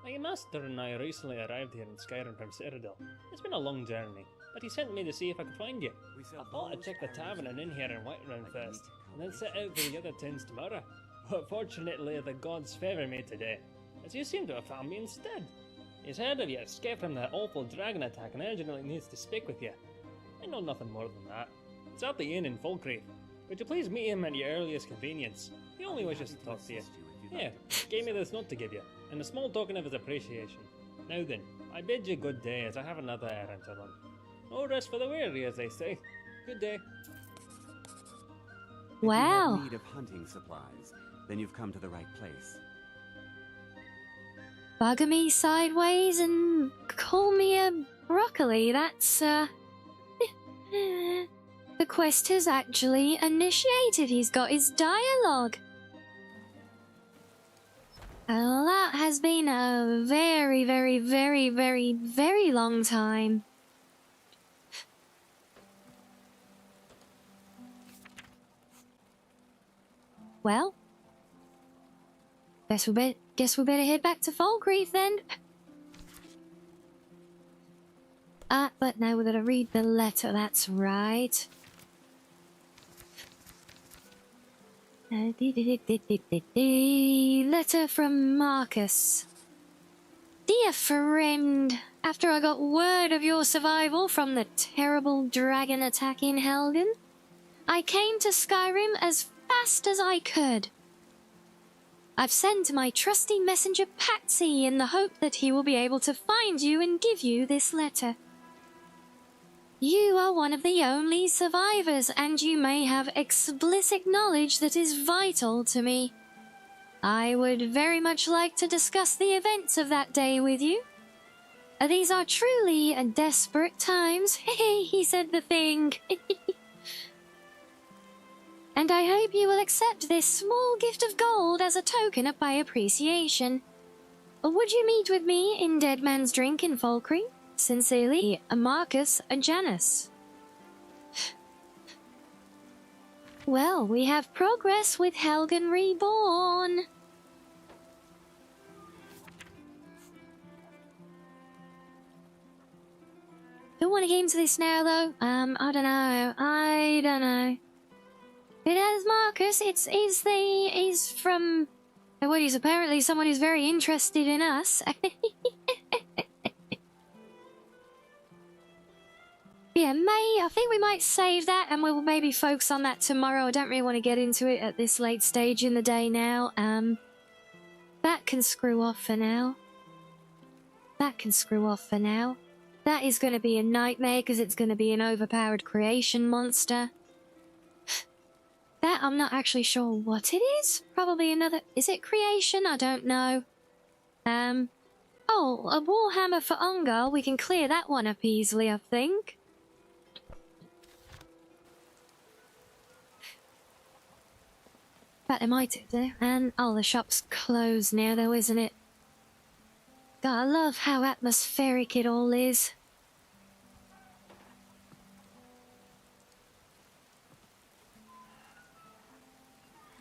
My master and I recently arrived here in Skyrim from Citadel. It's been a long journey, but he sent me to see if I could find you. I thought I'd check the tavern and inn here in Whiterun first, and then set out for the other towns tomorrow. But fortunately, the gods favour me today, as you seem to have found me instead. He's heard of your escape from that awful dragon attack and urgently needs to speak with you. I know nothing more than that. It's at the inn in Falkreath. Would you please meet him at your earliest convenience? He only wishes to talk to you. Here, gave me this note to give you, and a small token of his appreciation. Now then, I bid you good day as I have another errand to run. No rest for the weary, as they say. Good day. Wow. If you have need of hunting supplies, then you've come to the right place. Bugger me sideways and call me a broccoli. That's, The quest has actually initiated. He's got his dialogue. Well, that has been a very, very, very, very, very long time. Well, guess we better head back to Falkreath then. But now we're gonna read the letter, that's right. Letter from Marcus. Dear friend, after I got word of your survival from the terrible dragon attack in Helgen, I came to Skyrim as fast as I could. I've sent my trusty messenger Patsy in the hope that he will be able to find you and give you this letter. You are one of the only survivors, and you may have explicit knowledge that is vital to me. I would very much like to discuss the events of that day with you. These are truly desperate times. He said the thing. And I hope you will accept this small gift of gold as a token of my appreciation. Would you meet with me in Dead Man's Drink in Falkreath? Sincerely, Marcus Janus. Well, we have progress with Helgen Reborn. Don't want to get into this now, though. I don't know. It has Marcus. He's from. Well, he's apparently someone who's very interested in us. Yeah, I think we might save that and we'll maybe focus on that tomorrow. I don't really want to get into it at this late stage in the day now. That can screw off for now. That can screw off for now. That is going to be a nightmare because it's going to be an overpowered creation monster. That I'm not actually sure what it is. Probably another... Is it creation? I don't know. Oh, a warhammer for Ungar. We can clear that one up easily, I think. But it might do. And, oh, the shop's closed now though, isn't it? God, I love how atmospheric it all is.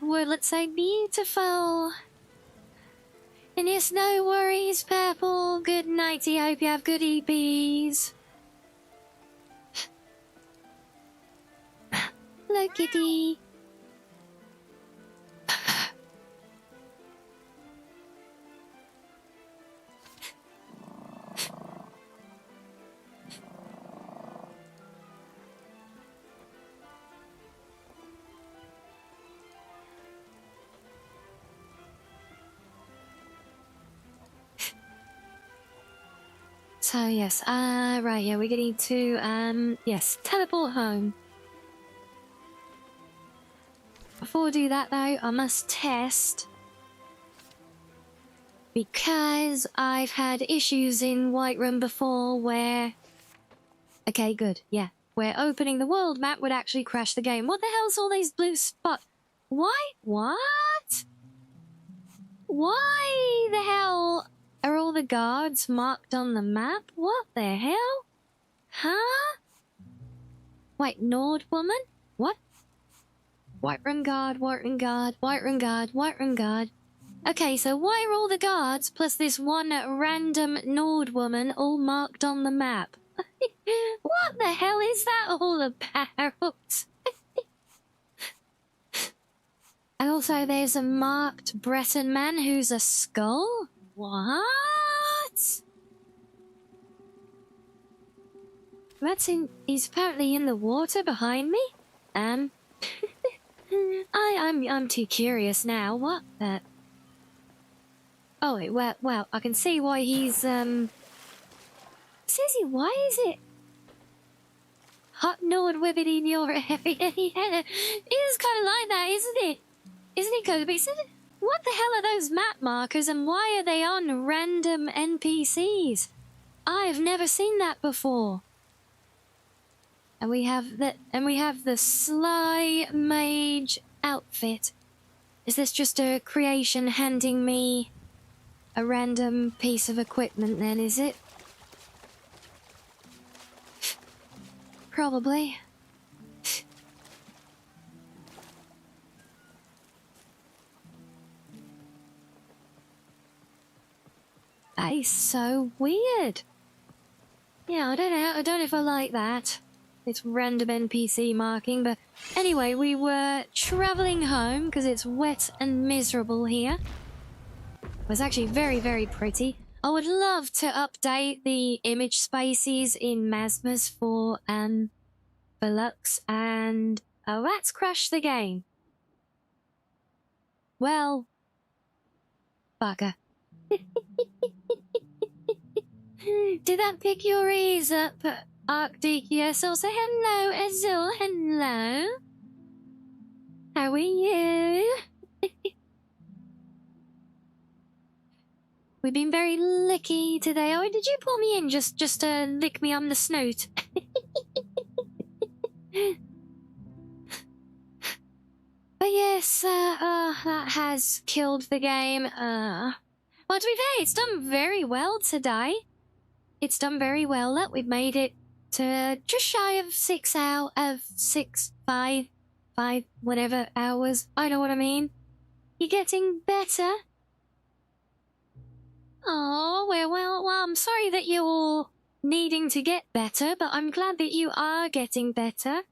Well, let's say beautiful. And yes, no worries, Purple. Good nighty, hope you have good EPs. Hello, kitty. So yes, right, yeah, we're getting to, yes, teleport home. Before we do that though, I must test. Because I've had issues in Whiterun before where... Okay, good, yeah. Where opening the world map would actually crash the game. What the hell's all these blue spots? Why? What? Why the hell... Are all the guards marked on the map? What the hell? Huh? Wait, Nord woman? What? Whiterun guard, Whiterun guard, Whiterun guard, Whiterun guard. Okay, so why are all the guards plus this one random Nord woman all marked on the map? What the hell is that all about? And also there's a marked Breton man who's a skull? What? That's in... He's apparently in the water behind me? I'm too curious now. What the... Oh, wait, well, I can see why he's, Susie, why is it... Hot Nord Wibbity in your area? Yeah, it is kind of like that, isn't it? Isn't it, Kobe? What the hell are those map markers and why are they on random NPCs? I've never seen that before. And we have the Sly Mage outfit. Is this just a creation handing me a random piece of equipment then, is it? Probably. That is so weird. Yeah, I don't know if I like that. It's random NPC marking, but anyway, we were travelling home because it's wet and miserable here. It was actually very, very pretty. I would love to update the image spaces in Masmas for Lux, and oh, that's crashed the game. Well, bugger. Did that pick your ears up, Arctic? Yes, also hello, Azul, hello. How are you? We've been very licky today. Oh, did you pull me in just to lick me on the snoot? But yes, that has killed the game. Well, to be fair, it's done very well today. It's done very well that we've made it to just shy of 6 hours, 5, whatever hours. I know what I mean. You're getting better. Oh, well, I'm sorry that you're needing to get better, but I'm glad that you are getting better.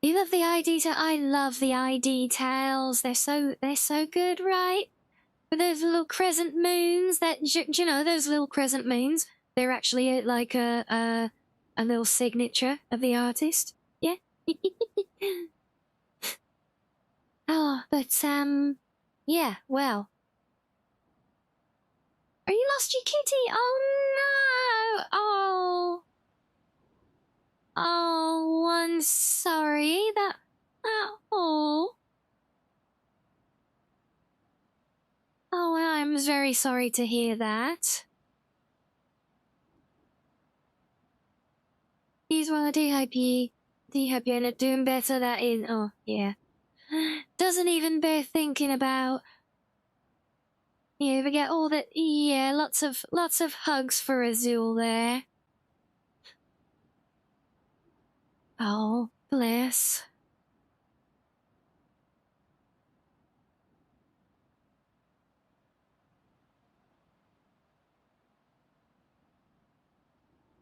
You love the eye detail? I love the eye details. They're so good, right? With those little crescent moons that, you know, those little crescent moons, they're actually like a little signature of the artist. Yeah. Oh, but yeah, well. Are you lost your kitty? Oh no! Oh. Oh, I'm sorry. Oh. Oh, I'm very sorry to hear that. Well, I do hope you end up doing better. That is, oh, yeah. Doesn't even bear thinking about. You ever get all that? Yeah, lots of hugs for Azul there. Oh, bless.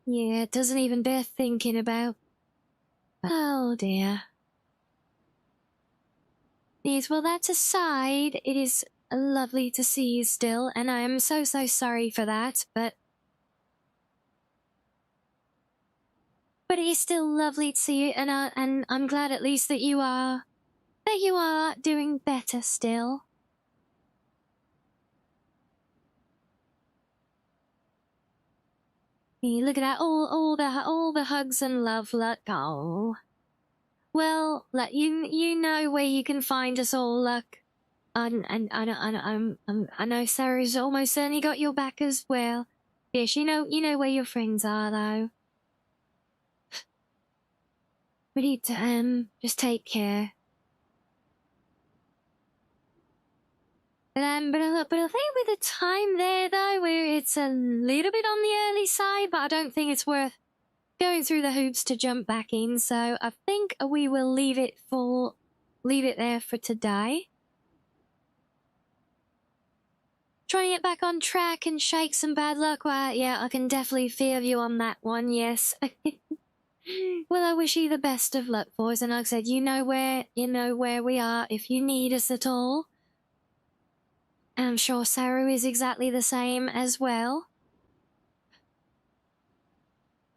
Yeah, it doesn't even bear thinking about. Oh dear. Yes, well, that's aside. It is lovely to see you still, and I am so sorry for that, but it is still lovely to see you, and I'm glad at least that you are doing better still. Yeah, look at that, all the hugs and love, look. Oh. Well, you know where you can find us all, look. And I know Sarah's almost certainly got your back as well. Yes, you know where your friends are, though. We need to just take care. But I think with the time there, though, where it's a little bit on the early side, but I don't think it's worth going through the hoops to jump back in. So I think we will leave it there for today. Trying to get back on track and shake some bad luck. Well, yeah, I can definitely feel you on that one. Yes. Well, I wish you the best of luck, boys. And like I said, you know where we are if you need us at all. And I'm sure Saru is exactly the same as well.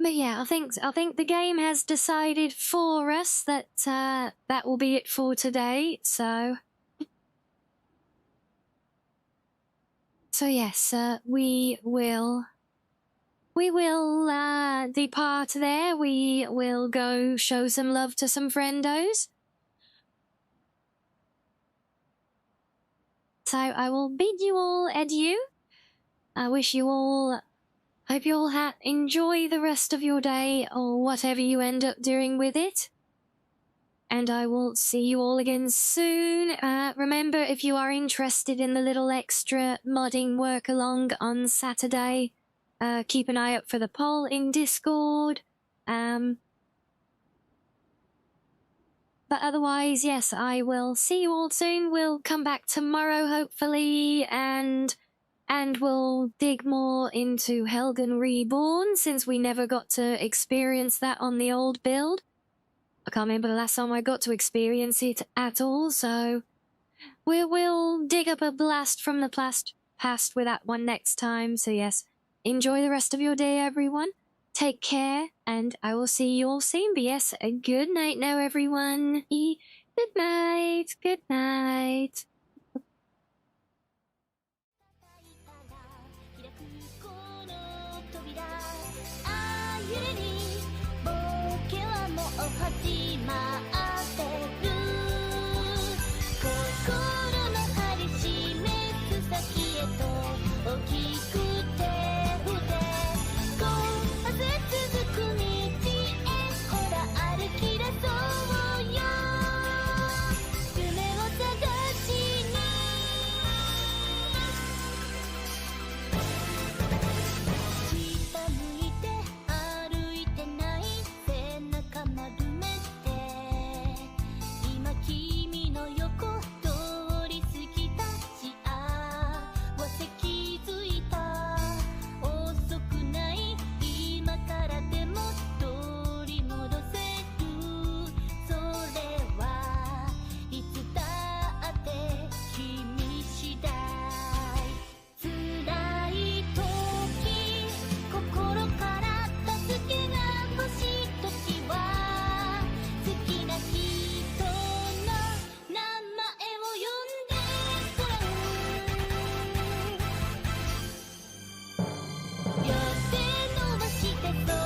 But yeah, I think the game has decided for us that that will be it for today. So yes, we will depart there. We will go show some love to some friendos. So I will bid you all adieu. I wish you all, hope you all enjoy the rest of your day or whatever you end up doing with it. And I will see you all again soon. Remember, if you are interested in the little extra modding work along on Saturday, keep an eye out for the poll in Discord. But otherwise, yes, I will see you all soon. We'll come back tomorrow, hopefully, and we'll dig more into Helgen Reborn, since we never got to experience that on the old build. I can't remember the last time I got to experience it at all, so we'll dig up a blast from the past with that one next time. So yes, enjoy the rest of your day, everyone. Take care, and I will see you all soon. But yes, a good night now, everyone. Good night. Good night. Dream してそう